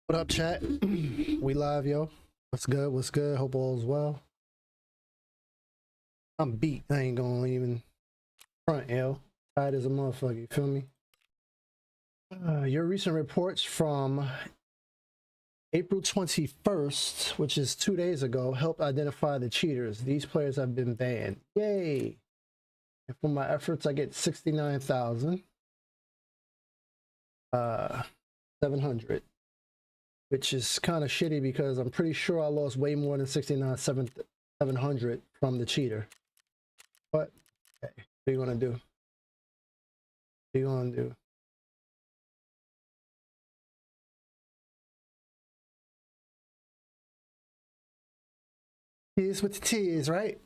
What up, chat? We live, yo. What's good? What's good? Hope all's well. I'm beat. I ain't gonna even front, yo. Tired as a motherfucker, you feel me? Your recent reports from April 21st, which is 2 days ago, helped identify the cheaters. These players have been banned. Yay! And for my efforts, I get 69,000. 700. Which is kind of shitty because I'm pretty sure I lost way more than 700 from the cheater. But okay, what are you gonna do? What are you gonna do? Tears with the tears, right?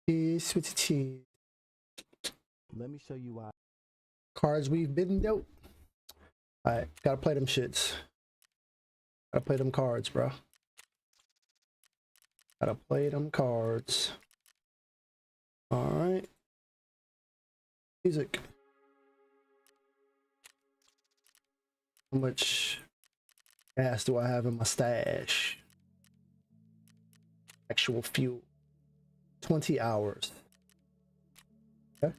Tears with the tears. Let me show you why. Cards we've been dealt. Alright, gotta play them shits. Gotta play them cards, bro. Gotta play them cards. Alright. Music. How much gas do I have in my stash? Actual fuel. 20 hours. Okay.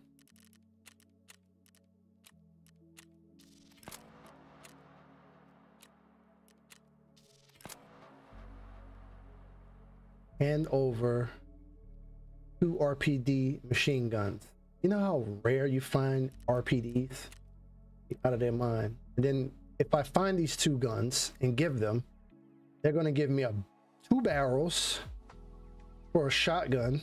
Hand over 2 RPD machine guns. You know how rare you find RPDs? Out of their mind. And then if I find these 2 guns and give them, they're going to give me 2 barrels for a shotgun,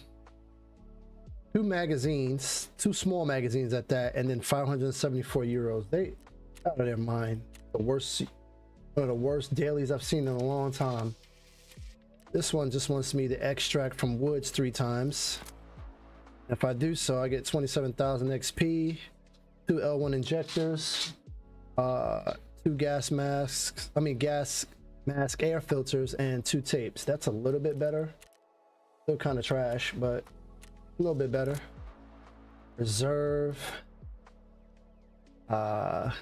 2 magazines, 2 small magazines at that, and then 574 euros. They out of their mind. The worst, one of the worst dailies I've seen in a long time. This one just wants me to extract from woods 3 times. If I do so, I get 27,000 XP, 2 L1 injectors, 2 gas masks, gas mask air filters, and 2 tapes. That's a little bit better. Still kind of trash, but a little bit better. Reserve. No,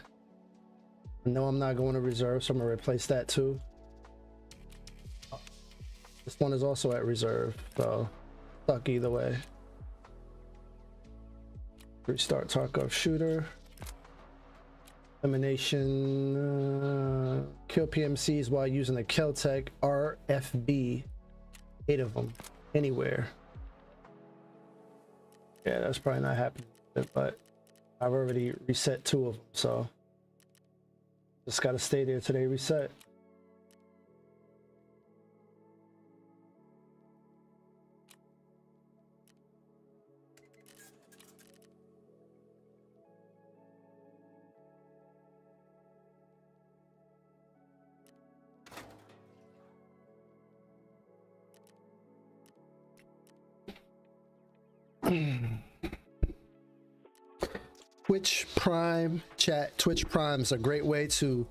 I'm not going to reserve, so I'm gonna replace that too. This one is also at reserve, so suck either way. Restart Tarkov shooter. Elimination. Kill PMCs while using the Keltec RFB. 8 of them. Anywhere. Yeah, that's probably not happening, but I've already reset 2 of them, so just gotta stay there till they reset. Twitch Prime chat. Twitch Prime is a great way to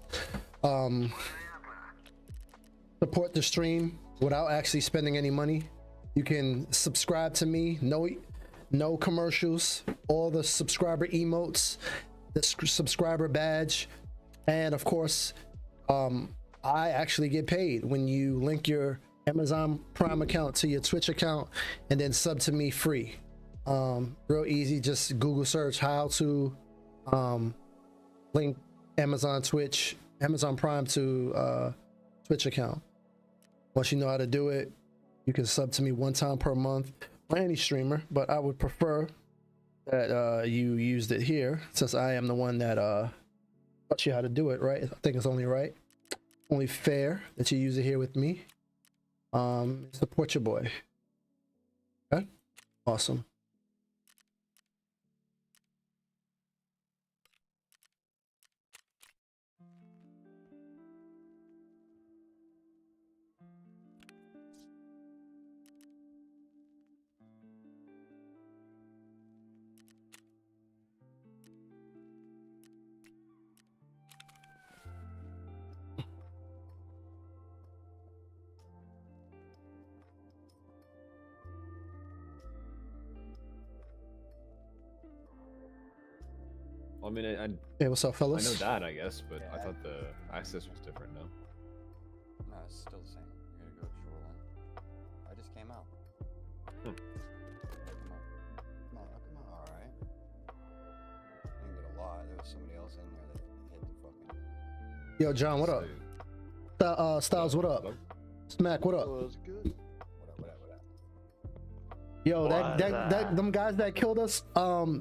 support the stream without actually spending any money. You can subscribe to me, no commercials, all the subscriber emotes, the subscriber badge, and of course I actually get paid when you link your Amazon Prime account to your Twitch account and then sub to me free. Real easy, just Google search how to link Amazon Prime to Twitch account. Once you know how to do it, you can sub to me 1 time per month or any streamer, but I would prefer that you used it here since I am the one that taught you how to do it, right? I think it's only right, only fair that you use it here with me. Support your boy. Okay, awesome. I mean, I Hey, what's up, know fellas? that, I guess, but Yeah, I thought the access was different. No. No, it's still the same. You're gonna go to shoreline. I just came out. Hmm. Come on. Come on, come on. Alright. Didn't get a lot. There was somebody else in there that hit the fucking. Yo, John, what up? Styles, what up? Smack, what up? Was good. What up? Yo, Why that them guys that killed us,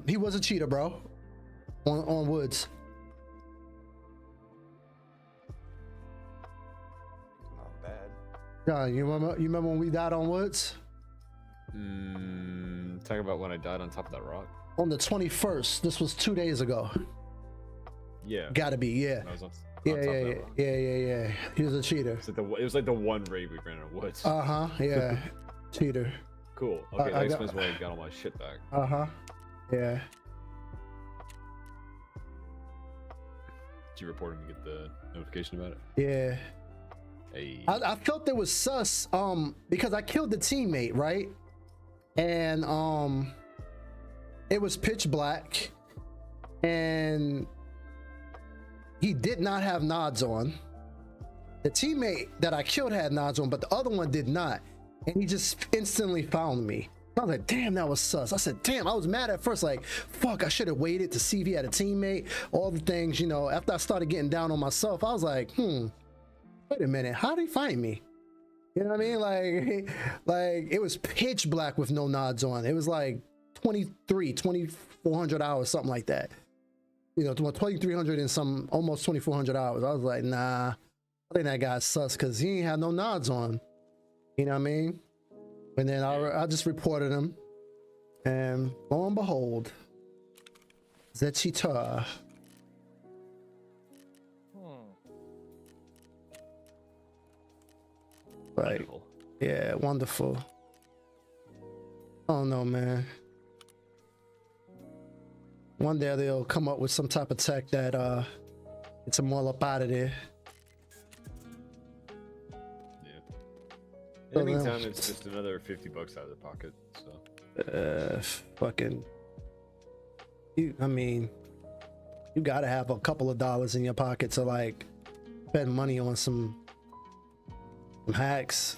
he was a cheater, bro. On Woods. Not bad. John, you remember when we died on Woods? Talk about when I died on top of that rock. On the 21st. This was 2 days ago. Yeah. Gotta be, yeah. When I was on Yeah, top of that rock. yeah. He was a cheater. It was like the one raid we ran in woods. Yeah. Cheater. Cool. Okay, that I explains why I got all my shit back. Yeah. Did you report him to get the notification about it? Yeah. Hey. I felt it was sus, because I killed the teammate, right? And it was pitch black, and he did not have nods on. The teammate that I killed had nods on, but the other one did not. And he just instantly found me. I was like, damn, that was sus. I said, damn, I was mad at first, like, fuck, I should have waited to see if he had a teammate, all the things, you know. After I started getting down on myself, I was like, wait a minute, how did he find me? You know what I mean? Like it was pitch black with no nods on. It was like 2,400 hours, something like that. You know, 2,300 and some, almost 2,400 hours. I was like, nah, I think that guy's sus because he ain't had no nods on. You know what I mean? And then I just reported him, and lo and behold, Zechita. Like, Wonderful. yeah, wonderful. Oh no, man. One day they'll come up with some type of tech that gets them all up out of there. Yeah. In the meantime, it's just another $50 out of their pocket. So. Fucking. I mean, you gotta have a couple of dollars in your pocket to like spend money on some hacks,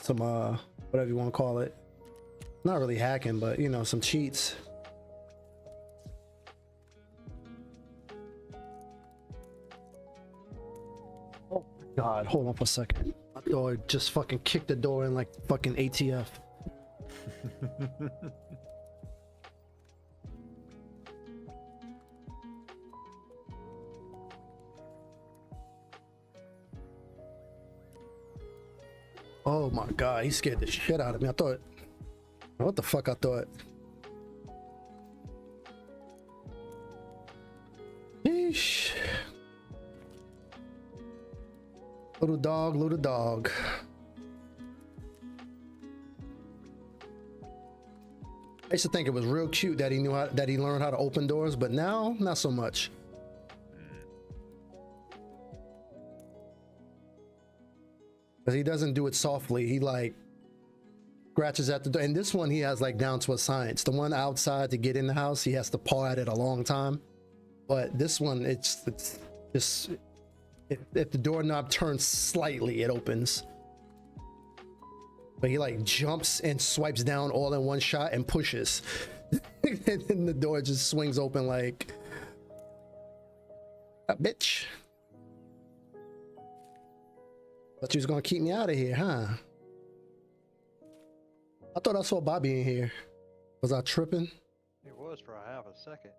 some whatever you want to call it. Not really hacking, but you know, some cheats. Oh my god, hold on for a second. My dog just fucking kicked the door in like fucking ATF. Oh my god, he scared the shit out of me. I thought, what the fuck I thought? Yeesh. Little dog, little dog. I used to think it was real cute that he learned how to open doors, but now, not so much. Because he doesn't do it softly. He like scratches at the door. And this one he has like down to a science. The one outside to get in the house, he has to paw at it a long time. But this one, it's just, if the doorknob turns slightly, it opens. But he like jumps and swipes down all in one shot and pushes. And then the door just swings open like a bitch. But you was gonna keep me out of here, huh? I thought I saw Bobby in here. Was I tripping? It was for a half a second.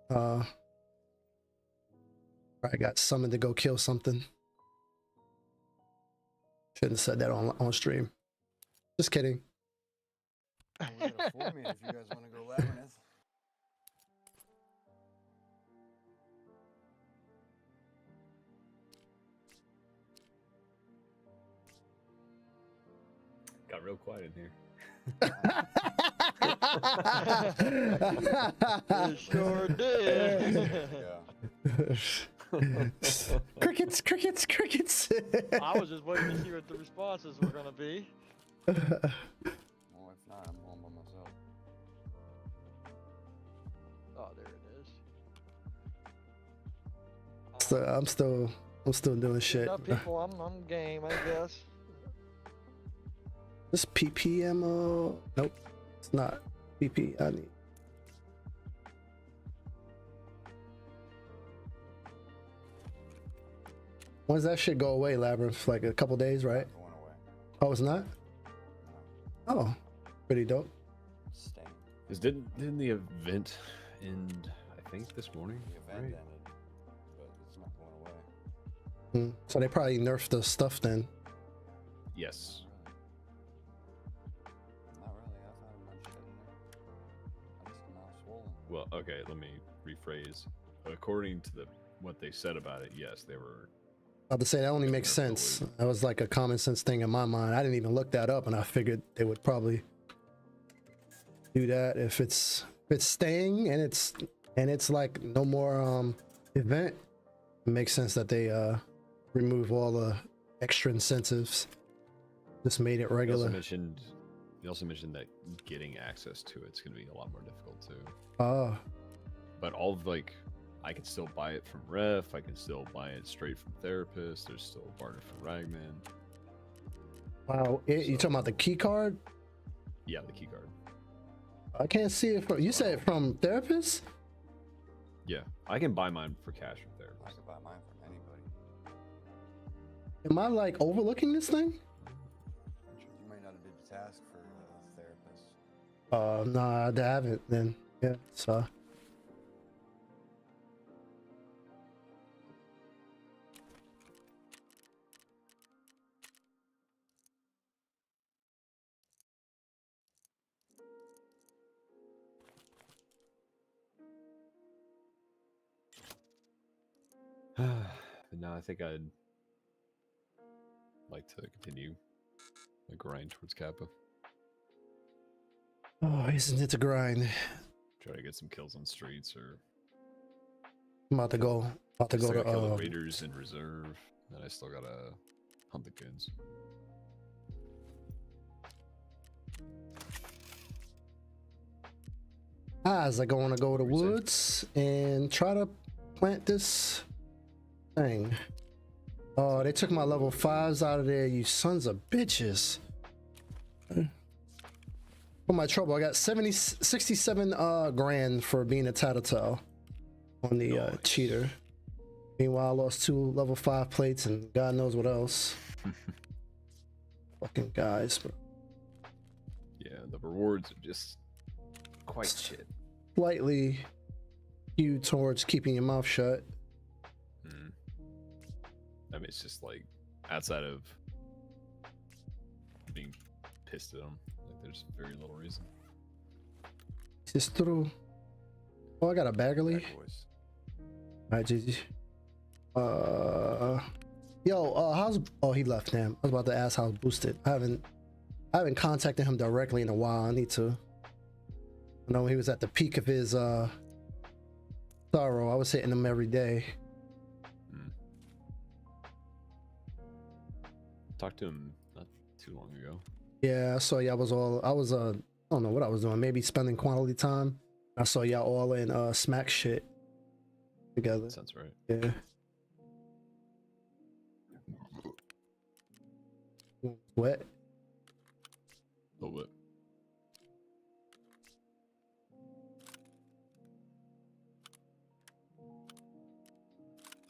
I got summoned to go kill something. Shouldn't have said that on stream. Just kidding. I'm gonna afford me if you guys want to go labyrinth. Got real quiet in here. It sure did. Yeah. Crickets, crickets, crickets. I was just waiting to see what the responses were gonna be. Well, if not, I'm home by myself. Oh, there it is. I'm still doing shit. Got people, I'm game, I guess. This PP ammo? Nope, it's not PP. I need. When's that shit go away, Labyrinth? Like a couple days, right? Going away. Oh, it's not? No. Oh, pretty dope. Staying. Because didn't the event end? I think this morning. The event right? ended, but it's not going away. So they probably nerfed the stuff then. Yes. Not really. I've had a bunch of shit in there. I just now swollen. Well, okay. Let me rephrase. According to what they said about it, yes, they were. I'll to say that only makes sense. That was like a common sense thing in my mind. I didn't even look that up, and I figured they would probably do that if it's staying and it's like no more event. It makes sense that they remove all the extra incentives. Just made it regular. They also mentioned that getting access to it's going to be a lot more difficult too. Oh, But all of like, I can still buy it from Ref. I can still buy it straight from Therapist. There's still barter from Ragman. wow. You talking about the key card? Yeah, the key card. I can't see it from. You said from Therapist? Yeah, I can buy mine for cash from I Therapist. could buy mine from anybody. Am I like overlooking this thing? You might not have did the task for a therapist. Nah, I haven't then. Yeah, so. But now I think I'd like to continue my grind towards Kappa. Oh, isn't it a grind? Try to get some kills on streets or I'm about to go. still gotta kill the to. raiders in reserve. Then I still gotta hunt the goods. As I want to go to What you say? woods and try to plant this thing. Oh, they took my level 5s out of there, you sons of bitches. For my trouble, I got 67 grand for being a tattletale on the Nice. cheater. Meanwhile, I lost 2 level 5 plates and God knows what else. Fucking guys, bro. Yeah, the rewards are just quite shit. Slightly skewed towards keeping your mouth shut. Mm. I mean, it's just like outside of being pissed at them, like there's very little reason. It's true. Oh, I got a Baggerly. Bad boys. Alright, GG. How's he left? Damn, I was about to ask how's boosted. I haven't contacted him directly in a while. I need to. I know he was at the peak of his sorrow. I was hitting him every day. Mm. Talked to him not too long ago. Yeah, I saw y'all I don't know what I was doing. Maybe spending quality time. I saw y'all all in smack shit together. Sounds right. Yeah. Wet. A little bit.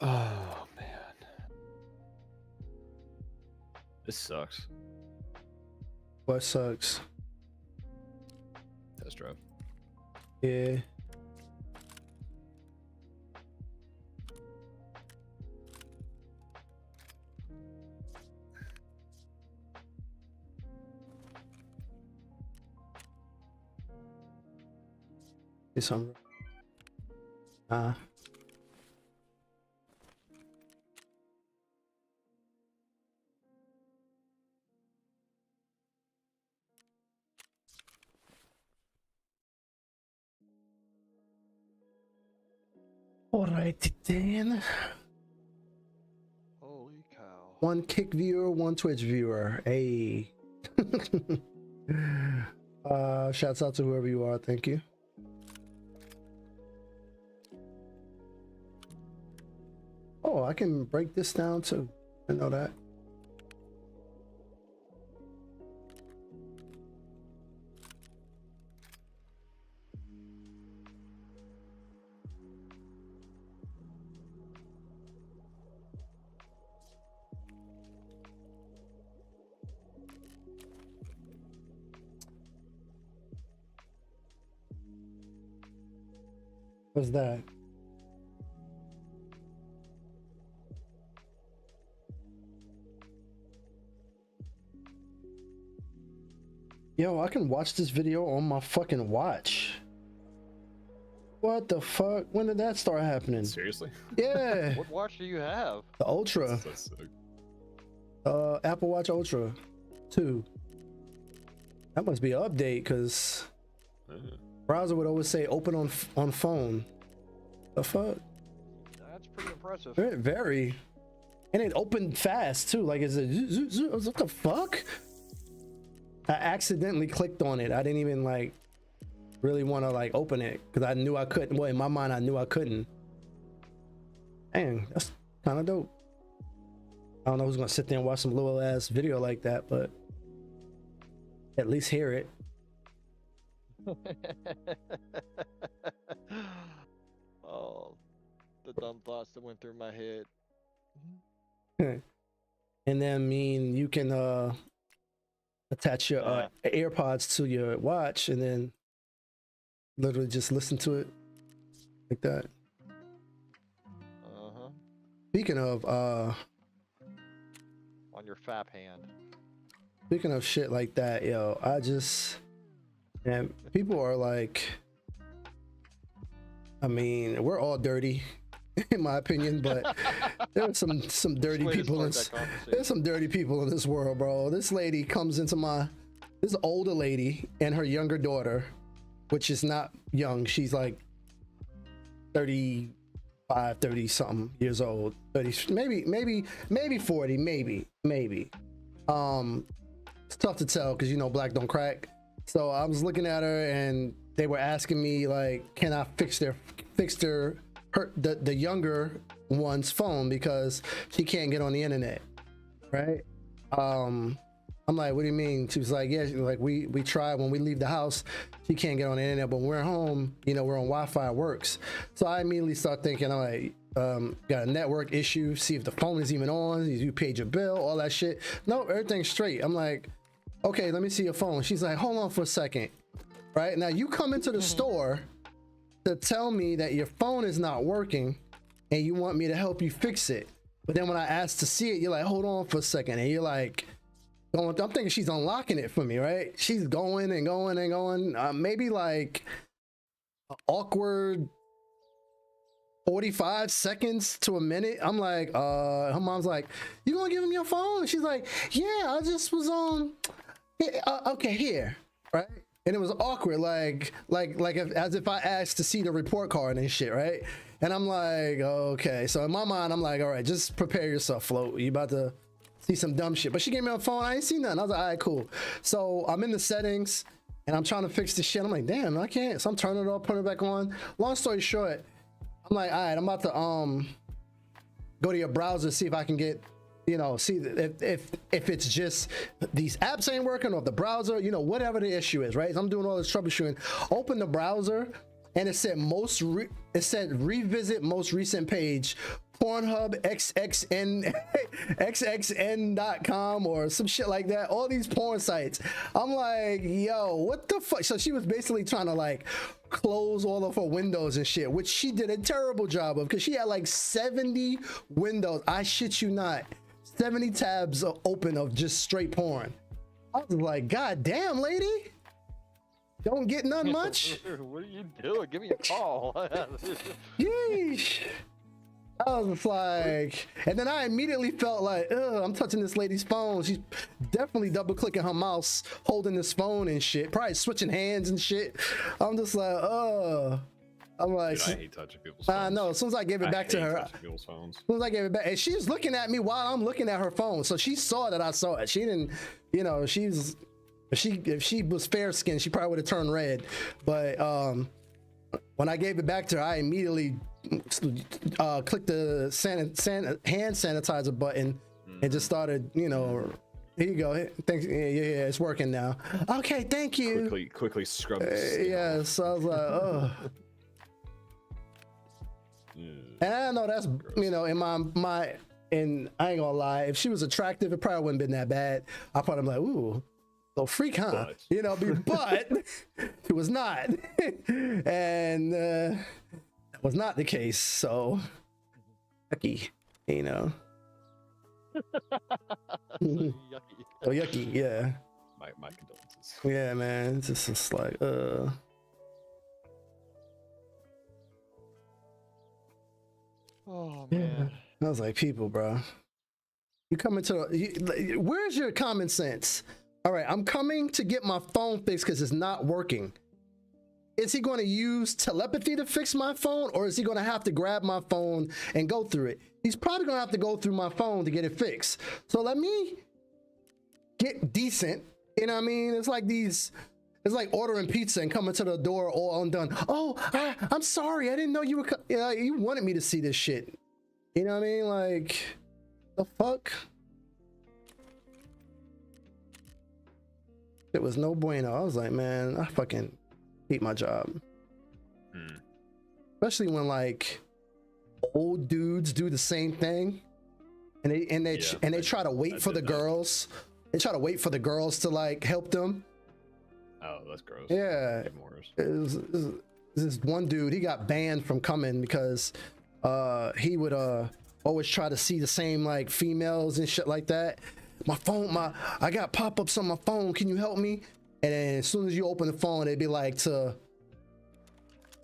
Oh man, this sucks. What sucks? Test drive. Yeah. Do something. Alrighty then. Holy cow. One Kick viewer, one Twitch viewer. Hey. Shouts out to whoever you are. Thank you. Oh, Oh, I can break this down too. I know that. What's that? Yo, I can watch this video on my fucking watch. What the fuck? When did that start happening? Seriously? Yeah, What watch do you have? the Ultra. That's sick. Apple Watch Ultra 2. That must be an update because Yeah. browser would always say open on phone. The fuck? That's pretty impressive. Very. And it opened fast too. Like, is it? What the fuck? I accidentally clicked on it. I didn't even like really want to like open it because I knew I couldn't. Well, in my mind, I knew I couldn't. Dang, that's kind of dope. I don't know who's gonna sit there and watch some little ass video like that, but at least hear it. Oh, the dumb thoughts that went through my head. And then mean you can attach your AirPods to your watch and then literally just listen to it like that. Uh-huh. Speaking of On your fap hand. speaking of shit like that, yo, I just, and people are like, I mean, we're all dirty in my opinion, but there are some dirty Way to people in start that there's conversation. some dirty people in this world, bro. This lady comes into this older lady and her younger daughter, which is not young. She's like 35, 30 something years old. 30, maybe 40, maybe. It's tough to tell because black don't crack. So I was looking at her and they were asking me like, can I fix the younger one's phone because she can't get on the internet, right? I'm like, what do you mean? She was like, yeah, like we try when we leave the house, she can't get on the internet, but when we're home, we're on Wi-Fi, it works. So I immediately start thinking, I'm like, got a network issue, see if the phone is even on, you paid your bill, all that shit. No, everything's straight. I'm like, okay, let me see your phone. She's like, hold on for a second. Right now, you come into the store to tell me that your phone is not working and you want me to help you fix it. But then when I asked to see it, you're like, hold on for a second. And you're like, I'm thinking she's unlocking it for me, right? She's going and going and going. Maybe like an awkward 45 seconds to a minute. I'm like, her mom's like, you gonna give him your phone? And she's like, yeah, I just was on, okay, here, right? And it was awkward, as if I asked to see the report card and shit, right? And I'm like, okay. So in my mind, I'm like, all right, just prepare yourself, Float. You about to see some dumb shit. But she gave me a phone. I ain't seen nothing. I was like, all right, cool. So I'm in the settings and I'm trying to fix this shit. I'm like, damn, I can't. So I'm turning it off, putting it back on. Long story short, I'm like, all right, I'm about to go to your browser, see if I can get, see if it's just these apps ain't working or the browser, whatever the issue is, right? So I'm doing all this troubleshooting. Open the browser and it said revisit most recent page, Pornhub xxn.com or some shit like that. All these porn sites. I'm like, yo, what the fuck? So she was basically trying to like close all of her windows and shit, which she did a terrible job of because she had like 70 windows. I shit you not. 70 tabs are open of just straight porn. I was like, God damn, lady. Don't get none much. What are you doing? Give me a call. Yeesh. I was just like, and then I immediately felt like, ugh, I'm touching this lady's phone. She's definitely double clicking her mouse, holding this phone and shit, probably switching hands and shit. I'm just like, I'm like, Dude, I hate touching people's phones. I know. As soon as I gave it back to her, touching people's phones. as soon as I gave it back, and she was looking at me while I'm looking at her phone, so she saw that I saw it. She didn't, if she was fair skinned, she probably would have turned red. But when I gave it back to her, I immediately clicked the hand sanitizer button and just started, you know, here you go. Thanks. Yeah, it's working now. Okay, thank you. Quickly scrub the skin Yeah, off. so I was like, oh. And I know that's, you know, in my, and I ain't gonna lie, if she was attractive, it probably wouldn't been that bad. I probably be like, ooh, so freak, huh? But. You know, but it was not. And that was not the case. So, yucky, you know. Yucky. Oh, yucky, yeah. My condolences. Yeah, man. It's just like, Oh yeah. man. I was like, people, bro. You coming to, where's your common sense? All right, I'm coming to get my phone fixed because it's not working. Is he going to use telepathy to fix my phone, or is he going to have to grab my phone and go through it? He's probably going to have to go through my phone to get it fixed. So let me get decent. You know what I mean? It's like these, it's like ordering pizza and coming to the door all undone. Oh, I'm sorry. I didn't know you were, you know, you wanted me to see this shit. You know what I mean? Like, the fuck? It was no bueno. I was like, man, I fucking hate my job. Especially when like old dudes do the same thing, and they try to wait for the girls. They try to wait for the girls to like help them. Oh, that's gross. Yeah. Even worse. It was this one dude, he got banned from coming because he would always try to see the same like females and shit like that. My phone, I got pop-ups on my phone, can you help me? And then as soon as you open the phone, it'd be like to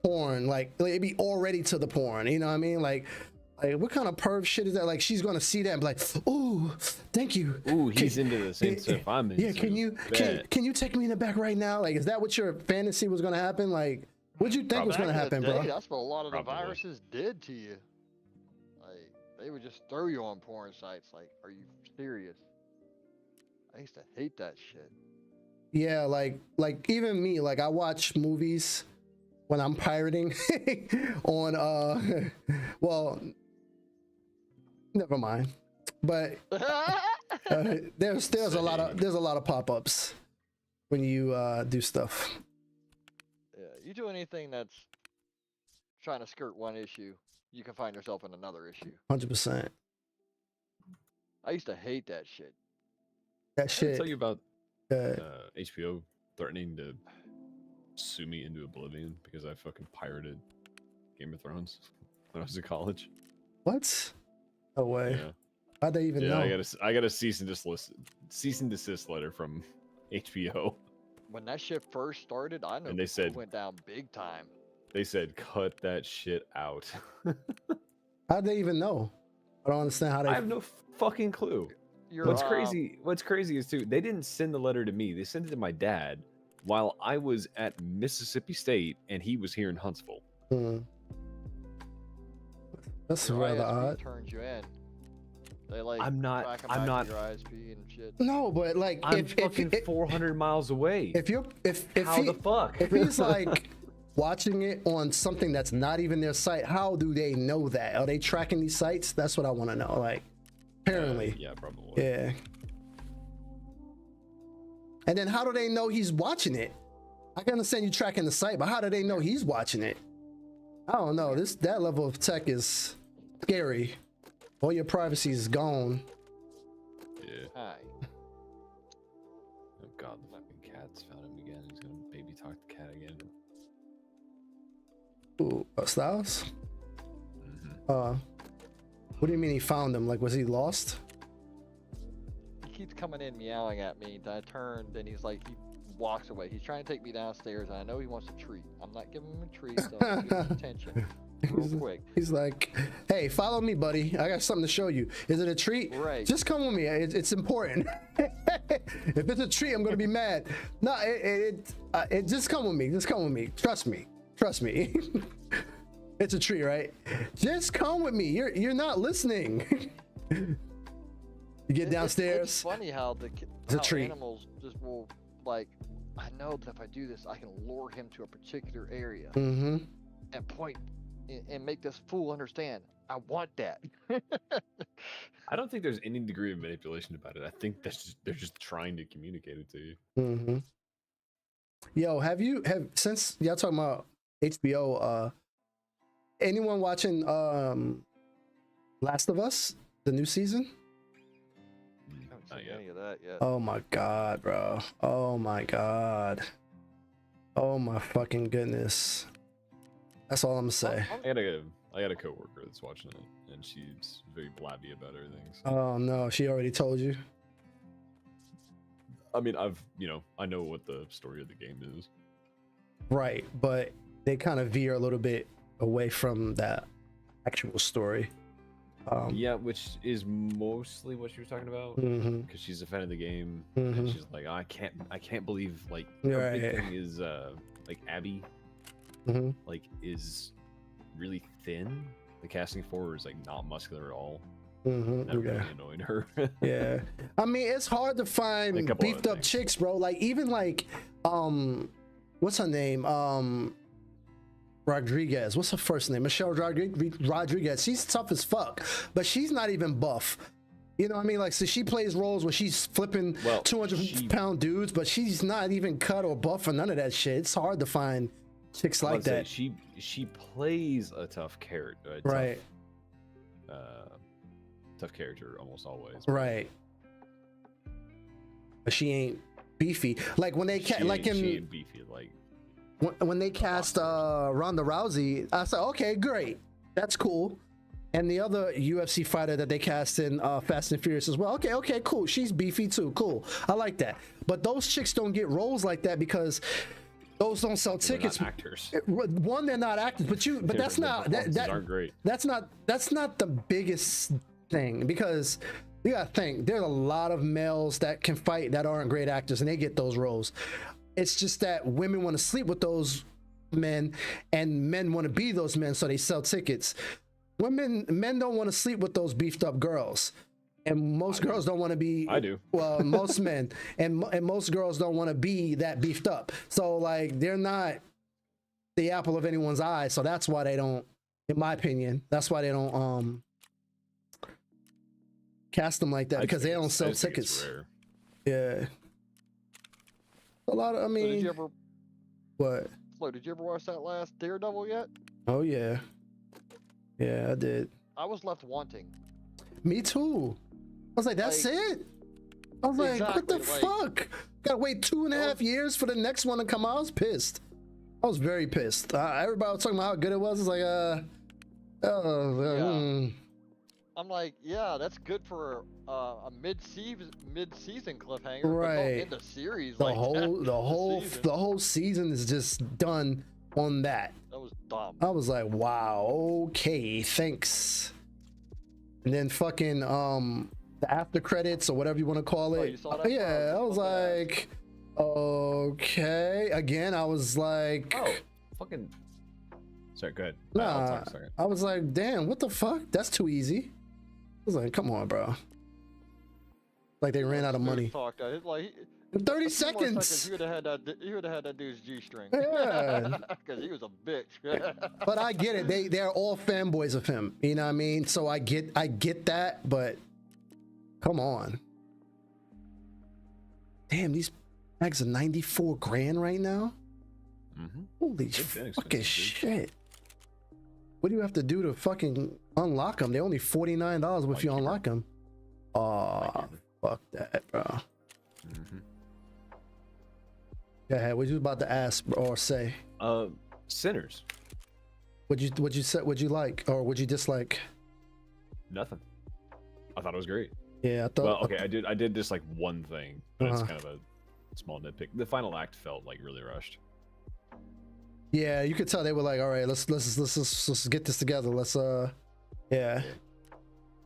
porn, like it'd be already to the porn, you know what I mean? Like what kind of perv shit is that? Like she's gonna see that and be like, ooh, thank you. Ooh, he's into the same stuff I'm into. Yeah, can you take me in the back right now? Like, is that what your fantasy was gonna happen? Like, what'd you think was gonna happen, bro? That's what a lot of the Probably. viruses did to you. Like, they would just throw you on porn sites. Like, are you serious? I used to hate that shit. Yeah, like even me, like I watch movies when I'm pirating on well, never mind. But there's a lot of pop-ups when you do stuff. Yeah, you do anything that's trying to skirt one issue, you can find yourself in another issue. 100%. I used to hate that shit. That I didn't shit. tell you about HBO threatening to sue me into oblivion because I fucking pirated Game of Thrones when I was in college. What? No way. Yeah, How'd they even know? I got a cease and desist letter from HBO. When that shit first started, I know And they people said- went down big time. They said cut that shit out. How'd they even know? I don't understand how they. I have no fucking clue. What's crazy is too, they didn't send the letter to me. They sent it to my dad while I was at Mississippi State and he was here in Huntsville. That's Your rather ISP odd. turns you in. They like I'm not your ISP and shit. No, but like I'm fucking 400 miles away. if How the fuck? if he's like watching it on something that's not even their site, how do they know that? Are they tracking these sites? That's what I want to know. Like, apparently, Yeah, probably. yeah. And then how do they know he's watching it? I can understand you tracking the site, but how do they know he's watching it? I don't know. That level of tech is scary. All your privacy is gone. Yeah. Hi. Oh god, the fucking cat's found him again. He's gonna baby talk the cat again. Ooh, Styles? Mm-hmm. What do you mean he found him? Like, was he lost? He keeps coming in meowing at me. Then I turned and he's like, he walks away. He's trying to take me downstairs and I know he wants a treat. I'm not giving him a treat, so I'm giving him attention real quick. He's like, hey, follow me, buddy. I got something to show you. Is it a treat? Right. Just come with me. It's important. If it's a treat, I'm gonna be mad. No, it just come with me. Just come with me. Trust me. Trust me. It's a treat, right? Just come with me. You're not listening. You get downstairs. It's funny how It's a treat. animals just will, like, I know that if I do this, I can lure him to a particular area Mm-hmm. and point and make this fool understand. I want that. I don't think there's any degree of manipulation about it. I think they're just trying to communicate it to you. Mm-hmm. Yo, have since y'all talking about HBO? Anyone watching Last of Us, the new season? I haven't Not seen yet. any of that yet. Oh my god, bro. Oh my god. Oh my fucking goodness. That's all I'm gonna say. I got a coworker that's watching it, and she's very blabby about everything. So. Oh no, she already told you. I mean, I know what the story of the game is. Right, but they kind of veer a little bit away from that actual story. Yeah, which is mostly what she was talking about, Mhm. because she's a fan of the game, Mhm. and she's like, I can't believe like her big Right. thing is like Abby, Mhm. like is really thin. The casting for her is like not muscular at all. Mhm. That really Yeah. annoyed her. Yeah. I mean, it's hard to A find couple beefed other up things. chicks, bro. Like even like what's her name? Rodriguez. What's her first name? Michelle Rodriguez. She's tough as fuck, but she's not even buff. You know what I mean? Like, so she plays roles where she's flipping Well, 200-pound dudes, but she's not even cut or buff or none of that shit. It's hard to find chicks like that. She plays a tough character, Right. Tough character almost always. Right. But she ain't beefy. Like when they She like ain't- in she ain't beefy like. when they cast Ronda Rousey, I said, okay, great, that's cool. And the other UFC fighter that they cast in Fast and Furious as well, okay, cool. She's beefy too, cool. I like that. But those chicks don't get roles like that because those don't sell They're tickets. not actors. One, they're not actors, but that's Their not performances aren't great. that's not the biggest thing, because you gotta think there's a lot of males that can fight that aren't great actors and they get those roles. It's just that women want to sleep with those men and men want to be those men, so they sell tickets. Men don't want to sleep with those beefed up girls, and most girls don't want to be. I do. Well, most men and most girls don't want to be that beefed up. So like they're not the apple of anyone's eye. So that's why they don't, in my opinion, that's why they don't cast them like that, because they don't sell tickets. Yeah. A lot of, I So mean, did you ever, what? Flo, did you ever watch that last Daredevil yet? Oh yeah, yeah, I did. I was left wanting. Me too. I was like, that's Like- it. I was like, what the Exactly, like- fuck? Gotta wait 2.5 years for the next one to come out. I was pissed. I was very pissed. Everybody was talking about how good it was. It's like, I'm like, yeah, that's good for a mid-season cliffhanger. But Right. don't end the series the like whole, that. the whole season is just done on that. That was dumb. I was like, wow, okay, thanks. And then fucking the after credits or whatever you want to call Oh, it. you saw that? Yeah, I was Look at that. like, okay. Again, I was like, Oh, fucking. Sorry, go ahead. I'll nah. talk a second. I was like, damn, what the fuck? That's too easy. I was like, come on, bro. Like they ran out of money. Talked. Like, In 30 a few more seconds. You would have had that. You would have had that dude's G-string. Yeah. Because he was a bitch. But I get it. They're all fanboys of him. You know what I mean? So I get that, but come on. Damn, these bags are 94 grand right now. Mm-hmm. Holy been fucking expensive, dude. shit. What do you have to do to fucking unlock them? They're only $49 if you unlock them. Oh, fuck that, bro. Mm-hmm. Go ahead. What you about to ask or say? Sinners. What'd you say? What'd you like or what'd you dislike? Nothing. I thought it was great. Yeah, I thought. Well, okay, I did dislike one thing, but it's Uh-huh. kind of a small nitpick. The final act felt like really rushed. Yeah, you could tell they were like, all right, let's get this together. Yeah.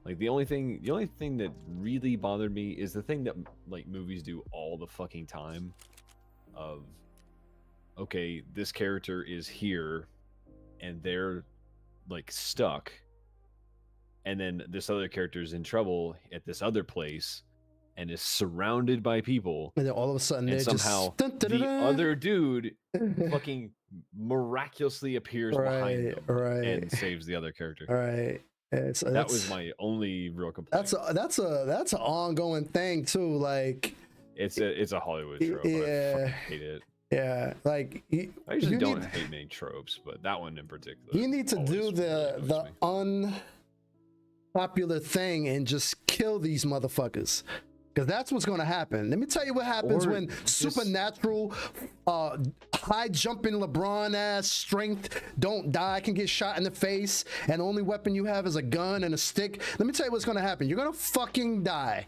Like the only thing that really bothered me is the thing that like movies do all the fucking time of, okay, this character is here and they're like stuck, and then this other character is in trouble at this other place, and is surrounded by people, And then all of a sudden, and they're somehow just dun, dun, dun, the dun. other dude fucking miraculously appears behind them right. and saves the other character. Right. That was my only real complaint. That's an ongoing thing too. Like It's a Hollywood trope. But I Yeah. fucking hate it. yeah, like I usually you don't need- hate many tropes, but that one in particular. you need to always do really the annoys me. unpopular thing and just kill these motherfuckers. Because that's what's going to happen. Let me tell you what happens Or when just- supernatural, high jumping LeBron ass strength, don't die, can get shot in the face, and the only weapon you have is a gun and a stick. Let me tell you what's going to happen. You're going to fucking die.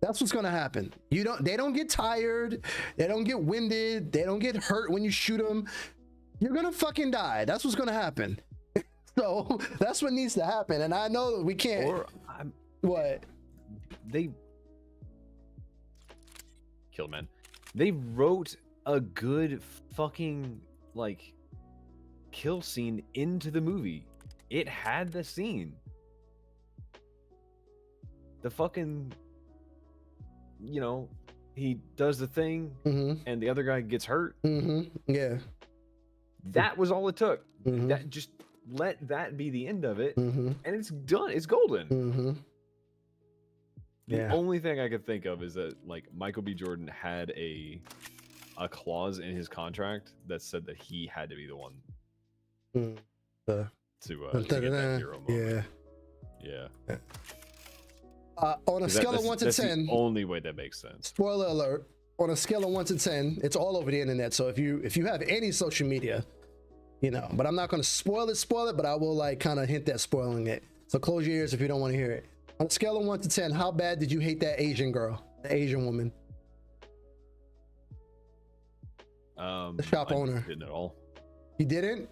That's what's going to happen. They don't get tired. They don't get winded. They don't get hurt when you shoot them. You're going to fucking die. That's what's going to happen. So that's what needs to happen. And I know that we can't. Or What? they killed man. They wrote a good fucking like kill scene into the movie. It had the scene. The fucking, you know, he does the thing Mm-hmm. and the other guy gets hurt. Mm-hmm. Yeah. That was all it took. Mm-hmm. That just let that be the end of it, Mm-hmm. and it's done. It's golden. Mm-hmm. The Yeah. only thing I could think of is that like Michael B. Jordan had a clause in his contract that said that he had to be the one Mm. to get that hero moment. Yeah. Yeah. On a 'Cause scale of that's- 1 to that's 10, the only way that makes sense. spoiler alert. On a scale of 1 to 10, it's all over the internet. So if you have any social media, you know, but I'm not going to spoil it, but I will like kind of hint at spoiling it. So close your ears if you don't want to hear it. On a scale of 1 to 10, how bad did you hate that Asian girl, the Asian woman? The shop I owner. didn't at all. You didn't?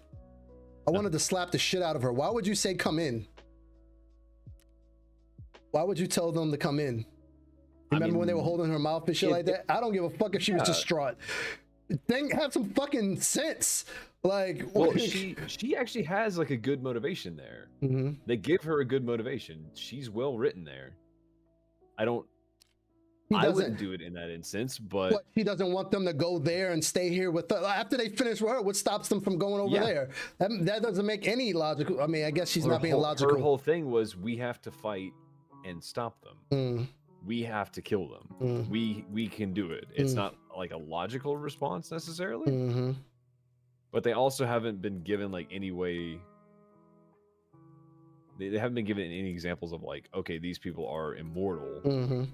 I wanted to slap the shit out of her. Why would you say come in? Why would you tell them to come in? Remember when they were holding her mouth and shit like that? I don't give a fuck if she was Yeah. distraught. Then have some fucking sense. Like, Well, she actually has like a good motivation there. Mhm. They give her a good motivation. She's well written there. I He wouldn't do it in that instance, but But he doesn't want them to go there and stay here with her. After they finish with her, what stops them from going over Yeah. there? That doesn't make any logical. I mean, I guess she's her not being whole, logical. Her whole thing was we have to fight and stop them. Mm, We have to kill them. Mm. We can do it. It's Mm. not like a logical response necessarily, mhm. but they also haven't been given like any way. They haven't been given any examples of like, okay, these people are immortal. Mhm.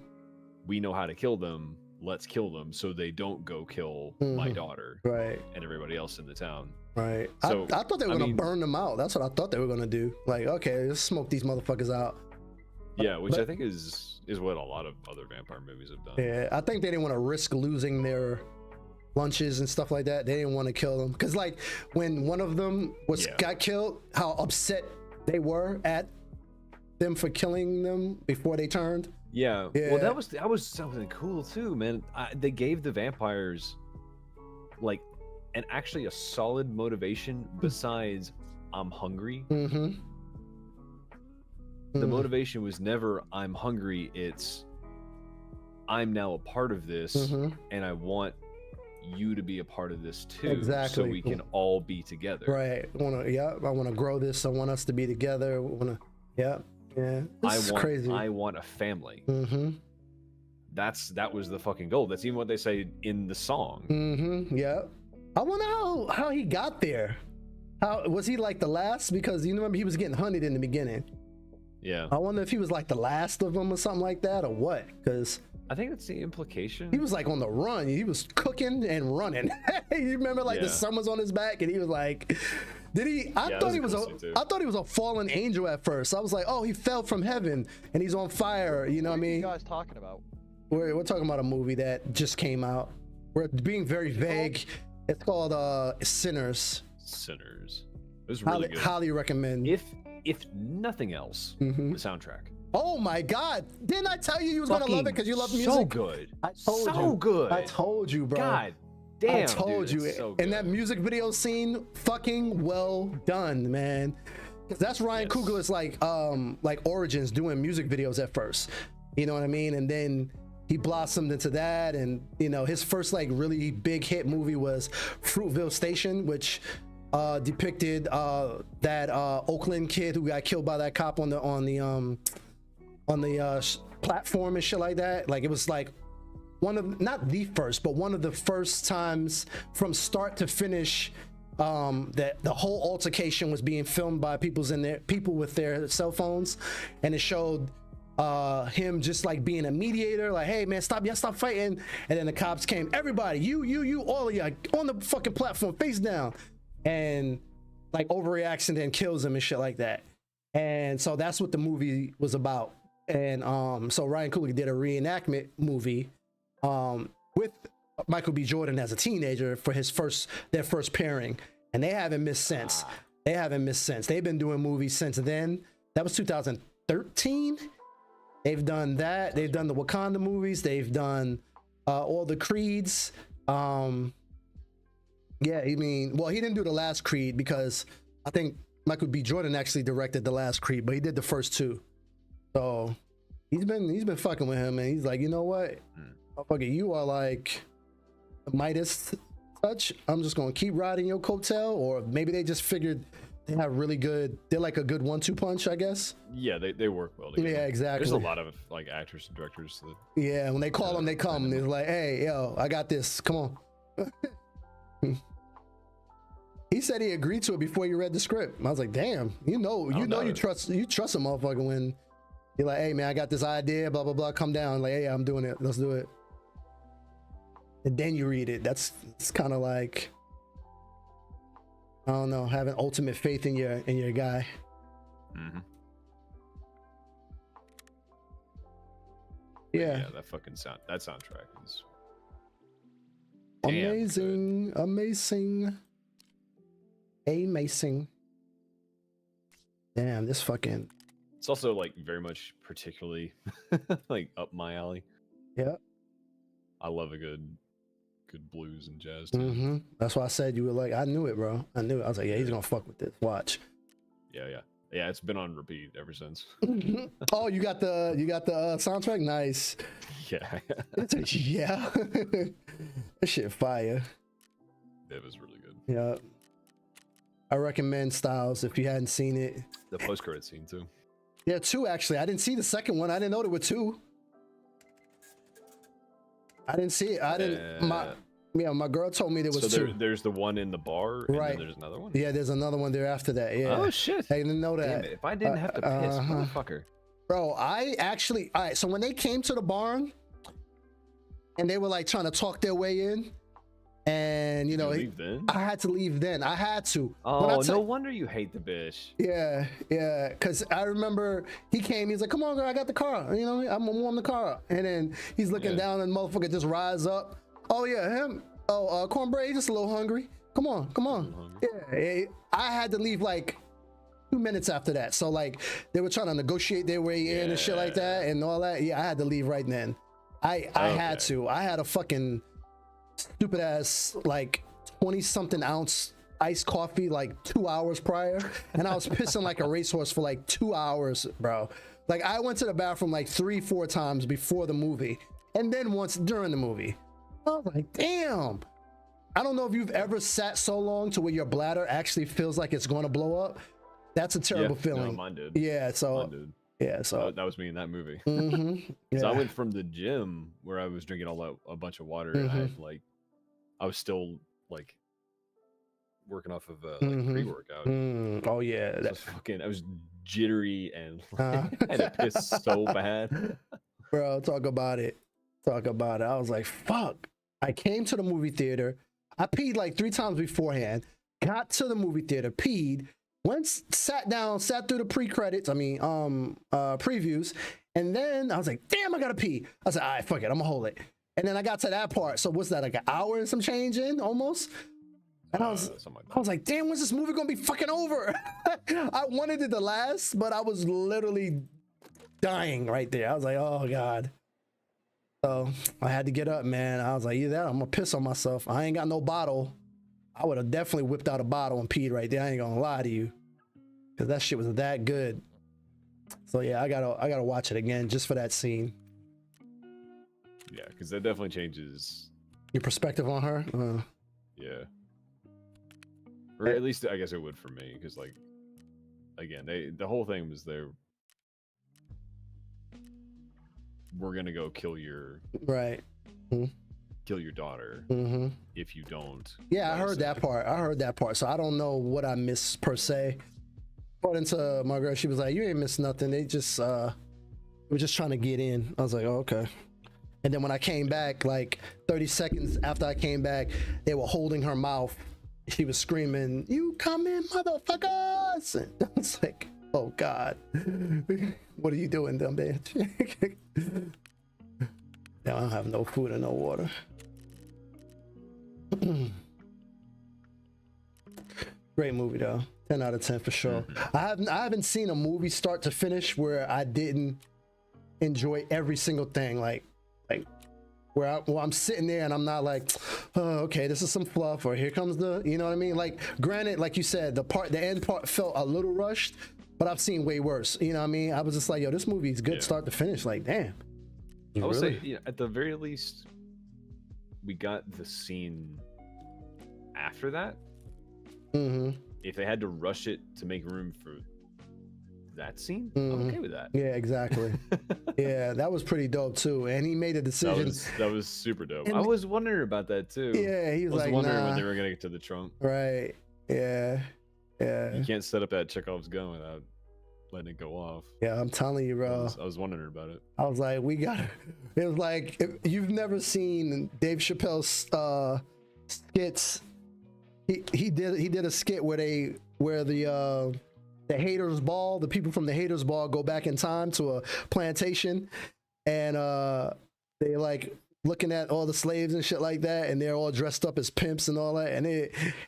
We know how to kill them. Let's kill them so they don't go kill my Mhm. daughter Right. and everybody else in the town. Right. So, I thought they were I gonna mean- burn them out. That's what I thought they were gonna do. Like, okay, let's smoke these motherfuckers out. Yeah, which but- I think is what a lot of other vampire movies have done. Yeah, I think they didn't want to risk losing their lunches and stuff like that. They didn't want to kill them because, like, when one of them Yeah. got killed, how upset they were at them for killing them before they turned. Yeah. Yeah. Well, that was something cool too, man. They gave the vampires like actually a solid motivation besides I'm hungry. Mm-hmm. The motivation was never I'm hungry. It's I'm now a part of this, Mm-hmm. and I want you to be a part of this too, so Exactly. we can all be together. Right. I want to grow this. I want us to be together. I want to. Yeah. Yeah. This is crazy. I want a family. Mm-hmm. That was the fucking goal. That's even what they say in the song. Mm-hmm. Yeah. I wonder how he got there. How was he like the last? Because you remember he was getting hunted in the beginning. Yeah. I wonder if he was like the last of them or something like that, or what? Because I think that's the implication. he was like on the run. He was cooking and running. You remember like the Yeah. sun was on his back, and he was like, "Did he?" I Yeah, that thought was he a was cool a. scene, too. I thought he was a fallen angel at first. I was like, "Oh, he fell from heaven and he's on fire." You know what I What are you mean? guys talking about? We're talking about a movie that just came out. We're being very vague. It's called Sinners. Sinners. It was really good. Highly recommend. If nothing else, Mhm. the soundtrack. Oh my God! Didn't I tell you was gonna love it because you love music? So good. I told so you. good. I told you, bro. God damn. I told dude, you. it's so And that good. music video scene, fucking well done, man. Because that's Ryan Yes. Coogler's like origins doing music videos at first. You know what I mean? And then he blossomed into that. And you know, his first like really big hit movie was Fruitville Station, which depicted that Oakland kid who got killed by that cop on the platform and shit like that. Like it was like one of, not the first, but one of the first times from start to finish that the whole altercation was being filmed by people with their cell phones, and it showed him just like being a mediator, like, hey man, stop fighting. And then the cops came, everybody, you all of you on the fucking platform, face down, and like overreacts and then kills him and shit like that. And so that's what the movie was about. And so Ryan Coogler did a reenactment movie with Michael B. Jordan as a teenager for their first pairing, and they haven't missed since. They've been doing movies since then. That was 2013. They've done that. They've done the Wakanda movies. They've done all the Creeds. Yeah, I mean, well, he didn't do the last Creed because I think Michael B. Jordan actually directed the last Creed, but he did the first two. So he's been fucking with him, and he's like, you know what? Motherfucker, you are like the Midas touch. I'm just gonna keep riding your coattail. Or maybe they just figured they have really good, they're like a good 1-2 punch, I guess. Yeah, they work well together. Yeah, exactly. There's a lot of like actors and directors that, yeah, when they call them, they come. They're like, hey, yo, I got this. Come on. He said he agreed to it before you read the script. I was like, damn, you trust a motherfucker when you're like, hey man, I got this idea, blah blah blah. Come down, like, hey, I'm doing it. Let's do it. And then you read it. It's kind of like, I don't know, having ultimate faith in your guy. mm-hmm. Yeah. Yeah, that soundtrack is damn amazing, good. amazing. Damn, this fucking. It's also like very much particularly like up my alley. Yeah. I love a good blues and jazz too. Mm-hmm. That's why I said you were like, I knew it, bro. I knew it. I was like, yeah, he's gonna fuck with this. Watch. Yeah. It's been on repeat ever since. Oh, you got the soundtrack? Nice. Yeah. Yeah. That shit fire. It was really good. Yeah. I recommend Styles if you hadn't seen it. The post-credit scene too. Yeah, 2 actually. I didn't see the second one. I didn't know there were 2. I didn't see it. I didn't. My girl told me there was 2. There's the one in the bar, and right? then there's another one. Yeah, there's another one there after that. Yeah. Oh shit! I didn't know that. Damn it. If I didn't have to piss, motherfucker. Bro, I actually. All right. So when they came to the barn, and they were like trying to talk their way in, and you know, leave then? I had to leave then. I had to. Oh, no wonder you hate the bitch. Yeah. Because I remember he came. He's like, "Come on, girl, I got the car. You know, I'm gonna warm the car up." And then he's looking down, and motherfucker just rise up. Oh yeah, him. Oh, cornbread, just a little hungry. Come on. Yeah, I had to leave like 2 minutes after that. So like they were trying to negotiate their way in and shit like that and all that. Yeah, I had to leave right then. I had to. I had a fucking stupid ass like 20-something ounce iced coffee like 2 hours prior, and I was pissing like a racehorse for like 2 hours, bro. Like I went to the bathroom like 3-4 times before the movie, and then once during the movie. I was like, damn. I don't know if you've ever sat so long to where your bladder actually feels like it's going to blow up. That's a terrible feeling. No, mine did. Yeah, so Mine did. yeah, so that was me in that movie. mm-hmm, yeah. So I went from the gym where I was drinking a bunch of water. And I was still like working off of pre-workout. Oh yeah, I was jittery and I had to piss so bad. Bro, talk about it. I was like, fuck. I came to the movie theater. I peed like 3 times beforehand. Got to the movie theater, peed, went, sat down, sat through the previews, and then I was like, damn, I gotta pee. I was like, all right, fuck it, I'm gonna hold it. And then I got to that part. So what's that, like an hour and some change in almost? And I was like, damn, when's this movie gonna be fucking over? I wanted it to last, but I was literally dying right there. I was like, oh God. So I had to get up, man. I was like, either that, I'm gonna piss on myself. I ain't got no bottle. I would have definitely whipped out a bottle and peed right there. I ain't gonna lie to you, because that shit was that good. So yeah, I gotta watch it again just for that scene. Yeah, because that definitely changes. Your perspective on her. Yeah. Or at least I guess it would for me, because like, again, the whole thing was we're gonna go kill your Right. daughter Mm-hmm. if you don't. Yeah, I let us heard that in." part. I heard that part. So I don't know what I missed per se. According to my girl, she was like, "You ain't missed nothing. They just were just trying to get in." I was like, "Oh, okay." And then when I came back, like 30 seconds after I came back, they were holding her mouth. She was screaming, "You come in, motherfuckers!" And I was like, "Oh God, what are you doing, dumb bitch?" Now I don't have no food and no water. Great movie though, 10 out of 10 for sure. I haven't seen a movie start to finish where I didn't enjoy every single thing. Like where I'm sitting there and I'm not like, oh, okay, this is some fluff, or here comes the, you know what I mean? Like, granted, like you said, the end part felt a little rushed, but I've seen way worse. You know what I mean? I was just like, yo, this movie is good start to finish. Like, damn. I would say, yeah, at the very least, we got the scene after that. Mm-hmm. If they had to rush it to make room for that scene, I'm okay with that. Yeah, exactly. Yeah, that was pretty dope too. And he made a decision. That was super dope. And I was wondering about that too. Yeah, he was like, wondering nah. when they were gonna get to the trunk. Right. Yeah. Yeah. You can't set up that Chekhov's gun without letting it go off. Yeah, I'm telling you, bro. I was wondering about it. I was like, we got. It was like, if you've never seen Dave Chappelle's skits. He did a skit where the haters ball, the people from the haters ball go back in time to a plantation, and they like looking at all the slaves and shit like that, and they're all dressed up as pimps and all that, and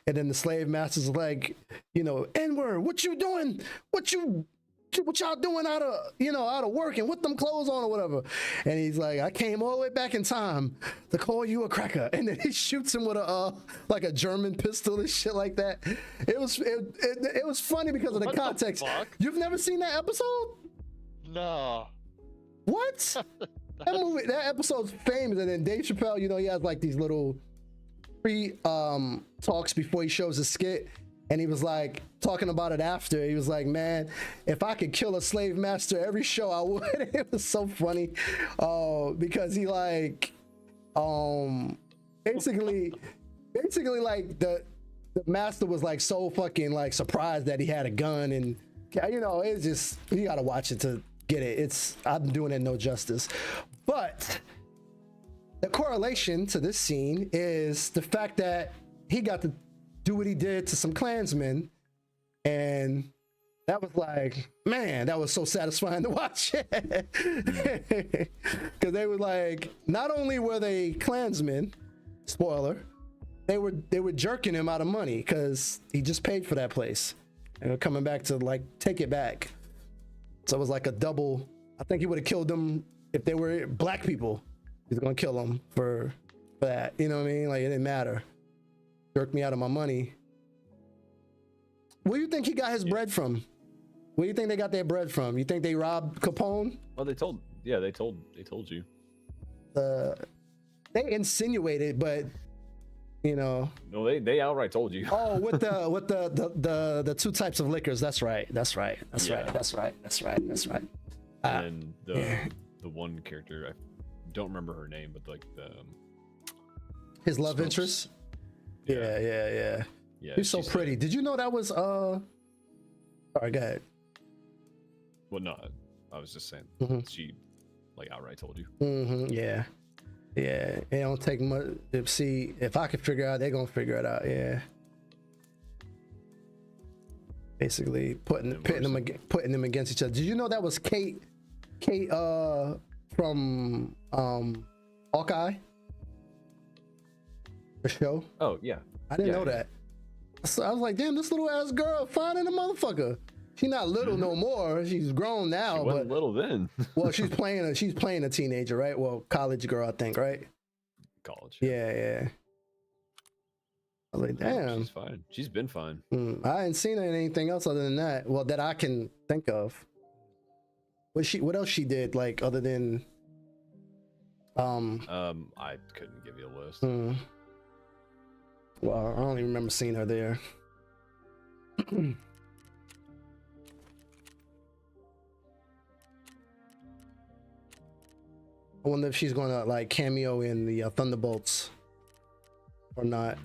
then the slave master's like, you know, N-word, what you doing? What y'all doing out of work and with them clothes on or whatever? And he's like, I came all the way back in time to call you a cracker. And then he shoots him with a like a German pistol and shit like that. It was funny because of the context. You've never seen that episode? No. What? That episode's famous. And then Dave Chappelle, you know, he has like these little talks before he shows his skit. And he was like talking about it after. He was like, man, if I could kill a slave master every show, I would. It was so funny. Because he like, basically like the master was like so fucking like surprised that he had a gun, and you know, it's just, you gotta watch it to get it. I'm doing it no justice. But the correlation to this scene is the fact that he got to do what he did to some Klansmen, and that was like, man, that was so satisfying to watch. Because they were like, not only were they Klansmen, spoiler, they were jerking him out of money because he just paid for that place, and they're coming back to like take it back. So it was like a double. I think he would have killed them if they were black people. He's gonna kill them for that. You know what I mean? Like, it didn't matter. Jerked me out of my money. Where do you think he got his bread from? Where do you think they got their bread from? You think they robbed Capone? Well, they told you. They insinuated, but you know. No, they outright told you. Oh, with the two types of liquors. That's right. And the one character, I don't remember her name, but like his love interest. Yeah. She's so pretty. Did you know that was Sorry, go ahead. Well, no, I was just saying she like outright told you. Yeah. It don't take much. See, if I could figure it out, they're gonna figure it out. Yeah. Basically putting them against each other. Did you know that was Kate from Hawkeye? The show? Oh yeah. I didn't know that. So I was like, damn, this little ass girl fine in a motherfucker. She's not little no more. She's grown now. She wasn't little then. Well, she's playing a teenager, right? Well, college girl, I think, right? College. Yeah. I was like, damn. She's fine. She's been fine. I ain't seen her in anything else other than that. Well, that I can think of. What else she did, like, other than I couldn't give you a list. Well, I don't even remember seeing her there. I wonder if she's gonna like cameo in the Thunderbolts or not.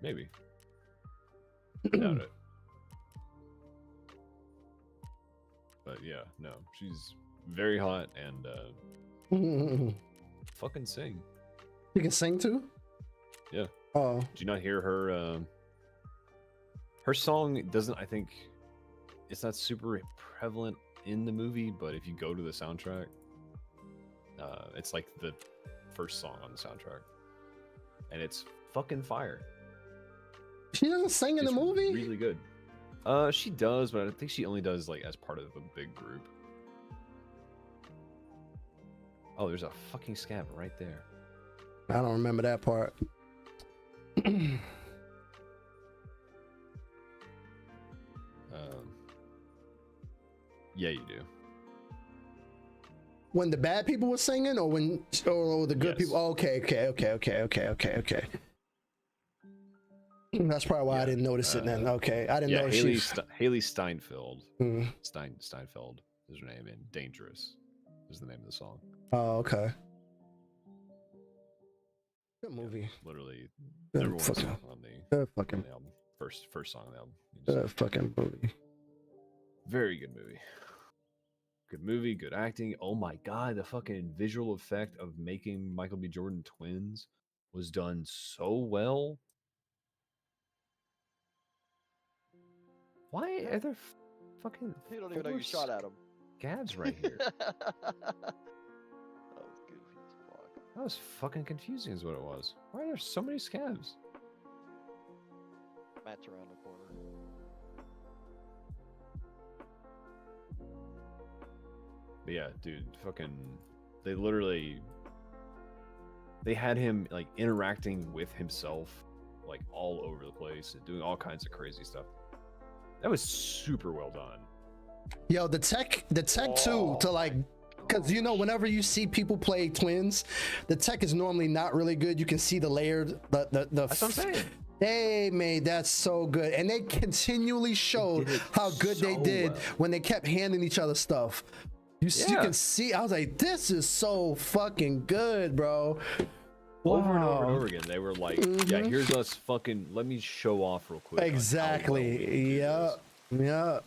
Maybe. Doubt it. But yeah, no, she's very hot and fucking sing. You can sing too? Yeah. Oh. Did you not hear her? Her song doesn't. I think it's not super prevalent in the movie, but if you go to the soundtrack, it's like the first song on the soundtrack, and it's fucking fire. She doesn't sing in the movie? Really good. She does, but I think she only does like as part of a big group. Oh, there's a fucking scab right there. I don't remember that part. Yeah, you do. When the bad people were singing, or when, or the good Yes. people? Oh, okay. That's probably why I didn't notice it then. Okay, I didn't know Haley, she. Haley Steinfeld. Mm. Steinfeld is her name, and Dangerous is the name of the song. Oh, okay. Good movie. Literally, Good number one fucking, song on good fucking, the album. First song on the album. good fucking movie. Very good movie. Good movie, good acting. Oh my god, the fucking visual effect of making Michael B. Jordan twins was done so well. Why are there fucking You don't even know you shot at him. scabs right here? That was goofy as fuck. That was fucking confusing is what it was. Why are there so many scabs? Matt's around the corner. But yeah, dude, fucking they had him like interacting with himself like all over the place and doing all kinds of crazy stuff. That was super well done. Yo, the tech too, to like, because you know, whenever you see people play twins, the tech is normally not really good. You can see the layered, the That's what I'm saying. They made that so good, and they continually showed how good they so did well. when they kept handing each other stuff. You can see. I was like, this is so fucking good, bro. Over and over and Wow. over again, they were like, "Yeah, here's us fucking. Let me show off real quick." on how well we Exactly. can do Yep. this." Yep.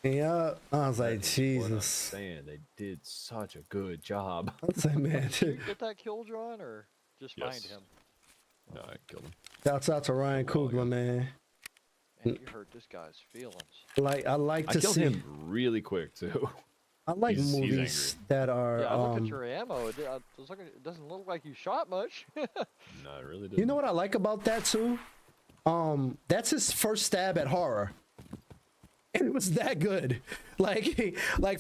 Yep. I was like, That's what I'm Jesus. saying, they did such a good job. I was like, man. Did you get that kill, John, or just Yes. find him? No, I killed him. Shouts out to Ryan Coogler, man. And you hurt this guy's feelings. Like, I like I to killed see. him really quick too. I like He's movies that are. Yeah, I looked at your ammo. It doesn't look like you shot much. No, I really did. You know what I like about that too? That's his first stab at horror, and it was that good. Like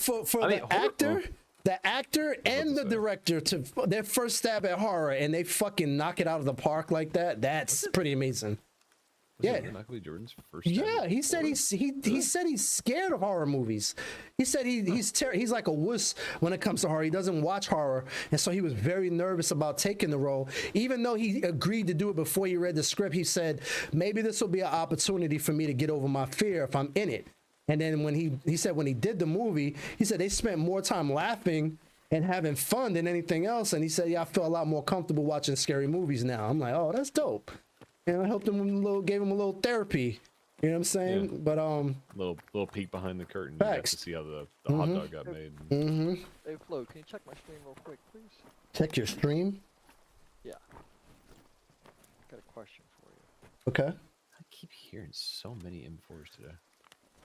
for I mean, the actor. The actor and the say. director to their first stab at horror, and they fucking knock it out of the park like that. That's pretty amazing. Was yeah. it really Michael B. Jordan's first. Yeah, time he said before? he said he's scared of horror movies. He said he's like a wuss when it comes to horror. He doesn't watch horror, and so he was very nervous about taking the role. Even though he agreed to do it before he read the script, he said maybe this will be an opportunity for me to get over my fear if I'm in it. And then when he said when he did the movie, he said they spent more time laughing and having fun than anything else. And he said, yeah, I feel a lot more comfortable watching scary movies now. I'm like, oh, that's dope. And I helped him gave him a little therapy. You know what I'm saying? Yeah. But little peek behind the curtain. You got Facts. to see how the hot dog got made. Hey, Flo, can you check my stream real quick, please? check your stream. Yeah. Got a question for you. Okay. I keep hearing so many M4s today.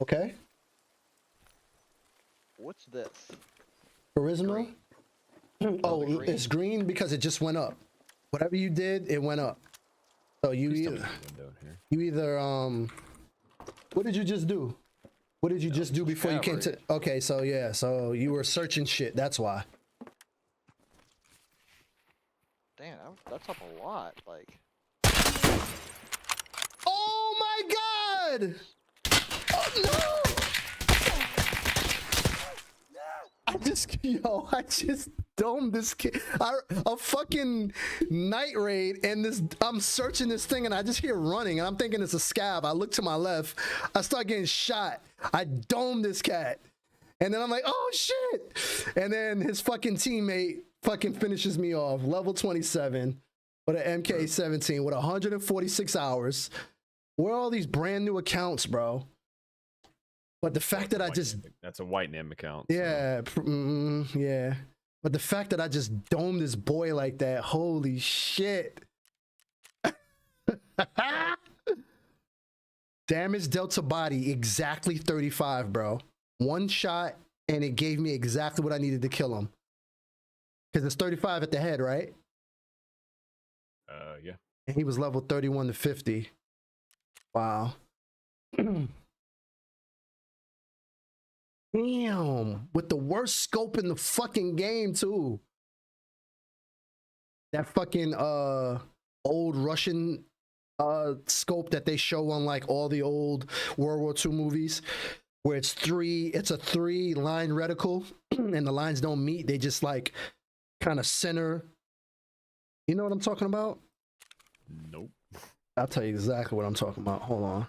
Okay. What's this? Charisma. Oh, green. it's green because it just went up. Whatever you did, it went up. So you Please tell me either, there's a window in here. you either what did you just do? What did you just do before you came to? Okay, so yeah, so you were searching shit. That's why. Damn, that's up a lot. Like, Oh my God! Oh, no! I just domed this kid. A fucking night raid, and I'm searching this thing, and I just hear running, and I'm thinking it's a scab. I look to my left, I start getting shot. I domed this cat, and then I'm like, oh shit! And then his fucking teammate fucking finishes me off, level 27 with an MK17 with 146 hours. Where are all these brand new accounts, bro? But the fact that I just that's a white name account. So. yeah, yeah. But the fact that I just domed this boy like that, holy shit. Damage dealt to body, exactly 35, bro. One shot, and it gave me exactly what I needed to kill him. Because it's 35 at the head, right? Yeah. And he was level 31 to 50. Wow. Damn, with the worst scope in the fucking game too. That fucking old Russian scope that they show on like all the old World War II movies, where it's a 3-line reticle and the lines don't meet, they just like kind of center. You know what I'm talking about? Nope. I'll tell you exactly what I'm talking about. Hold on.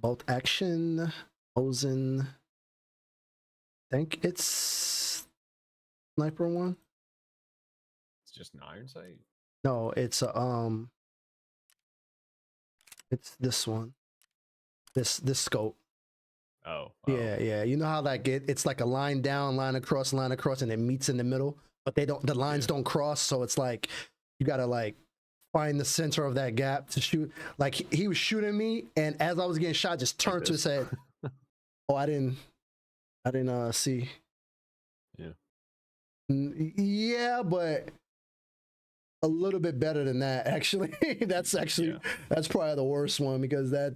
Bolt action, Ozen. Think it's sniper one. It's just an iron sight. No, it's it's this one. This scope. Oh. Yeah. You know how like it's like a line down, line across, and it meets in the middle, but the lines don't cross, so it's like you gotta like find the center of that gap to shoot. Like he was shooting me, and as I was getting shot, just turned to his head. Oh, I didn't see. Yeah. Yeah, but a little bit better than that, actually. That's probably the worst one, because that.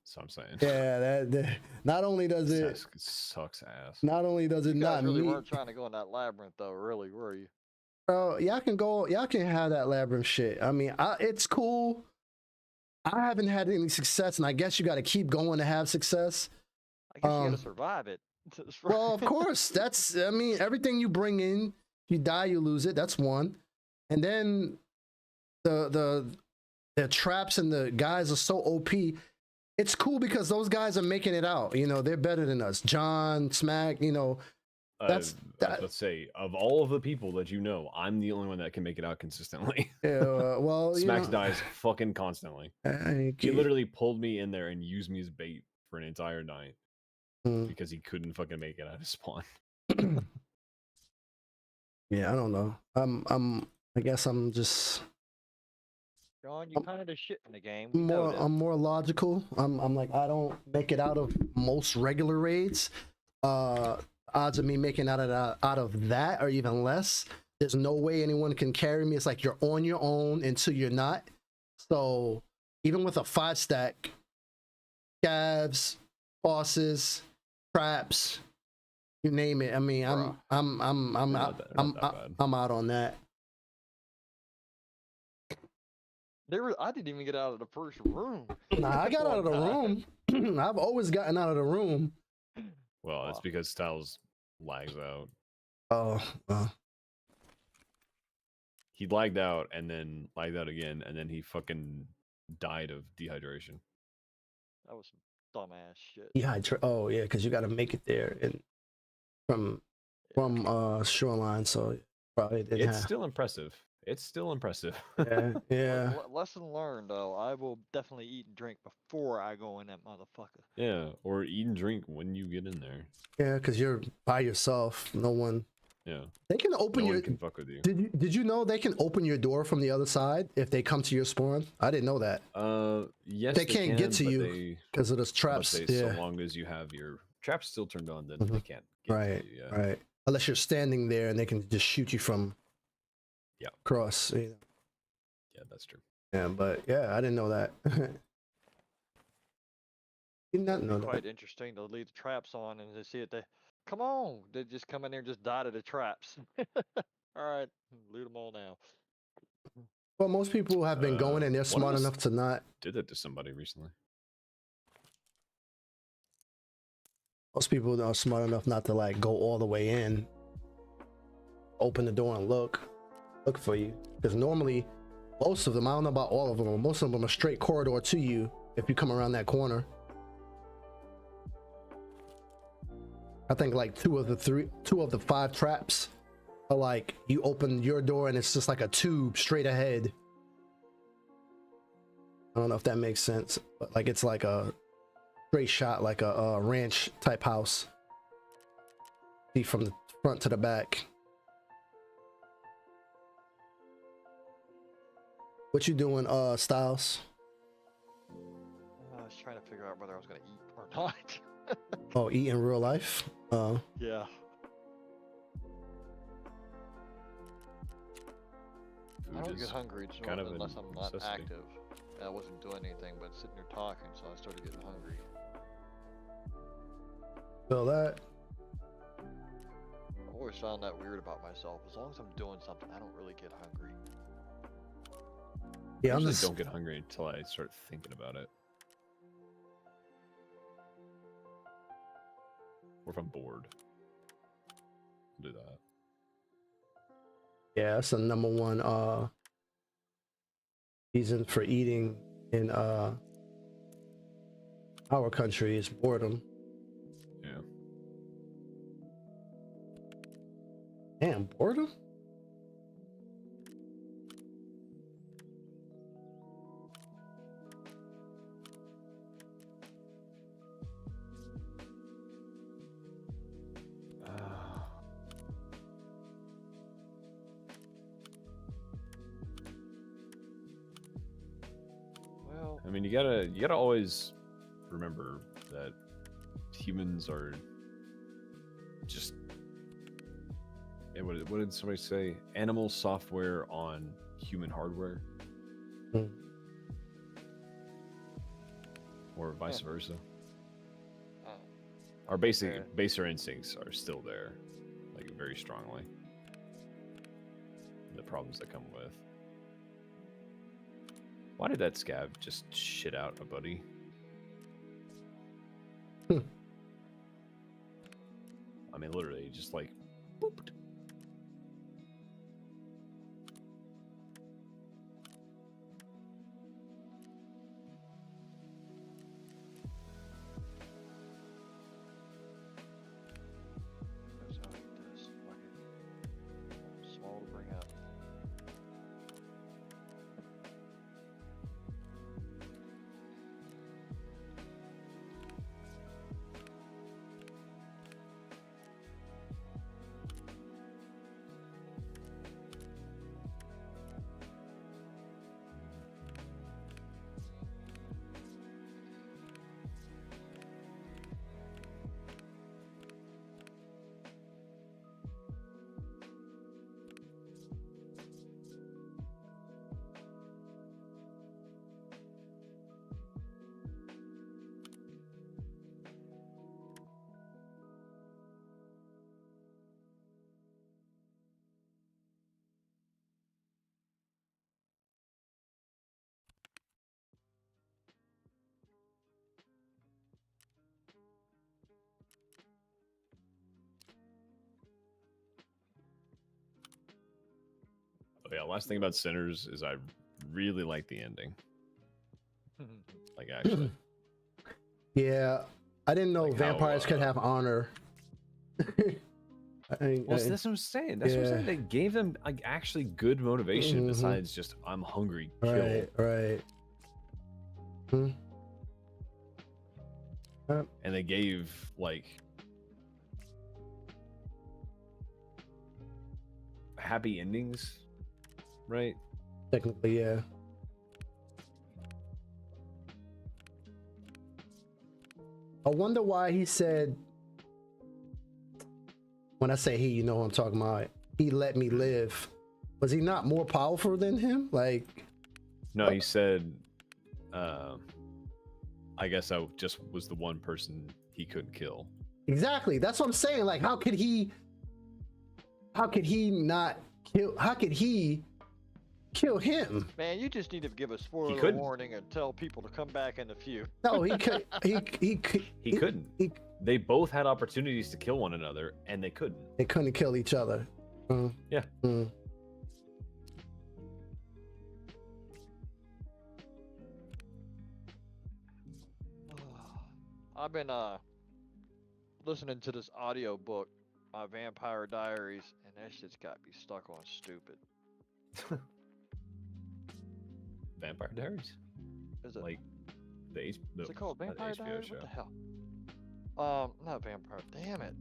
So I'm saying. Yeah, that not only does it sucks ass. Not only does it You guys not really meet. weren't trying to go in that labyrinth, though, really, were you? Bro, y'all can have that labyrinth shit. I mean, it's cool. I haven't had any success, and I guess you got to keep going to have success. I guess you gotta survive it. Well, of course, I mean, everything you bring in, you die, you lose it. That's one. And then the traps and the guys are so OP. It's cool because those guys are making it out. You know, they're better than us. John, Smack, you know. Let's say, of all of the people that you know, I'm the only one that can make it out consistently. Yeah, well, Smacks dies fucking constantly. He literally pulled me in there and used me as bait for an entire night because he couldn't fucking make it out of spawn. Yeah, I don't know. I guess I'm just. John, you kind of the shit in the game. I'm more logical. I'm like, I don't make it out of most regular raids. Odds of me making out of that are even less. There's no way anyone can carry me. It's like you're on your own until you're not. So even with a 5-stack, scavs, bosses, traps, you name it. I mean, I'm out on that. I didn't even get out of the first room. Nah, I got out of the room. I've always gotten out of the room. Well, it's because Styles lags out. Oh. He lagged out and then lagged out again, and then he fucking died of dehydration. That was some dumbass shit. Oh yeah, because you got to make it there and from Shoreline, so probably didn't. It's still impressive. It's still impressive. Yeah. Lesson learned, though. I will definitely eat and drink before I go in that motherfucker. Yeah, or eat and drink when you get in there. Yeah, because you're by yourself. No one. Yeah. They can open no one can fuck with you. Did you know they can open your door from the other side if they come to your spawn? I didn't know that. Yes. They can't get to you because of those traps. So long as you have your traps still turned on, then they can't get to you. Yeah. Right. Unless you're standing there and they can just shoot you from. Yeah. Cross. You know. Yeah, that's true. Yeah, but yeah, I didn't know that. Did not know that. Quite interesting to leave the traps on and to see it. Come on, they just come in there and just die to the traps. All right, loot them all now. Well, most people have been going and they're smart enough to not. Did that to somebody recently. Most people are smart enough not to like go all the way in, open the door and look for you. Because normally, most of them, I don't know about all of them, but most of them are straight corridor to you if you come around that corner. I think like two of the 5 traps are like you open your door and it's just like a tube straight ahead. I don't know if that makes sense, but like it's like a straight shot, like a ranch type house. See from the front to the back. What you doing, Styles? I was trying to figure out whether I was gonna eat or not. Oh, eat in real life? Yeah. I Food don't is get hungry kind of unless a I'm not necessity. active. I wasn't doing anything but sitting there talking, so I started getting hungry. Feel that? I've always found that weird about myself. As long as I'm doing something, I don't really get hungry. Yeah, I I'm usually just don't get hungry until I start thinking about it. Or if I'm bored. I'll do that. yeah, that's the number one reason for eating in our country is boredom. Yeah. Damn, boredom? Well, I mean, you gotta always remember that humans are just. And what did somebody say? Animal software on human hardware, Hmm. or vice versa. uh, Our fair. baser instincts are still there, like very strongly. The problems that come with. Why did that scav just shit out a buddy? Hmm. I mean, literally, just like, booped. That's how I eat this. Fuck it. Small to bring up. Oh yeah, last thing about Sinners is I really like the ending. Like actually, Yeah, I didn't know Like how, vampires could have honor. well, that's what I'm saying. That's what I'm saying. Yeah. They gave them like actually good motivation Mhm. besides just I'm hungry, kill. Right, right. Hmm. And they gave like happy endings, right? Technically, yeah. I wonder why he said, when I say he, you know what I'm talking about, he let me live. Was he not more powerful than him? Like, No, he said, I guess I just was the one person he couldn't kill. exactly. That's what I'm saying. Like, how could he not kill? How could he kill him. Man, you just need to give a spoiler couldn't. warning and tell people to come back in the few. No, he could. He couldn't. They both had opportunities to kill one another, and they couldn't. They couldn't kill each other. Yeah. I've been listening to this audio book, My Vampire Diaries, and that shit's got me stuck on stupid. Vampire Diaries? Is it? Like Is it called not the Vampire HBO Diaries? show. What the hell? Not Vampire. Damn it.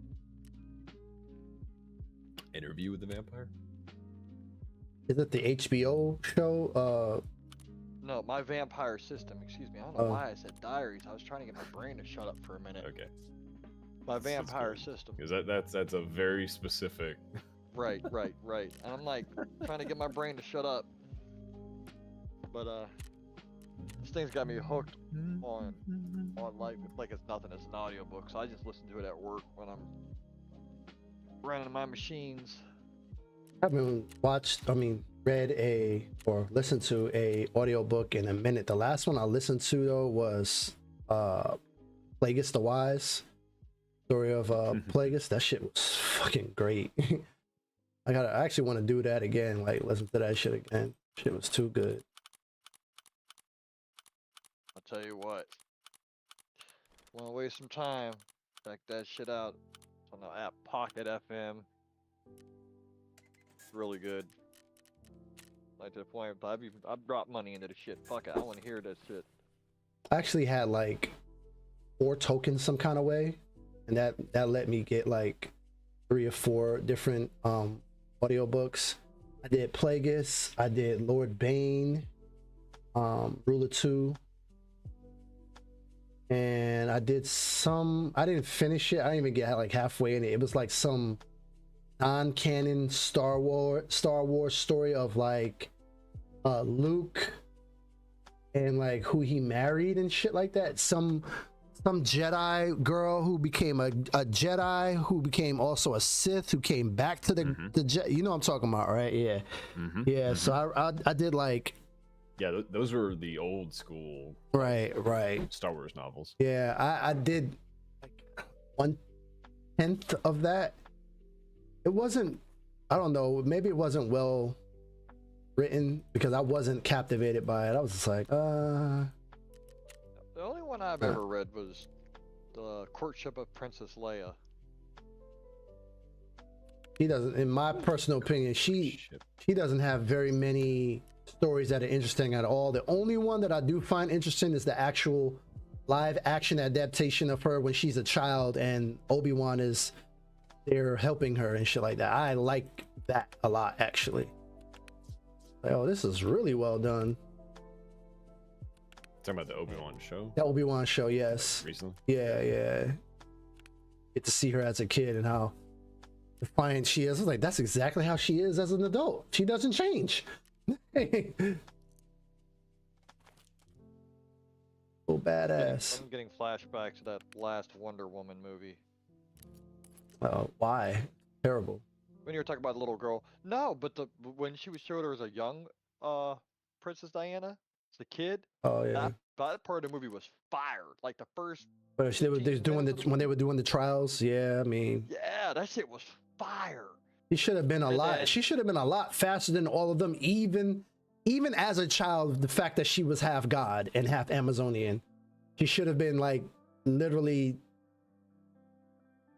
Interview with the Vampire? Is it the HBO show? No, My Vampire System. Excuse me. I don't know why I said diaries. I was trying to get my brain to shut up for a minute. Okay. My That's Vampire good. System. Because that's a very specific. Right. And I'm like trying to get my brain to shut up. But this thing's got me hooked on like it's nothing. It's an audiobook, so I just listen to it at work when I'm running my machines. I haven't read or listened to a audiobook in a minute. The last one I listened to though was Plagueis the Wise. Story of Plagueis. That shit was fucking great. I actually want to do that again, like listen to that shit again. Shit was too good. I'll tell you what. Want to waste some time? Check that shit out. It's on the app Pocket FM. It's really good. Like to the point, I've dropped money into the shit. Fuck it, I want to hear that shit. I actually had like 4 tokens some kind of way, and that let me get like 3 or 4 different audiobooks. I did Plagueis, I did Lord Bane, Ruler 2, and I did I didn't finish it. I didn't even get like halfway in it. It was like some non-canon Star Wars story of like Luke and like who he married and shit like that. Some Jedi girl who became a Jedi, who became also a Sith, who came back to the you know what I'm talking about, right? Yeah. Yeah. So I did like, yeah, those were the old school right Star Wars novels. Yeah, I did like 1/10 of that. It wasn't, I don't know, maybe it wasn't well written because I wasn't captivated by it. I was just like, The only one I've ever read was The Courtship of Princess Leia. She doesn't, in my personal opinion, she doesn't have very many stories that are interesting at all. The only one that I do find interesting is the actual live action adaptation of her when she's a child and Obi-Wan is there helping her and shit like that. I like that a lot, actually. Like, oh, this is really well done. Talking about the Obi-Wan show? That Obi-Wan show, yes. Recently? Yeah. Get to see her as a kid and how defiant she is. I was like, that's exactly how she is as an adult. She doesn't change. Oh, badass. I'm getting flashbacks to that last Wonder Woman movie. Why? Terrible. When you were talking about the little girl. No, but when she was showed her as a young Princess Diana, as a kid. Oh yeah. That part of the movie was fire. like the first. But they were doing when they were doing the trials. Yeah, I mean. Yeah, that shit was fire. She should have been a lot. Then, she should have been a lot faster than all of them. Even as a child, the fact that she was half god and half Amazonian, she should have been like literally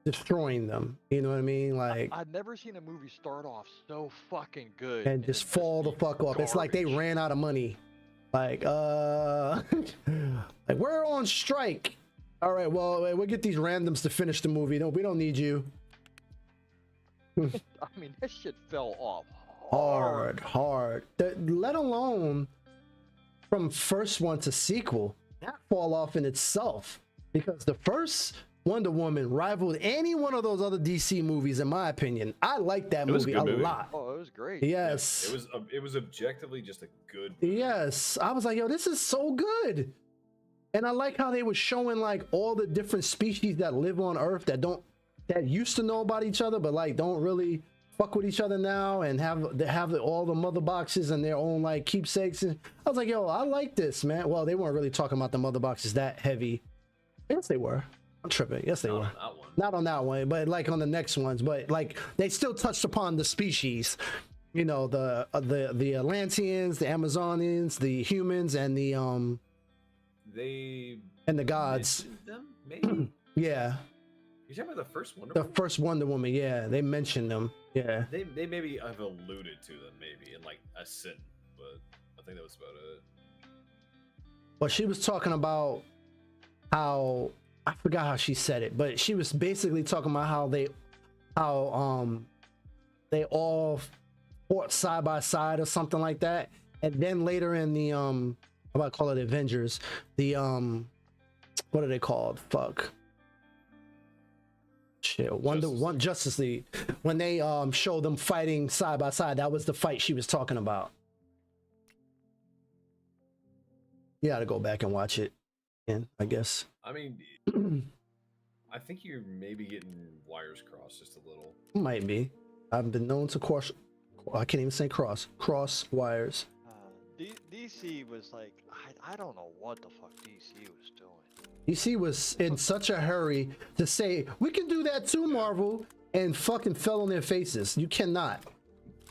destroying them. You know what I mean? Like I've never seen a movie start off so fucking good and just fall the fuck off. It's like they ran out of money. Like like we're on strike. All right, well we'll get these randoms to finish the movie. No, we don't need you. I mean, that shit fell off hard. Let alone from first one to sequel, that fall off in itself, because the first Wonder Woman rivaled any one of those other DC movies, in my opinion. I like that movie a lot. Oh, it was great. Yes. Yeah, it was objectively just a good movie. Yes. I was like, yo, this is so good. And I like how they were showing like all the different species that live on Earth that used to know about each other, but like don't really fuck with each other now and have all the mother boxes and their own like keepsakes. And I was like, yo, I like this, man. Well, they weren't really talking about the mother boxes that heavy. Yes, they were. I'm tripping. Yes, they were. On that one. Not on that one, but like on the next ones. But like they still touched upon the species. You know, the Atlanteans, the Amazonians, the humans, and the They and the gods. mentioned them, maybe. Yeah, You talking about the first Wonder the Woman? first Wonder Woman. Yeah, they mentioned them. Yeah. They maybe have alluded to them maybe in like a sentence, but I think that was about it. But she was talking about how I forgot how she said it, but she was basically talking about how they all fought side by side or something like that. And then later in the how about call it Avengers, the what are they called? Fuck. Shit, One Justice League. When they show them fighting side by side, that was the fight she was talking about. You gotta go back and watch it. And I guess. I mean, I think you're maybe getting wires crossed just a little. Might be. I've been known to cross. I can't even say cross wires. DC was like, I don't know what the fuck DC was doing. DC was in such a hurry to say we can do that too, Marvel, and fucking fell on their faces. You cannot.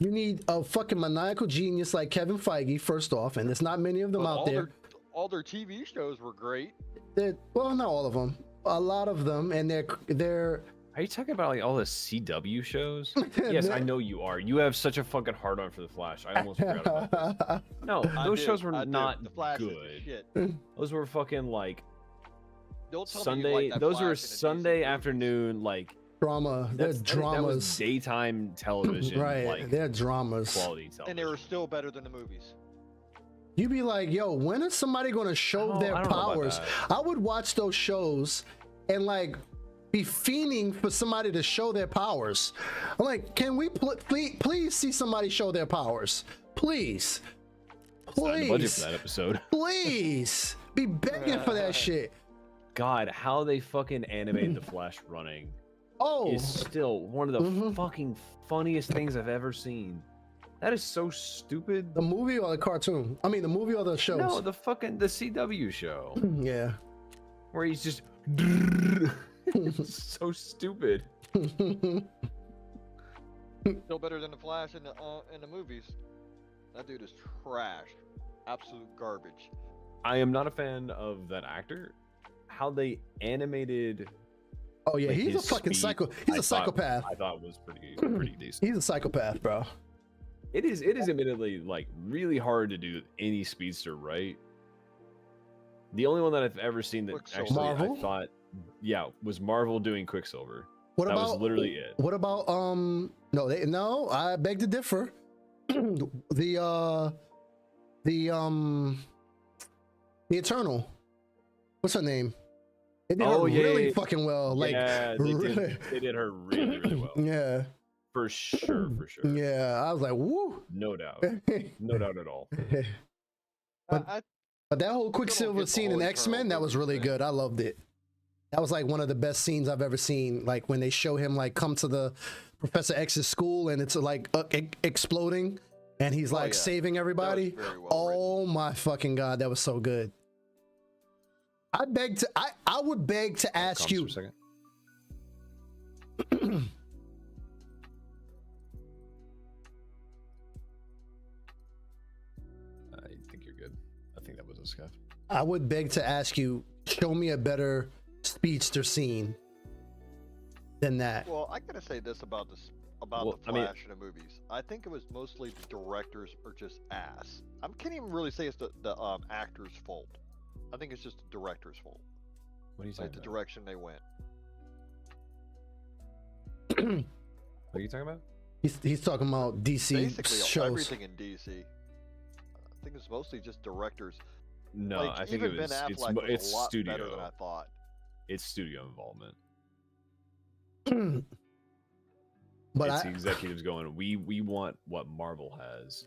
You need a fucking maniacal genius like Kevin Feige, first off, and there's not many of them Well, out there. All their TV shows were great. Well, not all of them. A lot of them, and they're. Are you talking about like all the CW shows? Yes, I know you are. You have such a fucking hard on for the Flash. I almost forgot about this. No, those shows were not The Flash is the good. shit. Those were fucking like Don't tell me you Sunday. like that Those Flash were in a DC Sunday movie. afternoon like drama. They're that was dramas. daytime television. Right. Like They're dramas. quality television. And they were still better than the movies. You be like, yo, when is somebody gonna show their I don't know about powers? that. I would watch those shows and like be fiending for somebody to show their powers. I'm like, can we please see somebody show their powers? Please. It's not in the budget Please. for that episode. Please. Be begging for that shit. God, how they fucking animate the Flash running Oh, is still one of the Mhm. fucking funniest things I've ever seen. That is so stupid. the movie or the cartoon? I mean, the movie or the shows? No, the CW show Yeah. where he's just so stupid. Still better than the Flash in the movies. That dude is trash. Absolute garbage. I am not a fan of that actor. How they animated Oh yeah, like, he's a his fucking speed, psycho. He's I a psychopath. I thought was pretty decent. He's a psychopath, bro. It is admittedly like really hard to do any speedster right. The only one that I've ever seen that Quicksilver. actually Marvel? I thought, yeah, was Marvel doing Quicksilver. What That about was literally it. What about no, I beg to differ. the Eternal. What's her name? They did her really fucking well. Like yeah, they did her really, really well. yeah. For sure. Yeah. I was like, woo. No doubt. No doubt at all. But that whole Quicksilver get the scene in whole X-Men, Eternal that was movie really thing. good. I loved it. That was like one of the best scenes I've ever seen. Like when they show him like come to the Professor X's school and it's like exploding and he's like yeah. saving everybody. very well Oh my fucking God, that was so good. I would beg to ask Comms you. for a second. I think you're good. I think that was a scuff. I would beg to ask you, show me a better speedster scene than that. Well, I gotta say this about the Well, I Flash mean- in the movies. I think it was mostly the directors are just ass. I can't even really say it's the actor's fault. I think it's just the director's fault. What are you Like talking the about? direction they went. What are you talking about? He's talking about DC Basically, shows. everything in DC. I think it's mostly just directors. No, Like, I think even it was. Ben It's Affleck was it's a lot better than studio. I thought. It's studio involvement. But It's the executives going. We want what Marvel has.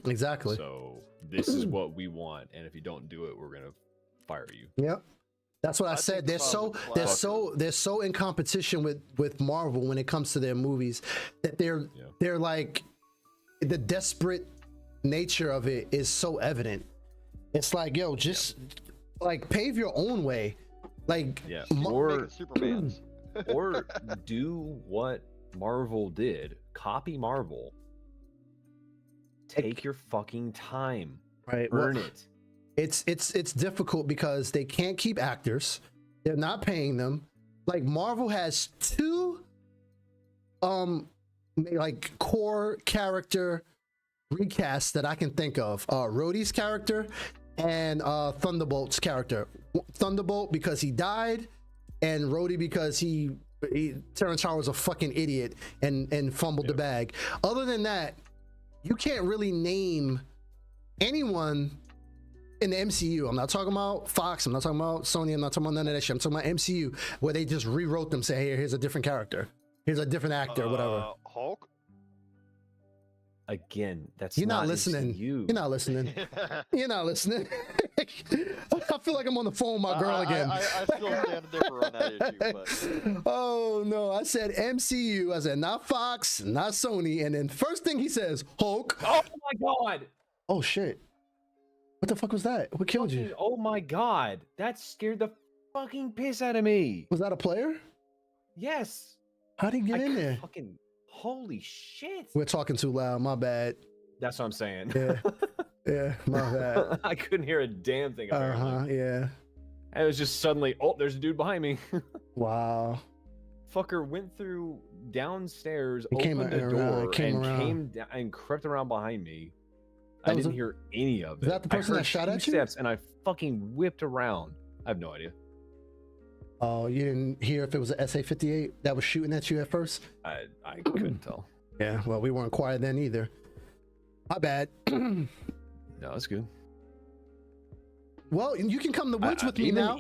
exactly. So this is what we want, and if you don't do it, we're gonna fire you. Yep. That's what I I said. think They're the so problem with they're Flash so they're so in competition with Marvel when it comes to their movies that they're like the desperate nature of it is so evident. It's like, yo, just like pave your own way. Like Yeah. Making Supermans. Or do what Marvel did. Copy Marvel. Take your fucking time. right. Earn it. It's difficult because they can't keep actors. They're not paying them. Like Marvel has two like core character recasts that I can think of. Rhodey's character and Thunderbolt's character. Thunderbolt because he died, and Rhodey because Terrence Howard was a fucking idiot and fumbled the bag. Other than that, you can't really name anyone in the MCU. I'm not talking about Fox. I'm not talking about Sony. I'm not talking about none of that shit. I'm talking about MCU, where they just rewrote them. Say, hey, here's a different character. Here's a different actor, whatever. Hulk. Again, that's You're not listening. You. You're not listening. You're not listening. I feel like I'm on the phone with my girl again. I still stand differ on that issue, but Oh no, I said MCU. I said not Fox, not Sony. And then first thing he says, Hulk. Oh my god! Oh shit. What the fuck was that? What killed you? Oh my god! That scared the fucking piss out of me. Was that a player? Yes. How'd he get in there? Fucking holy shit! We're talking too loud. My bad. That's what I'm saying. Yeah. Yeah, my bad. I couldn't hear a damn thing. Apparently. Yeah. And it was just suddenly, oh, there's a dude behind me. Wow. Fucker went through downstairs, He came opened the around, door, came and around. came down and crept around behind me. That I was didn't hear any of it. Is that the person I that heard shot at you? steps, and I fucking whipped around. I have no idea. Oh, you didn't hear if it was an SA-58 that was shooting at you at first? I couldn't tell. Yeah, well, we weren't quiet then either. My bad. No, it's good. Well, you can come to the woods with me now.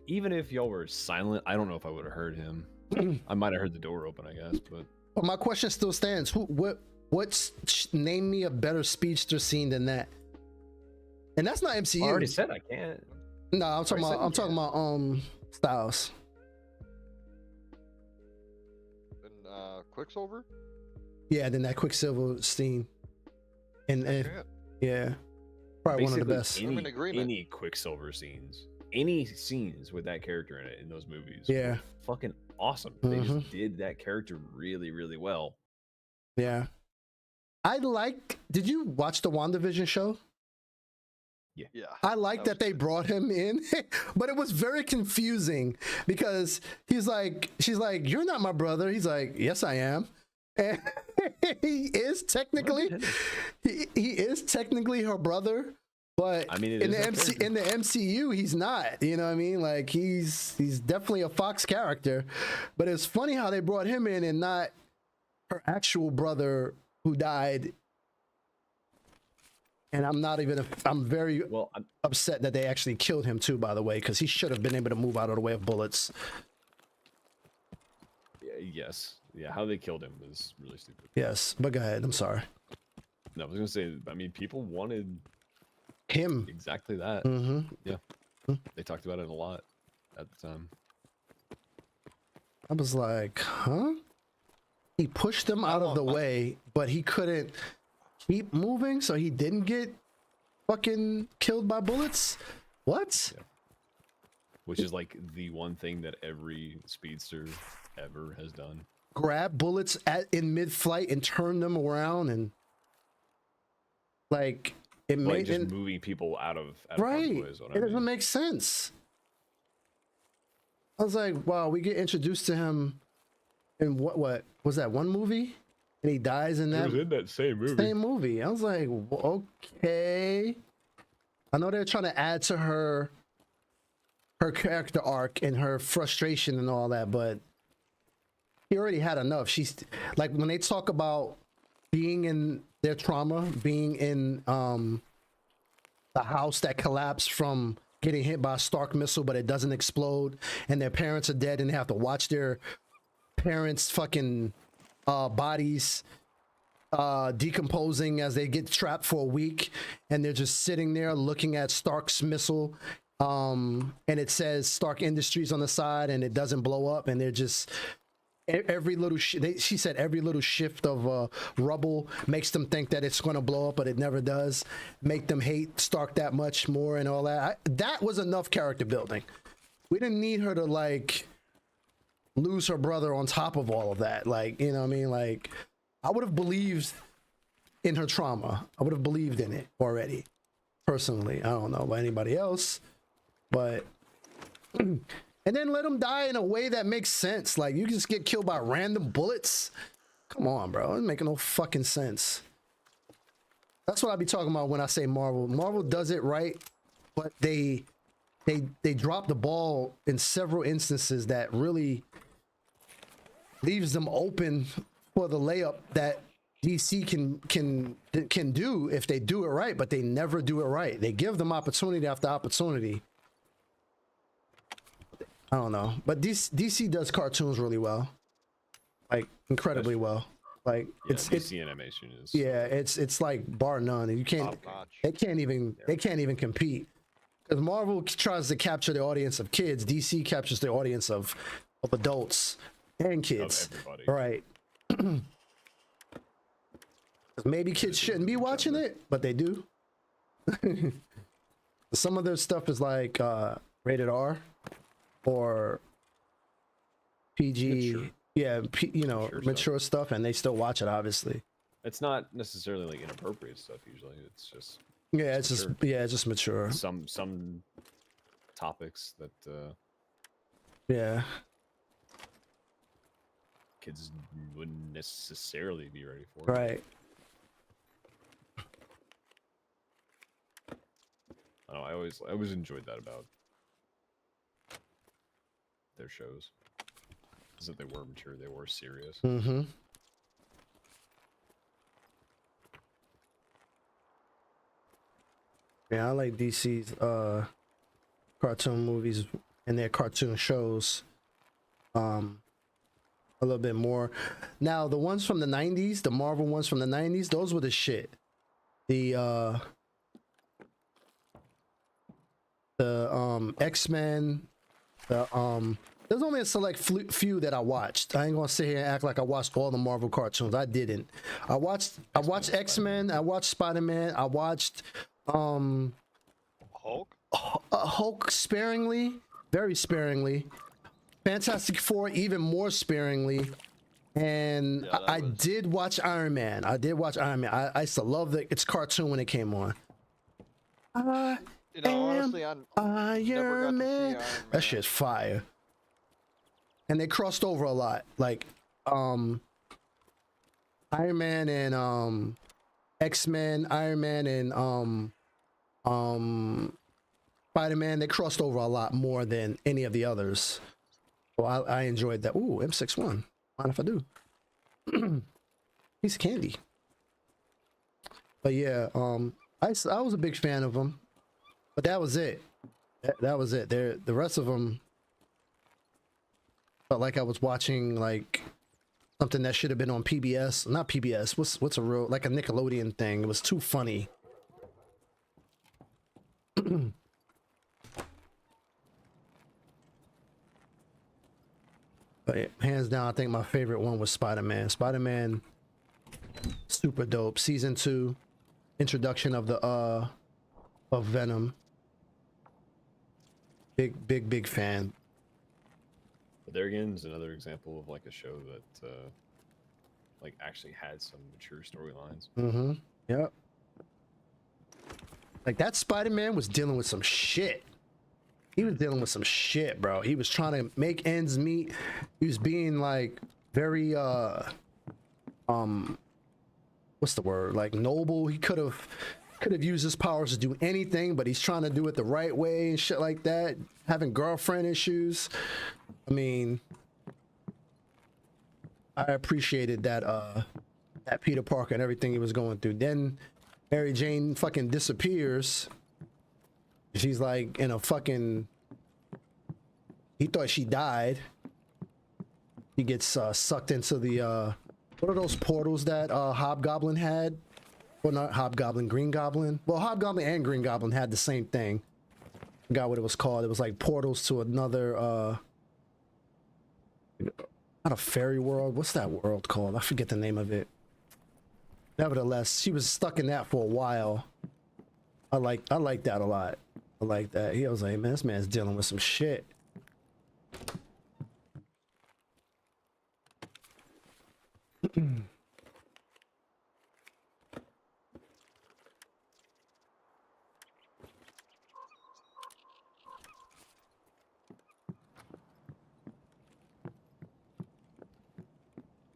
Even if y'all were silent, I don't know if I would have heard him. I might have heard the door open, I guess, but But my question still stands. Name me a better speedster scene than that? And that's not MCU. I already said I can't. No, I'm talking about Styles. and Quicksilver. Yeah, then that Quicksilver scene. And Yeah. yeah, probably one of the Basically, best. I'm in agreement. Any Quicksilver scenes, any scenes with that character in it in those movies, Yeah. were fucking awesome. They just did that character really, really well. Yeah. Did you watch the WandaVision show? Yeah. I like that they brought him in, but it was very confusing because she's like, you're not my brother. He's like, yes, I am. And he is technically her brother, but I mean, in the MCU, he's not. You know what I mean? Like he's definitely a Fox character, but it's funny how they brought him in and not her actual brother who died. And I'm very upset that they actually killed him too, by the way, because he should have been able to move out of the way of bullets. Yes. Yeah, how they killed him was really stupid. Yes, but go ahead. I'm sorry. No, I was gonna say, I mean, people wanted Him. exactly that. Mm-hmm. Yeah. They talked about it a lot at the time. I was like, huh? He pushed them out of the way, but he couldn't keep moving, so he didn't get fucking killed by bullets? What? Yeah. Which is like the one thing that every speedster ever has done. Grab bullets in mid-flight and turn them around and like it Like made just moving people out of right. harm's way is what I It doesn't mean. make sense. I was like, wow, we get introduced to him in what was that one movie? And he dies in that He was in that same movie. same movie. I was like, okay. I know they're trying to add to her character arc and her frustration and all that, but he already had enough. She's like, when they talk about being in their trauma, being in the house that collapsed from getting hit by a Stark missile, but it doesn't explode, and their parents are dead, and they have to watch their parents' fucking bodies decomposing as they get trapped for a week, and they're just sitting there looking at Stark's missile and it says Stark Industries on the side, and it doesn't blow up, and they're just every little she said every little shift of rubble makes them think that it's going to blow up, but it never does. Make them hate Stark that much more and all that. That was enough character building. We didn't need her to like lose her brother on top of all of that. Like, you know what I mean? Like, I would have believed in her trauma. I would have believed in it already. Personally, I don't know about anybody else, but and then let him die in a way that makes sense. Like, you just get killed by random bullets. Come on, bro. It's making no fucking sense. That's what I be talking about when I say Marvel. Marvel does it right, but they drop the ball in several instances that really leaves them open for the layup that DC can do if they do it right, but they never do it right. They give them opportunity after opportunity. I don't know, but DC does cartoons really well, like incredibly well. Like Yeah, it's DC animation is. yeah, it's like bar none. And you can't Top-notch. they can't even compete. Because Marvel tries to capture the audience of kids, DC captures the audience of adults and kids. everybody. Right. Maybe kids shouldn't be watching it, but they do. Some of their stuff is like rated R or PG. Mature. Yeah, you know, mature stuff. stuff, and they still watch it, obviously. It's not necessarily like inappropriate stuff. Usually, it's just Yeah, it's just mature. it's just mature. some topics that Yeah. kids wouldn't necessarily be ready for. Right. I don't know, I always enjoyed that about their shows. Is that they were mature, they were serious. Mm-hmm. Yeah, I like DC's cartoon movies and their cartoon shows a little bit more. Now, the ones from the 90s, the Marvel ones from the 90s, those were the shit. The X-Men, there's only a select few that I watched. I ain't gonna sit here and act like I watched all the Marvel cartoons. I didn't. I watched X-Men, I watched Spider-Man, I watched Hulk? Hulk sparingly, very sparingly. Fantastic Four even more sparingly. And Yeah, that I was- did watch Iron Man. I did watch Iron Man. I used to love its cartoon when it came on. You know, honestly, I never got Iron to see Iron Man. Man. That shit's fire. And they crossed over a lot. Like Iron Man and X-Men, Iron Man and Spider-Man, they crossed over a lot more than any of the others. So I enjoyed that. Ooh, M61. Mind if I do? Piece of candy. But yeah, I was a big fan of them. But that was it. That was it. The rest of them felt like I was watching like something that should have been on PBS. Not PBS. What's a real, like a Nickelodeon thing. It was too funny. But yeah, hands down, I think my favorite one was Spider-Man. Spider-Man, super dope. Season 2, introduction of the of Venom. Big fan. But there again is another example of like a show that like actually had some mature storylines. Mm-hmm. Yep. Like that Spider-Man was dealing with some shit. He was dealing with some shit, bro. He was trying to make ends meet. He was being like very what's the word? Like noble. He could have used his powers to do anything, but he's trying to do it the right way and shit like that. Having girlfriend issues. I mean, I appreciated that that Peter Parker and everything he was going through. Then Mary Jane fucking disappears. She's like in a fucking, he thought she died. He gets sucked into the what are those portals that Hobgoblin had? Well, not Hobgoblin, Green Goblin. Well, Hobgoblin and Green Goblin had the same thing. forgot what it was called. It was like portals to another not a fairy world. What's that world called? I forget the name of it. Nevertheless, she was stuck in that for a while. I like that a lot. I like that. He was like, man, this man's dealing with some shit.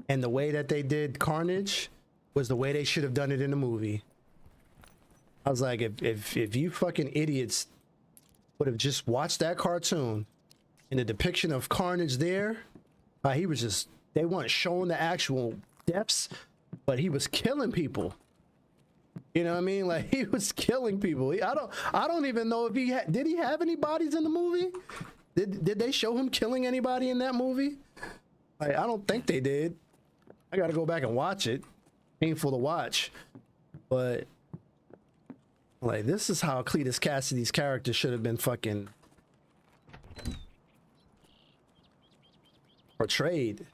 And the way that they did Carnage was the way they should have done it in the movie. I was like, if you fucking idiots would have just watched that cartoon and the depiction of Carnage there, he was just, they weren't showing the actual deaths, but he was killing people. You know what I mean? Like, he was killing people. I don't even know if did he have any bodies in the movie? Did they show him killing anybody in that movie? Like, I don't think they did. I gotta go back and watch it. Painful to watch, but like, this is how Cletus Cassidy's character should have been fucking portrayed.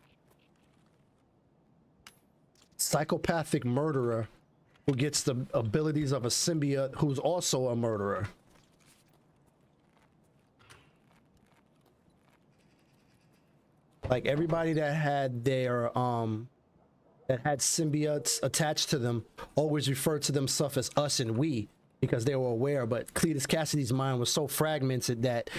Psychopathic murderer who gets the abilities of a symbiote who's also a murderer. Like, everybody that had their that had symbiotes attached to them always referred to themselves as us and we, because they were aware. But Cletus Cassidy's mind was so fragmented that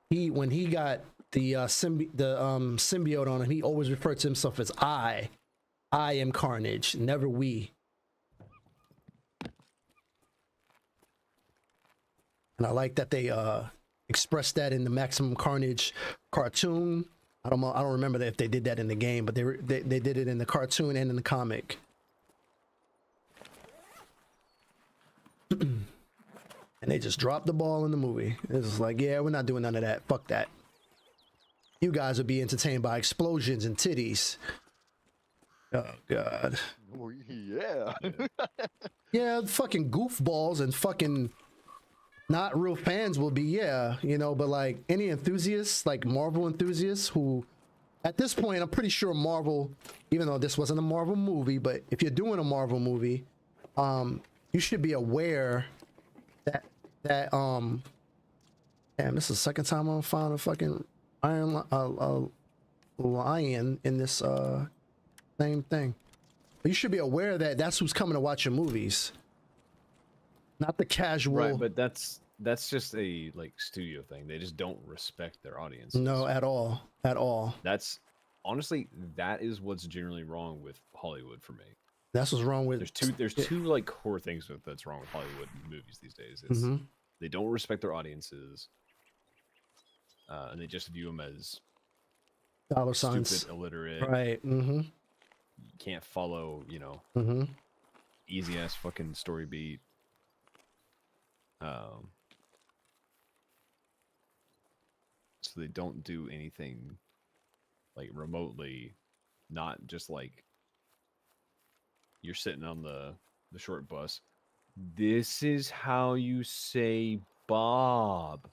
when he got the symbiote on him, he always referred to himself as I am Carnage, never we. And I like that they expressed that in the Maximum Carnage cartoon. I don't remember if they did that in the game, but they did it in the cartoon and in the comic. And they just dropped the ball in the movie. It's just like, yeah, we're not doing none of that. Fuck that. You guys will be entertained by explosions and titties. Oh God. Oh, yeah. Yeah, fucking goofballs and fucking not real fans will be, yeah, you know, but like any enthusiasts, like Marvel enthusiasts who, at this point, I'm pretty sure Marvel, even though this wasn't a Marvel movie, but if you're doing a Marvel movie, you should be aware that damn, this is the second time I found a fucking lion in this same thing. But you should be aware that that's who's coming to watch your movies. Not the casual. Right, but that's just a like studio thing. They just don't respect their audience. No, at all. At all. That's honestly, that is what's generally wrong with Hollywood for me. That's what's wrong with. There's two like core things that's wrong with Hollywood movies these days. It's they don't respect their audiences, and they just view them as dollar signs, stupid, illiterate. Right. You can't follow, you know, easy ass fucking story beat. So they don't do anything like remotely, not just like you're sitting on the short bus. This is how you say Bob.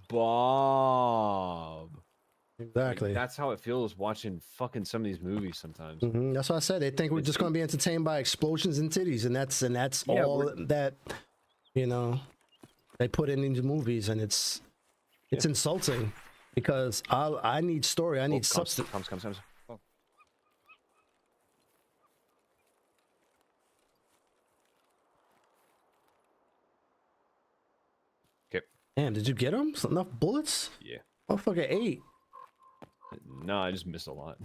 Bob. Exactly. Like, that's how it feels watching fucking some of these movies sometimes. That's what I said. They think we're just going to be entertained by explosions and titties, and that's Yeah, all that, you know, they put in these movies, and it's insulting because I need story. I need substance. Comes. Oh. Okay. Damn, did you get him? Enough bullets? Yeah. Motherfucker ate. No, I just missed a lot.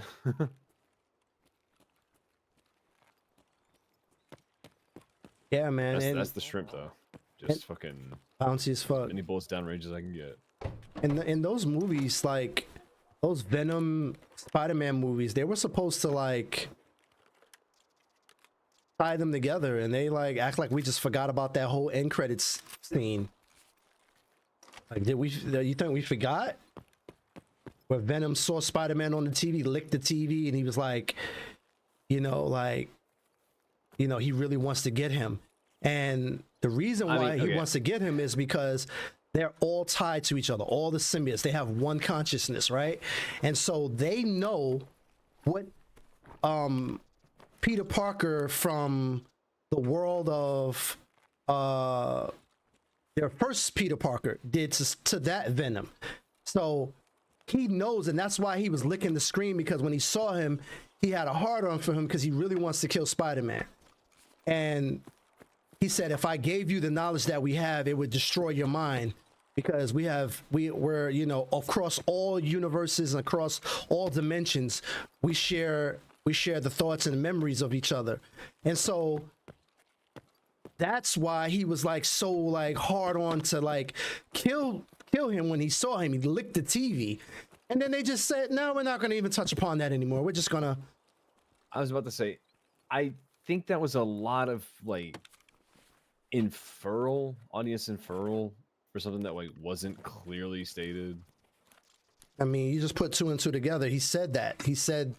Yeah, man. That's the shrimp though. Just fucking bouncy as fuck. Any bullets down range as I can get. And in those movies, like those Venom Spider-Man movies, they were supposed to like tie them together, and they like act like we just forgot about that whole end credits scene. Like, you think we forgot? Where Venom saw Spider-Man on the TV, licked the TV, and he was like, he really wants to get him. And The reason I why mean, he okay. wants to get him is because they're all tied to each other. All the symbiotes, they have one consciousness, right? And so they know what Peter Parker from the world of their first Peter Parker did to that Venom. So he knows, and that's why he was licking the screen, because when he saw him, he had a hard on for him because he really wants to kill Spider-Man. And he said, if I gave you the knowledge that we have, it would destroy your mind, because we're across all universes and across all dimensions, we share the thoughts and memories of each other. And so that's why he was like so like hard on to like kill him when he saw him. He licked the TV, and then they just said, no, we're not going to even touch upon that anymore. We're just gonna. I was about to say, I think that was a lot of like audience inferral for something that like wasn't clearly stated. I mean, you just put two and two together. He said that. He said,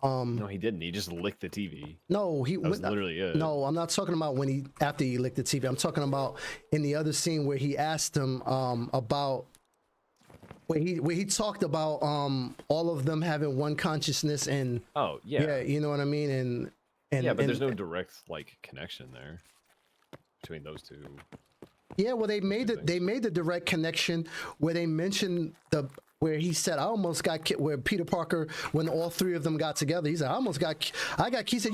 No, he didn't. He just licked the TV. no, That was literally it. No, I'm not talking about after he licked the TV. I'm talking about in the other scene where he asked him about where he talked about all of them having one consciousness, and Oh yeah, you know what I mean, and yeah, but there's no direct like connection there between those two. Yeah, well, they made the direct connection where they mentioned where he said, I almost got where Peter Parker, when all three of them got together, he said, he said,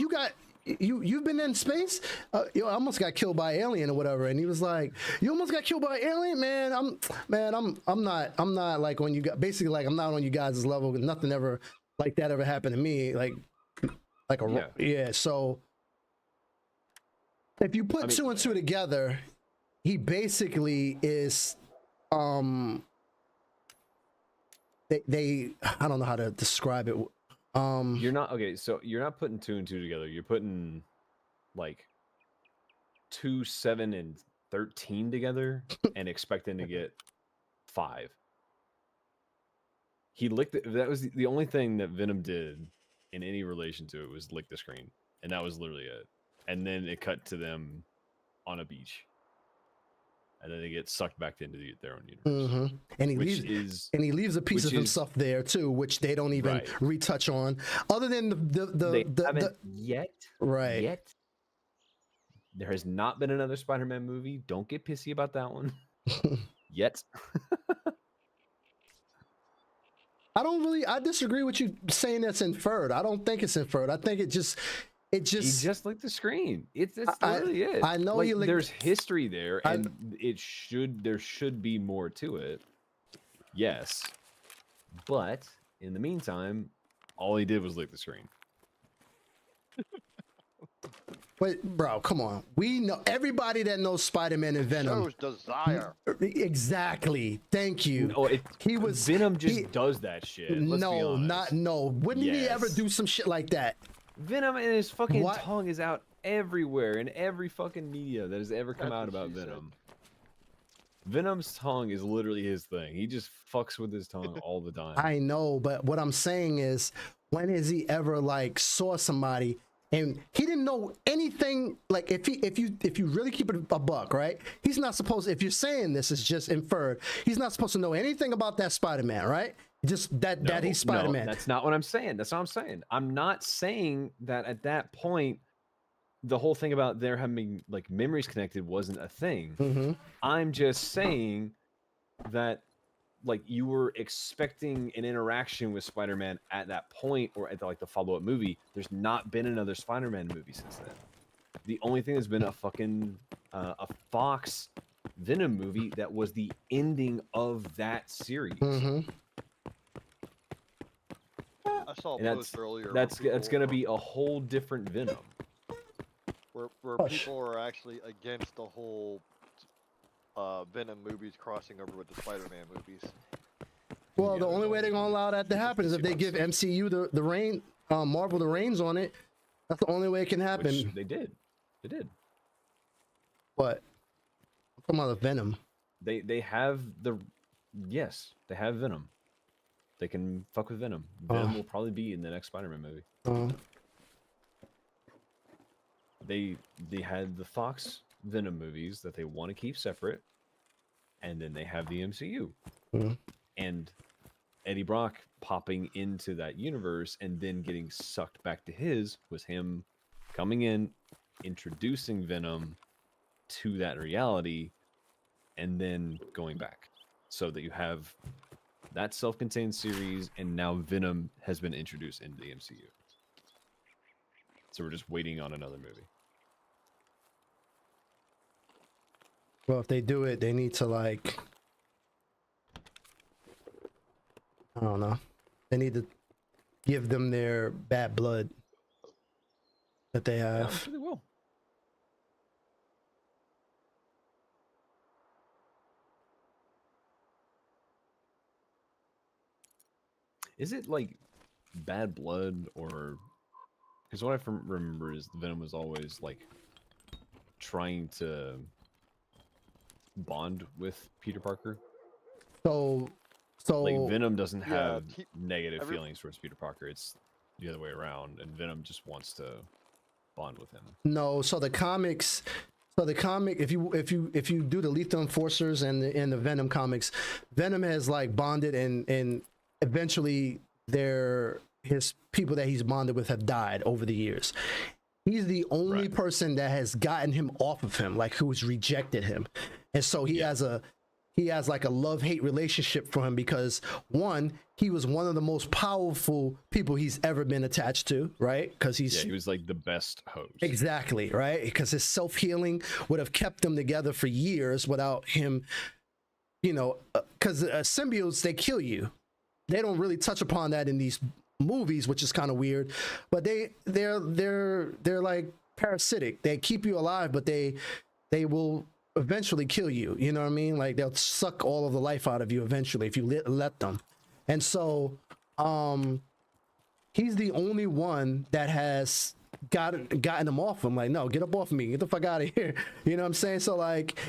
you've been in space? I almost got killed by an alien or whatever. And he was like, you almost got killed by an alien? Man, I'm not like on you guys, basically like I'm not on you guys' level. Nothing ever like that ever happened to me. So if you put two and two together, he basically is they I don't know how to describe it. You're not okay, so you're not putting 2 and 2 together. You're putting like 2, 7, and 13 together and expecting to get 5. He licked it. That was the only thing that Venom did in any relation to it was lick the screen, and that was literally it. And then it cut to them on a beach, and then they get sucked back into their own universe. Mm-hmm. And he leaves a piece of himself there too, which they don't even retouch on, other than the yet. Right. Yet. There has not been another Spider-Man movie. Don't get pissy about that one. Yet. I disagree with you saying that's inferred. I don't think it's inferred. I think it just he just licked the screen. It's literally it. I know like, there's history there, and there should be more to it. Yes. But in the meantime, all he did was lick the screen. But bro, come on. We know everybody that knows Spider-Man and Venom. Shows desire. Exactly. Thank you. No, Venom just does that shit. Let's be honest. Wouldn't he ever do some shit like that? Venom and his fucking tongue is out everywhere in every fucking media that has ever come out about Venom. Venom's tongue is literally his thing. He just fucks with his tongue all the time. I know, but what I'm saying is, when has he ever like saw somebody and he didn't know anything? Like if you really keep it a buck, right? He's not supposed. If you're saying this is just inferred, he's not supposed to know anything about that Spider-Man, right? Just that he's Spider-Man. No, that's not what I'm saying. That's what I'm saying. I'm not saying that at that point, the whole thing about there having like memories connected wasn't a thing. Mm-hmm. I'm just saying that like you were expecting an interaction with Spider-Man at that point, or at the follow-up movie. There's not been another Spider-Man movie since then. The only thing that's been a fucking a Fox Venom movie that was the ending of that series. Mm-hmm. I saw a post earlier. That's gonna be a whole different Venom. Where people are actually against the whole Venom movies crossing over with the Spider-Man movies. Well, the only way they're gonna allow that to happen is if they give MCU the reign, Marvel the reins on it. That's the only way it can happen. Which they did. They did. What? I'm talking about the Venom. They have they have Venom. They can fuck with Venom. Venom will probably be in the next Spider-Man movie. They had the Fox Venom movies that they want to keep separate, and then they have the MCU. Mhm. And Eddie Brock popping into that universe and then getting sucked back to his was him coming in, introducing Venom to that reality, and then going back. So that you have that self-contained series, and now Venom has been introduced into the MCU. So we're just waiting on another movie. Well, if they do it, they need to like, I don't know. They need to give them their bad blood that they Yeah, I'm have. sure they will. Is it like bad blood, or because what I remember is Venom was always like trying to bond with Peter Parker. So Like Venom doesn't Yeah, have negative every- feelings towards Peter Parker. It's the other way around, and Venom just wants to bond with him. no, so the comics, if you do the Lethal Enforcers and the Venom comics, Venom has like bonded and eventually his people that he's bonded with have died over the years. He's the only Right. person that has gotten him off of him, like who's rejected him. And so he has like a love-hate relationship for him because one, he was one of the most powerful people he's ever been attached to, right? Because Yeah, he was like the best host. exactly, right? Because his self-healing would have kept them together for years without him, because symbiotes, they kill you. They don't really touch upon that in these movies, which is kind of weird, but they're like parasitic. They keep you alive, but they will eventually kill you. You know what I mean? Like they'll suck all of the life out of you eventually if you let them. And so he's the only one that has gotten him off him. Like, no, get up off me, get the fuck out of here. You know what I'm saying? So like,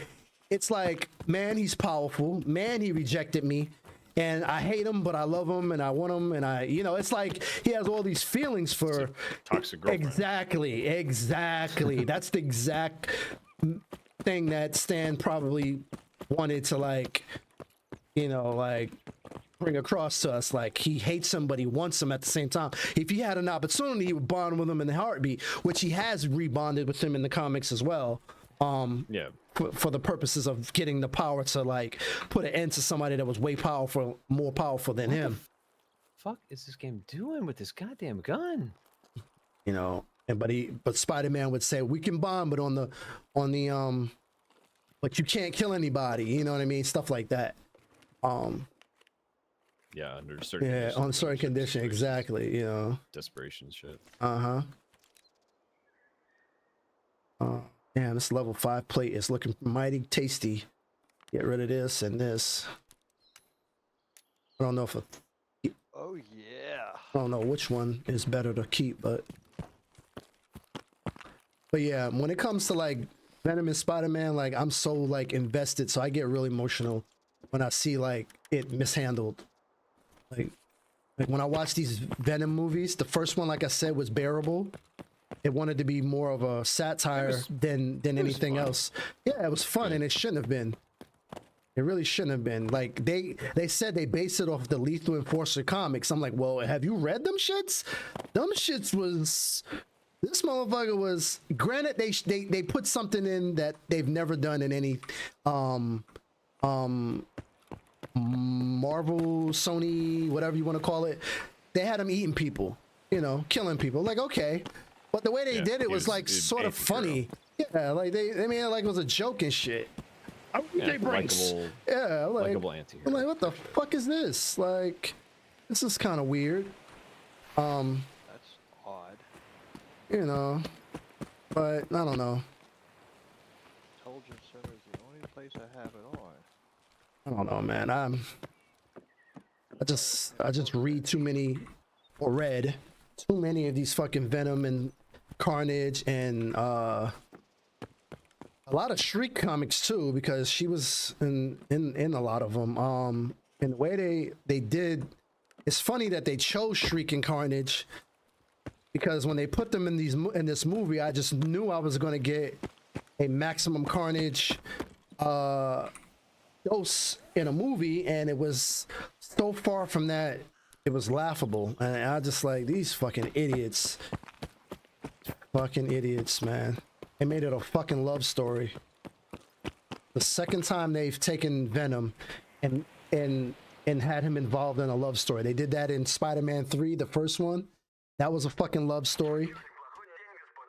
it's like, man, he's powerful, man, he rejected me, and I hate him, but I love him and I want him, and it's like he has all these feelings for Toxic girlfriend. exactly. That's the exact thing that Stan probably wanted to like bring across to us. Like, he hates him but he wants him at the same time. If he had an opportunity, he would bond with him in the heartbeat, which he has rebonded with him in the comics as well. Yeah. For the purposes of getting the power to like put an end to somebody that was more powerful than him. Fuck is this game doing with this goddamn gun? But Spider-Man would say we can bond, but on the but you can't kill anybody, you know what I mean? Stuff like that. Yeah, under certain Yeah, conditions, on certain condition, exactly, desperation shit. Damn, this level 5 plate is looking mighty tasty. Get rid of this and this. I don't know if Oh yeah. I don't know which one is better to keep, but yeah, when it comes to like Venom and Spider-Man, like I'm so like invested, so I get really emotional when I see like it mishandled. Like when I watch these Venom movies, the first one, like I said, was bearable. It wanted to be more of a satire than anything fun. else. Yeah, it was fun, and it shouldn't have been. It really shouldn't have been. Like they said they based it off the Lethal Enforcer comics. I'm like, well, have you read them shits? Them shits was. This motherfucker was. Granted, they put something in that they've never done in any Marvel, Sony, whatever you want to call it. They had him eating people, killing people. Like, okay, but the way they did it was like sort of funny. Yeah, like they made it like it was a joke and shit. Yeah, likable, yeah, like, likable anti-hero. I'm like, what the fuck is this? Like, this is kind of weird. That's odd. But I don't know. Intelligence Center is the only place I have it on. I don't know, man. I just read too many, or read too many of these fucking Venom and Carnage and a lot of Shriek comics too, because she was in a lot of them. And the way they did, it's funny that they chose Shriek and Carnage, because when they put them in this movie, I just knew I was gonna get a Maximum Carnage dose in a movie, and it was so far from that, it was laughable. And I just like these fucking idiots. Fucking idiots, man. They made it a fucking love story. The second time they've taken Venom and had him involved in a love story. They did that in Spider-Man 3, the first one. That was a fucking love story.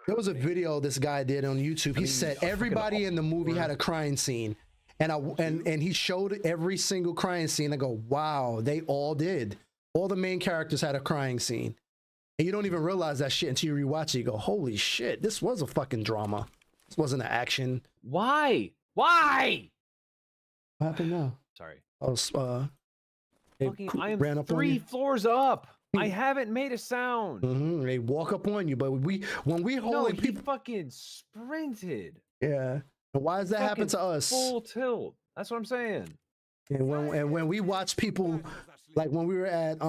There was a video this guy did on YouTube. He said everybody in the movie had a crying scene. And he showed every single crying scene. I go, wow, they all did. All the main characters had a crying scene. And you don't even realize that shit until you rewatch it. You go, holy shit, this was a fucking drama. This wasn't an action. Why? Why? What happened now? Sorry. I am ran up on 3 you? floors up. I haven't made a sound. They walk up on you, but when we No, holding he people, fucking sprinted. yeah. And why does that happen to us? Full tilt. That's what I'm saying. And when we watch people, like when we were at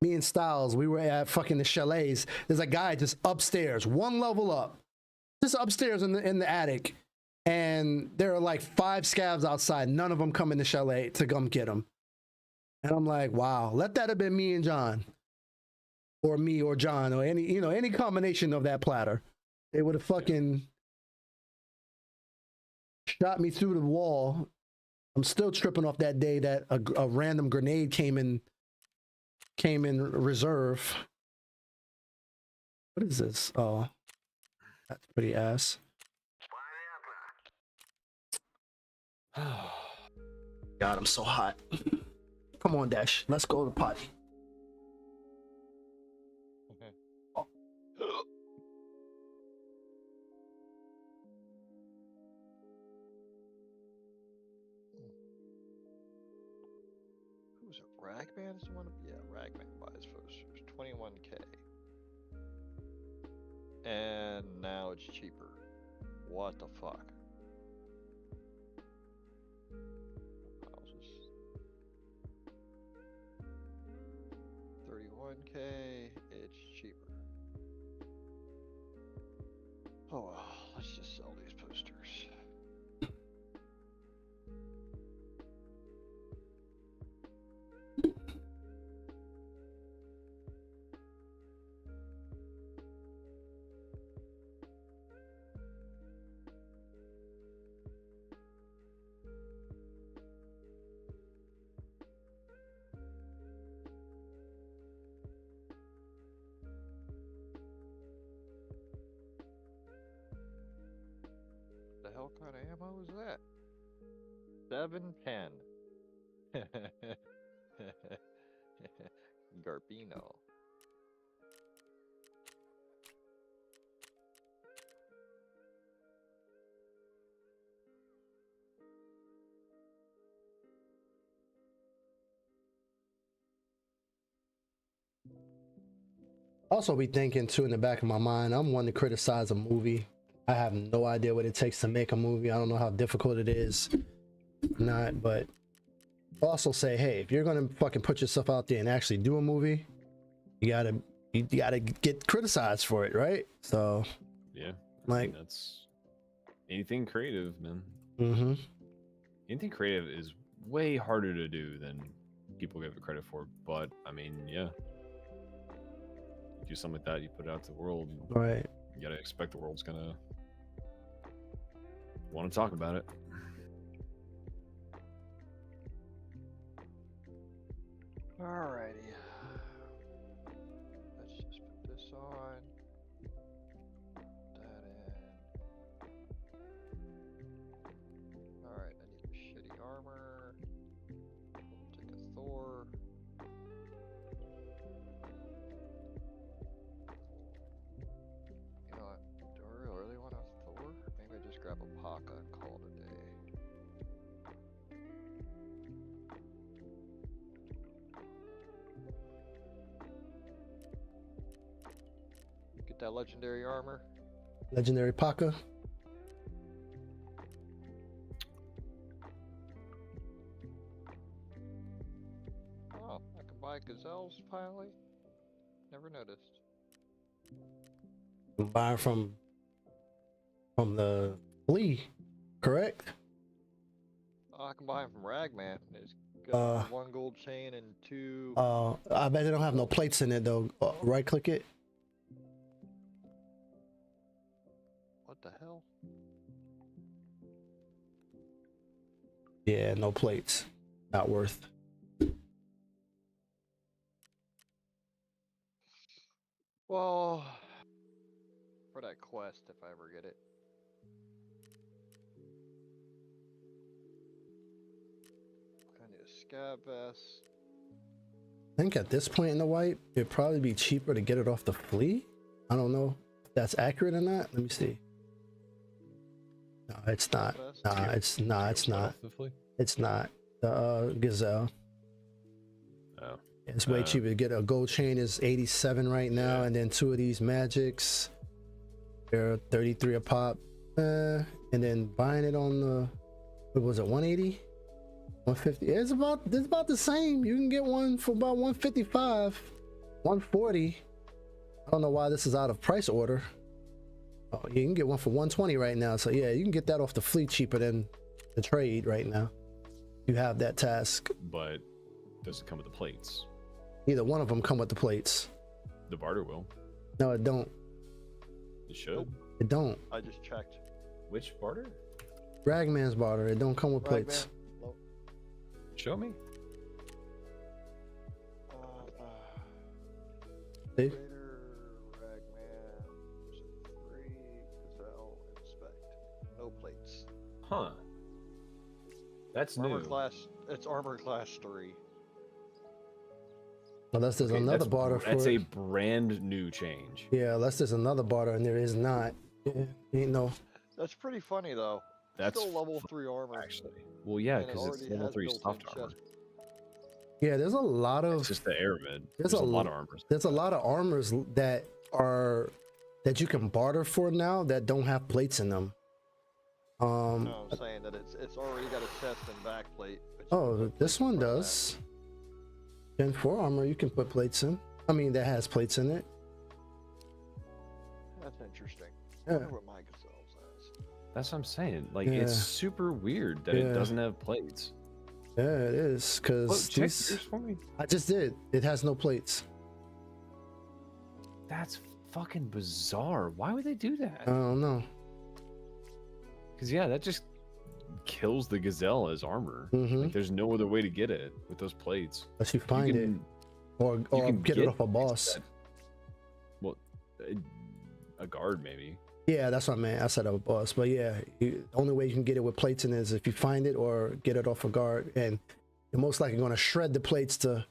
me and Styles, we were at fucking the chalets. There's a guy just upstairs, one level up, just upstairs in the attic, and there are like 5 scavs outside. None of them come in the chalet to come get him. And I'm like, wow, let that have been me and John, or me or John, or any combination of that platter. They would have fucking shot me through the wall. I'm still tripping off that day that a random grenade came in reserve. What is this? Oh, that's pretty ass. God, I'm so hot. Come on, Dash. Let's go to the potty. Who's it? Ragman is the one? Yeah, Ragman buys posters. 21K. And now it's cheaper. What the fuck? Houses. 31K, it's cheaper. Oh well, let's just sell these posters. The hell kind of ammo is that? 710. Garbino. Also be thinking too in the back of my mind, I'm one to criticize a movie. I have no idea what it takes to make a movie. I don't know how difficult it is. Not, but also say, hey, if you're gonna fucking put yourself out there and actually do a movie, you gotta get criticized for it, right? So Yeah. like That's anything creative, man. mm-hmm. Anything creative is way harder to do than people give it credit for. But I mean, yeah. You do something like that, you put it out to the world. Right. You gotta expect the world's gonna want to talk about it. Alrighty. Let's just put this on. Put that in. Alright, I need a shitty armor. We'll take a Thor. You know what? Do I really want a Thor? Maybe I just grab a Paka and call it a day. Get that legendary armor. Legendary Paka. Oh, I can buy Gazelle's pilot. Never noticed. Buy from the Flea, correct? I can buy them from Ragman. It's got 1 gold chain and 2. I bet they don't have no plates in it though. Right click it. What the hell? Yeah, no plates. Not worth. Well, for that quest, if I ever get it. I need a scab vest. I think at this point in the wipe, it'd probably be cheaper to get it off the flea. I don't know if that's accurate or not. Let me see. No, it's not. Nah, it's not. It's not. The Gazelle. Oh. It's way cheaper to get. A gold chain is 87 right now, Yeah. and then 2 of these magics, they're 33 a pop. And then buying it on the, what was it, 180? 150? It's about the same. You can get one for about 155, 140. I don't know why this is out of price order. Oh, you can get one for 120 right now. So yeah, you can get that off the fleet cheaper than the trade right now. You have that task. But does it come with the plates? Either one of them come with the plates. The barter will. No, it don't. It should. It don't. I just checked. Which barter? Ragman's barter. It don't come with plates. Ragman. Nope. Show me. See? Trader, Ragman, 3, Gazelle, inspect. No plates. Huh. That's Armor new. class. It's armor class 3. Unless there's Okay, another that's- barter for That's it. a brand new change. Yeah, unless there's another barter and there is not. Yeah, ain't no. That's pretty funny though. That's Still level 3 armor. actually. Well, yeah, and it because it's already level has 3 built-in soft armor. chest. Yeah, there's a lot of It's just the airman. There's There's a a lot lo- of armors. there's a lot of armors that you can barter for now that don't have plates in them. No, I'm saying that it's already got a chest and back plate. but you can Oh, put this plates in one front of does. Gen 4 armor you can put plates in. I mean, that has plates in it. that. That's interesting. I Yeah. wonder what my Gazelle's has. That's what I'm saying. Like, Yeah. it's super weird that Yeah. it doesn't have plates. Yeah, it is. Oh, Because check yours for me. I just did. It has no plates. That's fucking bizarre. Why would they do that? I don't know. Because yeah, that just kills the Gazelle as armor. Mm-hmm. Like, there's no other way to get it with those plates. Unless you find you it. can, Or can get it off a boss. that- Well, a guard maybe. Yeah, that's what I meant. I said a boss. But yeah, the only way you can get it with plates in is if you find it or get it off a guard. And you're most likely going to shred the plates to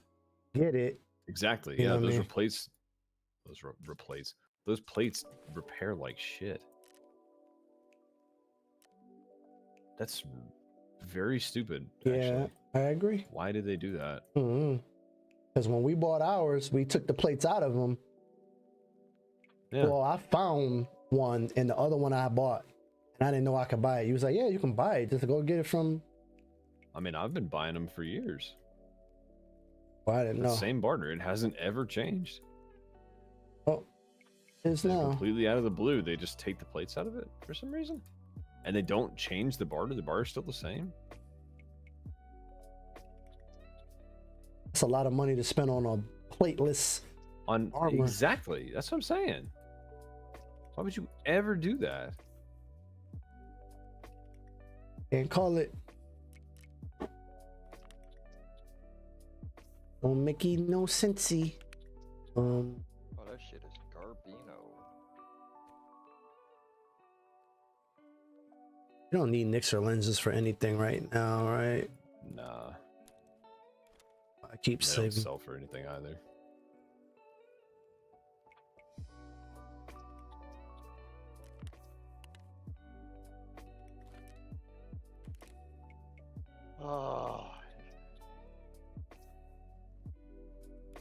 get it. Exactly. You know Yeah, what I those mean? replace. Those plates repair like shit. That's very stupid. Yeah, Actually. I agree. Why did they do that? Because when we bought ours, we took the plates out of them. Yeah. Well, I found one and the other one I bought, and I didn't know I could buy it. He was like, "Yeah, you can buy it. Just go get it from." I mean, I've been buying them for years. Well, I didn't The know. same barter. It hasn't ever changed. Oh, it's And now. completely out of the blue, they just take the plates out of it for some reason, and they don't change the barter. The barter's still the same. It's a lot of money to spend on a plateless. On Armor. exactly. That's what I'm saying. Why would you ever do that? And call it. Don't make it no sensey. Oh, that shit is Garbino. You don't need Nixer lenses for anything right now, right? Nah, I keep they don't saving. sell for anything either. Oh.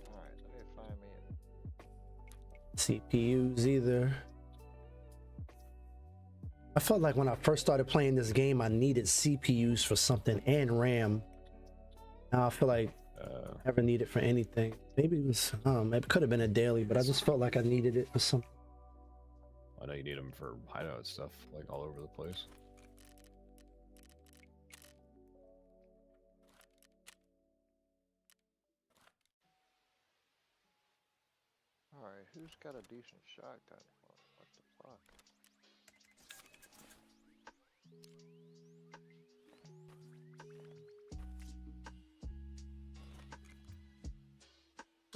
Alright, let me find me CPUs either. I felt like when I first started playing this game, I needed CPUs for something and RAM. Now I feel like I never need it for anything. Maybe it was, maybe it could have been a daily, but I just felt like I needed it for something. I know you need them for hideout stuff, like all over the place. Alright, who's got a decent shotgun? What the fuck?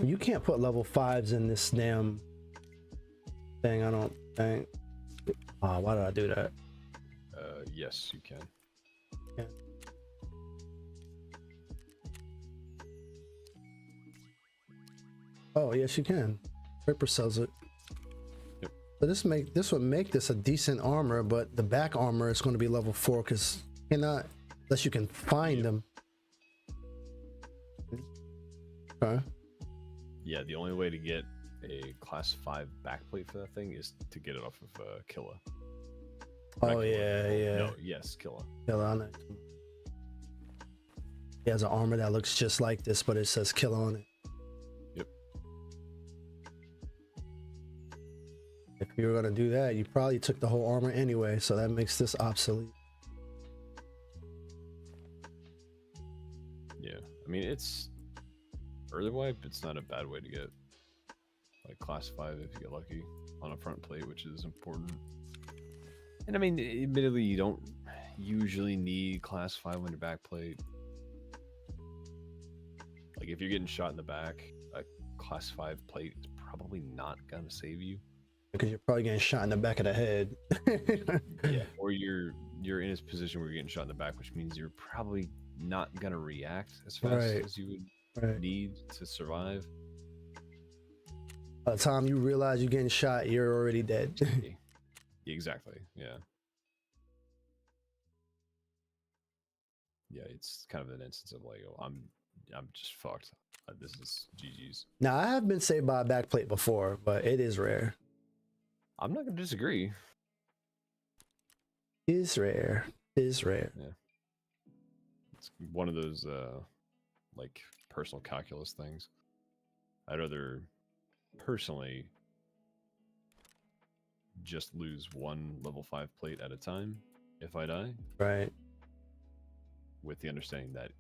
You can't put level 5s in this damn thing, I don't think. Oh, why did I do that? Yes, you can. Yeah. Oh, yes, you can. Ripper sells it. Yep. So this would make this a decent armor, but the back armor is going to be level 4 because you cannot, unless you can find them. Okay. Yeah, the only way to get a class 5 backplate for that thing is to get it off of Killa. Oh yeah. No, yes, Killa. Killer on it. He has an armor that looks just like this, but it says Killer on it. Yep. If you were gonna do that, you probably took the whole armor anyway, so that makes this obsolete. Yeah, I mean it's early wipe. It's not a bad way to get like class 5 if you get lucky on a front plate, which is important. And I mean, admittedly, you don't usually need class 5 on your back plate. Like if you're getting shot in the back, a class 5 plate is probably not gonna save you. Because you're probably getting shot in the back of the head. Yeah, or you're in a position where you're getting shot in the back, which means you're probably not gonna react as fast as you would need to survive. By the time you realize you're getting shot, you're already dead. Exactly. Yeah. Yeah, it's kind of an instance of like, oh, I'm just fucked. This is GG's. Now I have been saved by a backplate before, but it is rare. I'm not gonna disagree. Is rare. Is rare. Yeah. It's one of those like personal calculus things. I'd rather personally just lose one level 5 plate at a time if I die. Right. With the understanding that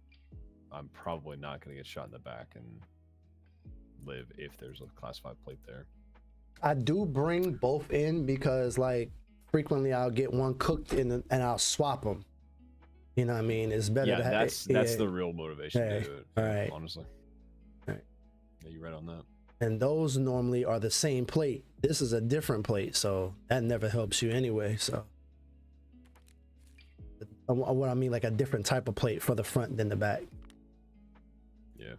I'm probably not going to get shot in the back and live if there's a class 5 plate there. I do bring both in because like frequently I'll get one cooked and I'll swap them. You know what I mean? It's better Yeah, to have that's the real motivation to do it. All right. Honestly. Right. Yeah, you're right on that. And those normally are the same plate. This is a different plate, so that never helps you anyway. So what I mean, like a different type of plate for the front than the back. Yeah.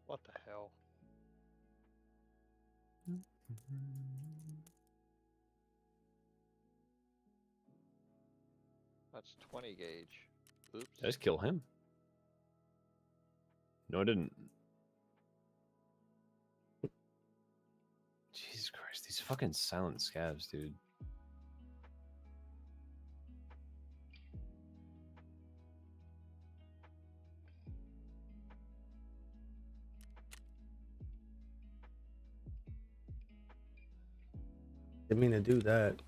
What the hell? That's 20 gauge. Oops. Did I just kill him? No, I didn't. Jesus Christ, these fucking silent scabs, dude. Didn't mean to do that.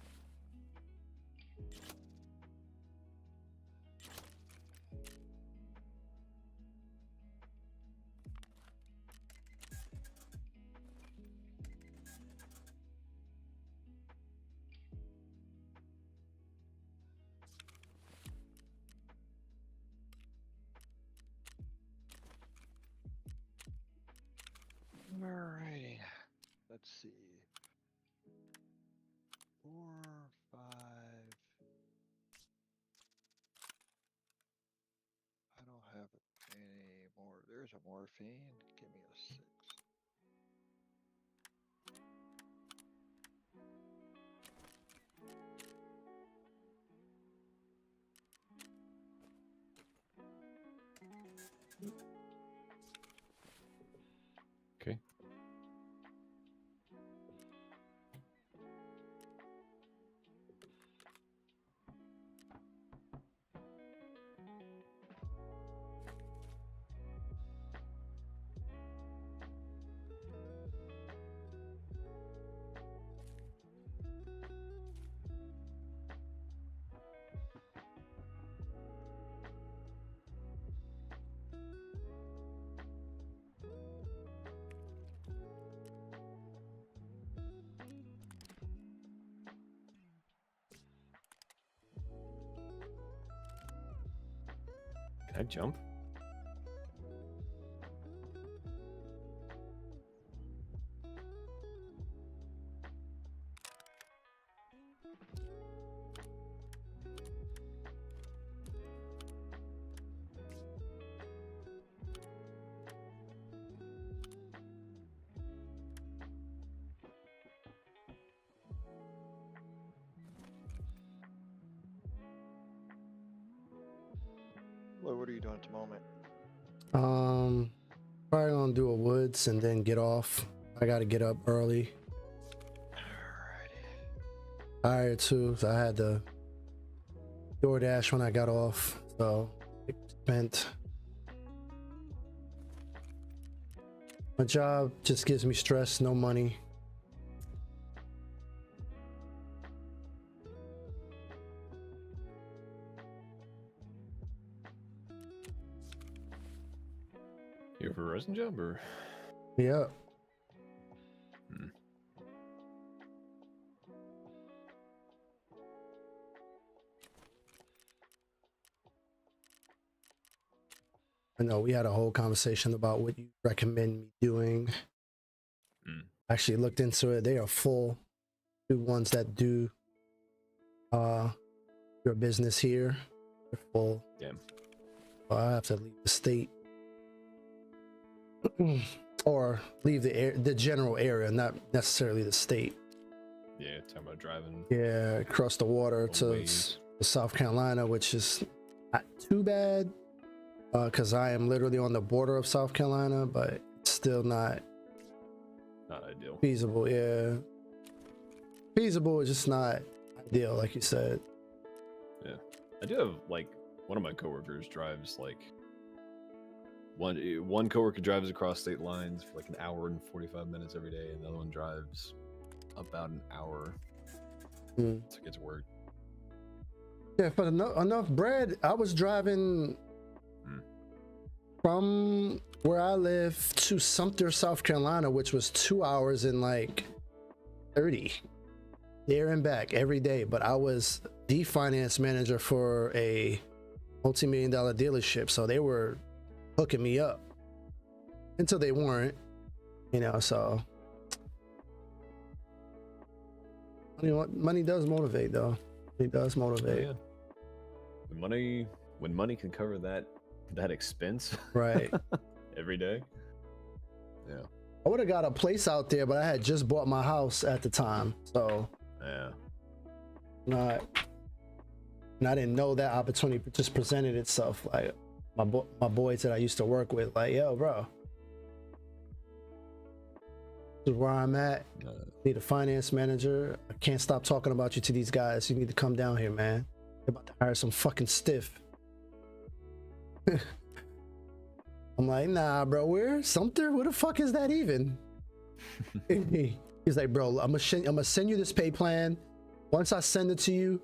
Alrighty. Let's see. 4, 5. I don't have any more. There's a morphine. Give me a 6. Okay. Can I jump? Lo, what are you doing at the moment? Probably gonna do a woods and then get off. I gotta get up early. Alrighty. Tired too, so I had to DoorDash when I got off. So it spent. My job just gives me stress, no money. You have a resin job or? Yeah. Hmm. I know we had a whole conversation about what you recommend me doing. Mm. Actually looked into it. They are full. The ones that do your business here, they're full. Damn. So I have to leave the state. Or leave the general area, not necessarily the state. Yeah, talking about driving. Yeah, across the water to ways. South Carolina, which is not too bad because I am literally on the border of South Carolina, but it's still not ideal. feasible. Yeah, feasible is just not ideal, like you said. Yeah, I do have like one of my coworkers drives like one coworker drives across state lines for like an hour and 45 minutes every day, and the other one drives about an hour Mm. to get to work. Yeah, for enough bread, I was driving from where I live to Sumter, South Carolina, which was 2 hours and like 30 there and back every day. But I was the finance manager for a multi-million-dollar dealership, so they were hooking me up until they weren't, you know. So money does motivate, though. It does motivate. Yeah. When money can cover that expense Right. every day. Yeah. I would have got a place out there, but I had just bought my house at the time, so Yeah. and I didn't know that opportunity just presented itself. Like my boys that I used to work with, like, yo, bro, this is where I'm at. Need a finance manager. I can't stop talking about you to these guys. You need to come down here, man. They're about to hire some fucking stiff. I'm like, nah, bro. Where Sumter? Where the fuck is that even? He's like, bro, I'm gonna send you this pay plan. Once I send it to you,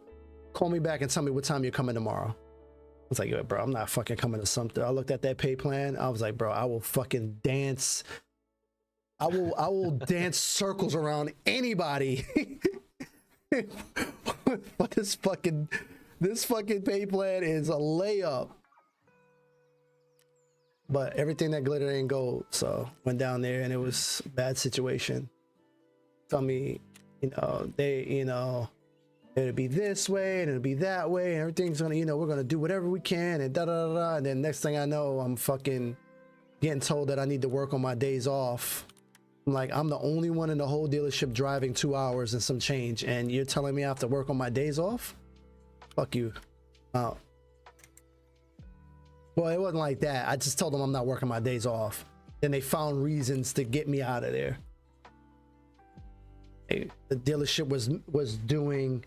call me back and tell me what time you're coming tomorrow. I was like, yo, bro, I'm not fucking coming to Sumter. I looked at that pay plan. I was like, bro, I will fucking dance. I will dance circles around anybody. But this fucking pay plan is a layup. But everything that glitter ain't gold. So went down there and it was a bad situation. Tell me, it'll be this way and it'll be that way and everything's gonna, we're gonna do whatever we can and da da da da. And then next thing I know, I'm fucking getting told that I need to work on my days off. I'm like, I'm the only one in the whole dealership driving 2 hours and some change, and you're telling me I have to work on my days off? Fuck you. Well, it wasn't like that. I just told them I'm not working my days off. Then they found reasons to get me out of there. The dealership was doing,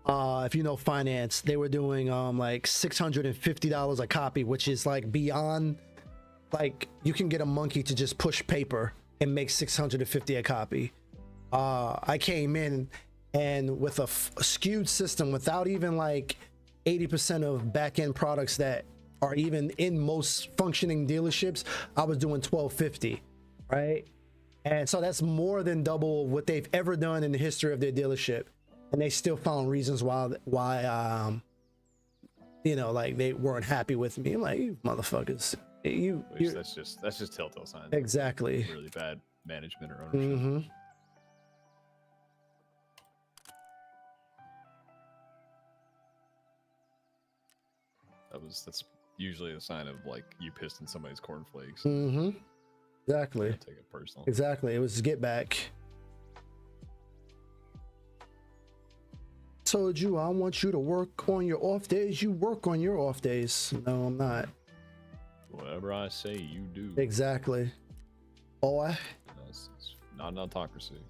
if you know finance, they were doing like $650 a copy, which is like beyond, like you can get a monkey to just push paper and make $650 a copy. I came in and with a skewed system without even like 80% of back-end products that are even in most functioning dealerships, I was doing $1,250, right? And so that's more than double what they've ever done in the history of their dealership. And they still found reasons why you know, like they weren't happy with me. I'm like, you motherfuckers, Which that's just telltale signs. exactly. Of really bad management or ownership. Mm-hmm. That's usually a sign of like you pissed in somebody's cornflakes. Mm-hmm. Exactly. Don't take it personal. Exactly. It was get back. Told you I want you to work on your off days. You work on your off days. No, I'm not. Whatever I say, you do. Exactly. Oh, It's not an autocracy.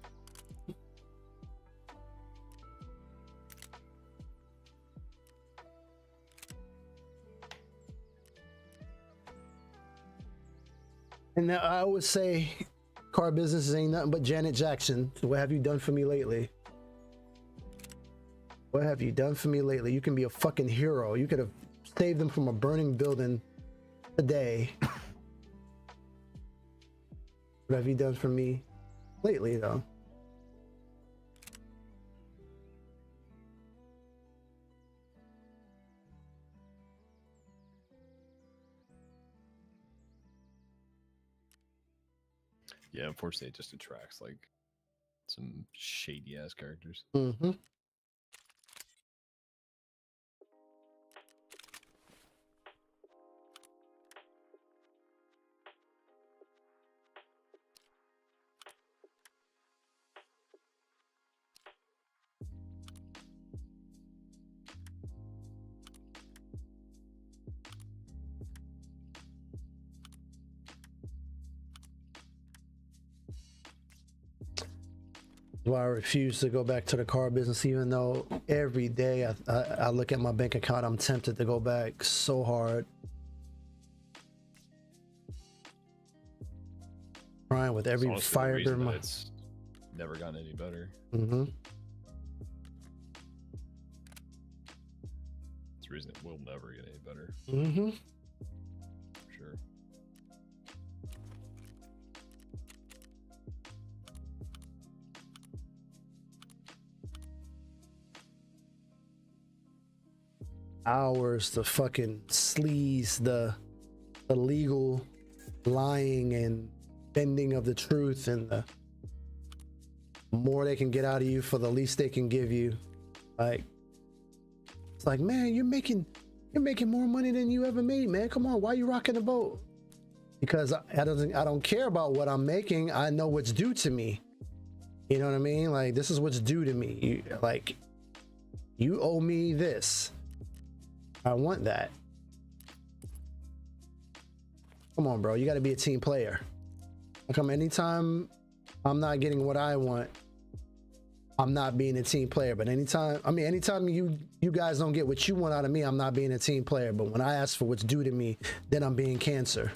and I always say, car business ain't nothing but Janet Jackson. What have you done for me lately? What have you done for me lately? You can be a fucking hero. You could have saved them from a burning building today. What have you done for me lately, though? Yeah, unfortunately, it just attracts like some shady ass characters. Mm-hmm. Why I refuse to go back to the car business, even though every day I look at my bank account, I'm tempted to go back so hard. Crying with every Honestly, the fire reason during that my. it's never gotten any better. Mm-hmm. It's the reason it will never get any better. Mm-hmm. For sure. Hours to fucking sleaze the illegal lying and bending of the truth, and the more they can get out of you for the least they can give you. Like, it's like, man, you're making more money than you ever made, man. Come on, why you rocking the boat? Because I don't care about what I'm making. I know what's due to me. You know what I mean? Like, this is what's due to me. You owe me this. I want that. Come on, bro. You got to be a team player. How come anytime I'm not getting what I want, I'm not being a team player? But anytime you guys don't get what you want out of me, I'm not being a team player. But when I ask for what's due to me, then I'm being cancer.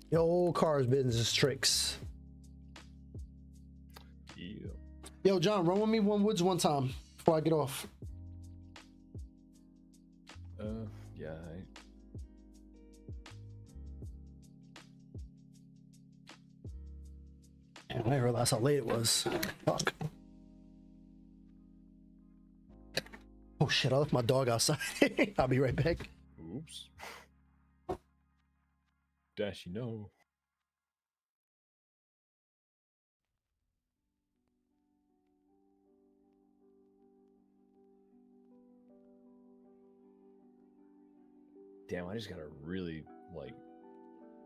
Your old cars business tricks. Yeah. Yo, John, run with me one woods one time before I get off. Yeah. I didn't realize how late it was. Fuck. Oh shit, I left my dog outside. I'll be right back. Oops. Dashy, no. Damn, I just got a really, like,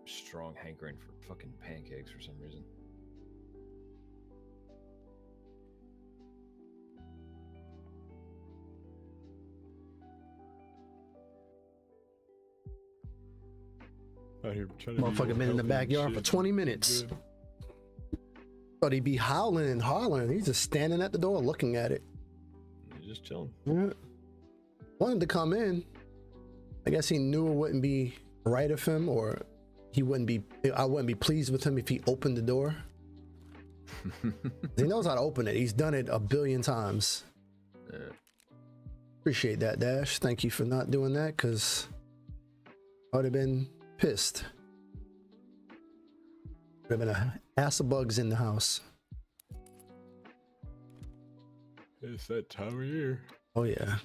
strong hankering for fucking pancakes for some reason. Motherfucker been in the backyard for 20 minutes. Thought he'd be howling and hollering. He's just standing at the door looking at it. He's just chilling. Yeah. Wanted to come in. I guess he knew it wouldn't be right of him, or I wouldn't be pleased with him if he opened the door. He knows how to open it. He's done it a billion times. Yeah. Appreciate that, Dash. Thank you for not doing that, because I would have been pissed. Would have been an ass of bugs in the house. It's that time of year. Oh yeah.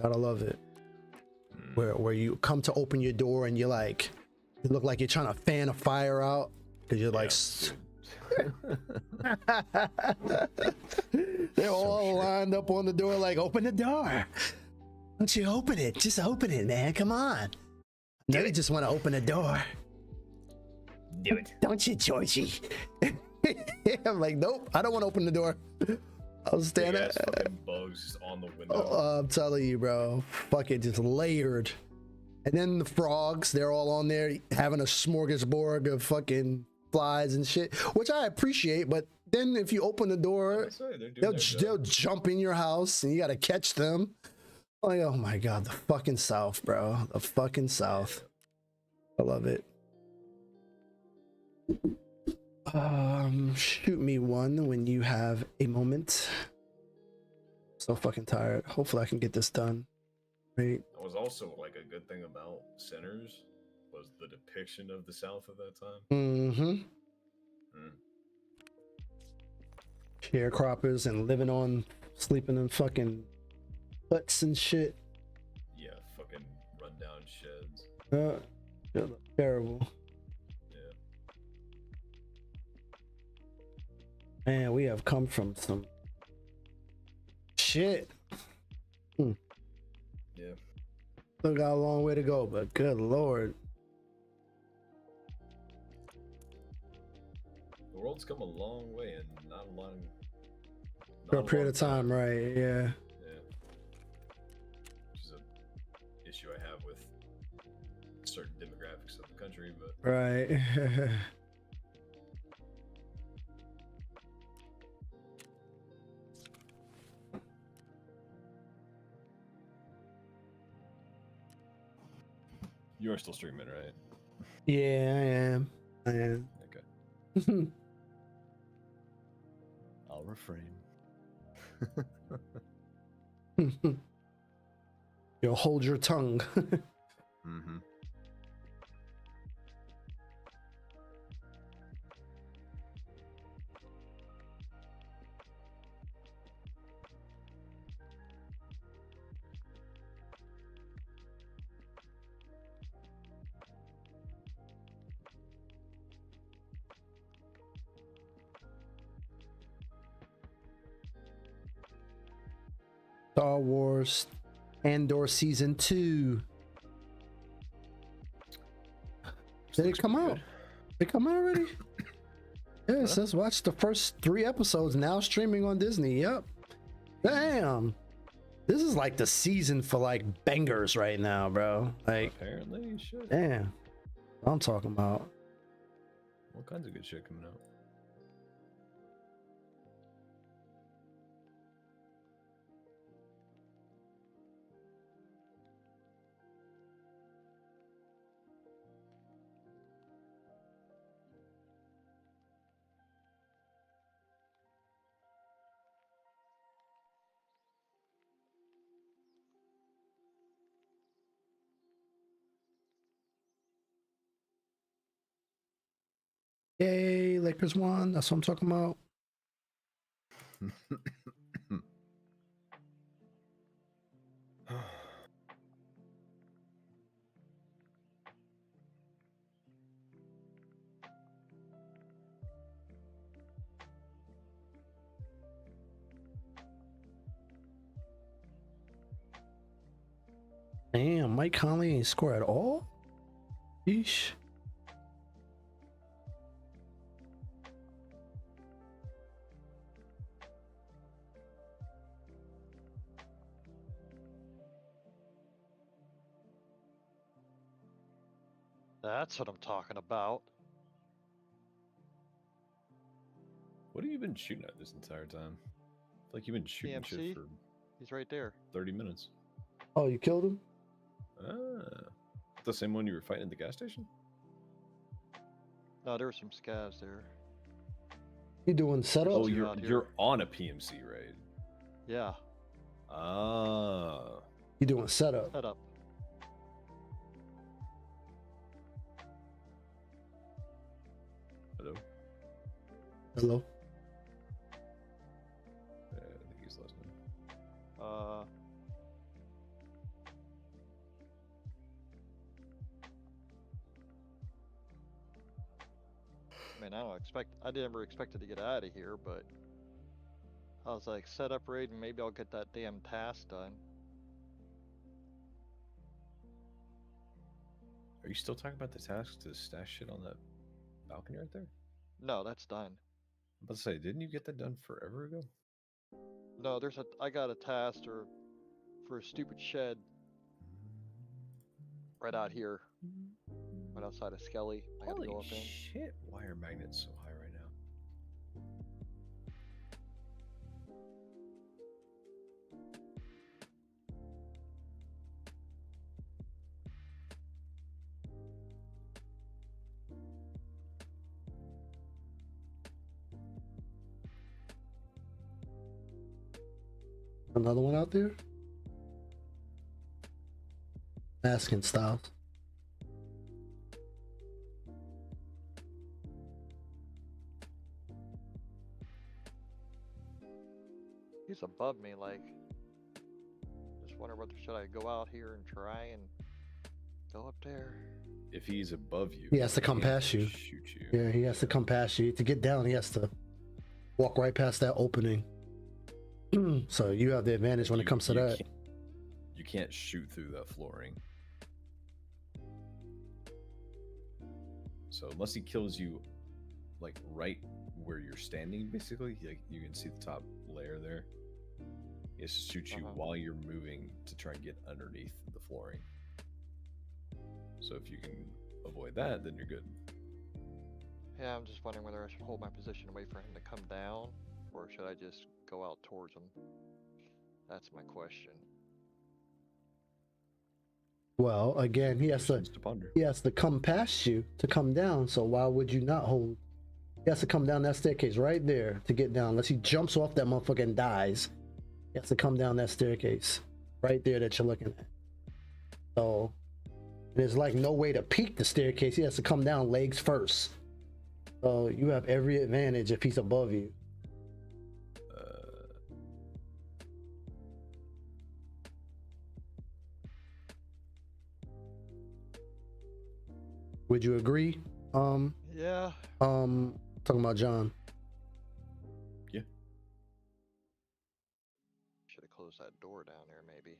Gotta love it. Mm. Where you come to open your door and you're like, you look like you're trying to fan a fire out because you're like, they're all lined up on the door like, open the door. Don't you open it? Just open it, man. Come on. No, you just want to open the door. Do it. Don't you, Georgie? I'm like, nope, I don't want to open the door. I was standing. Big ass fucking bugs just on the window. I'm telling you, bro. Fuck it, just layered. And then the frogs, they're all on there having a smorgasbord of fucking flies and shit, which I appreciate. But then if you open the door, they'll jump in your house and you got to catch them. Like, oh my God, the fucking South, bro. The fucking South. I love it. Shoot me one when you have a moment. So fucking tired. Hopefully I can get this done. Right. That was also like a good thing about Sinners was the depiction of the South at that time. Mm-hmm. Sharecroppers and sleeping in fucking huts and shit. Yeah, fucking rundown sheds. Terrible. Man, we have come from some shit. Yeah. Still got a long way to go, but good Lord. The world's come a long way and not a long... For a period of time, right, yeah. Yeah. Which is an issue I have with certain demographics of the country, but... Right. You are still streaming, right? Yeah, I am. Okay. I'll refrain. You'll hold your tongue. Mm-hmm. Star Wars Andor Season 2. Did it come out? Did it come out already? Yeah, it says watch the first 3 episodes now streaming on Disney. Yep. Damn. This is like the season for like bangers right now, bro. Like, apparently, shit. damn. I'm talking about. All kinds of good shit coming out. Yay, Lakers won. That's what I'm talking about. Damn, Mike Conley ain't score at all? Yeesh. That's what I'm talking about. What have you been shooting at this entire time? I feel like you've been shooting PMC? shit for He's right there. 30 minutes. Oh, you killed him? Ah. The same one you were fighting at the gas station? No, there were some scavs there. You doing setup? Oh, two you're out here. you're on a PMC, right? Yeah, Ah. You doing setup? head up. Hello? Hello? I think he's listening. mean, I never expected to get out of here, but I was like, set up raid and maybe I'll get that damn task done. Are you still talking about the task to stash shit on that balcony right there? No, that's done. I'm about to say, didn't you get that done forever ago? No, I got a task for a stupid shed right out here, right outside of Skelly. I gotta Holy go up in. shit! Why are magnets so high right now? Another one out there? Asking Styles. He's above me, like. Just wonder whether should I go out here and try and go up there. If he's above you, He has to come can't past you. Shoot you. Yeah, he has to come past you. To get down, he has to walk right past that opening. So you have the advantage when it comes to that. You can't shoot through that flooring. So unless he kills you, like right where you're standing, basically, like you can see the top layer there. He has to shoot you while you're moving to try and get underneath the flooring. So if you can avoid that, then you're good. Yeah, I'm just wondering whether I should hold my position and wait for him to come down, or should I just go out towards him? That's my question. Well, again, he has Questions to ponder. to come past you to come down. So why would you not hold? He has to come down that staircase right there to get down. Unless he jumps off that motherfucker and dies, he has to come down that staircase right there that you're looking at. So there's like no way to peek the staircase. He has to come down legs first. So you have every advantage if he's above you. Would you agree? Yeah. Talking about John. Yeah. Should have closed that door down there, maybe.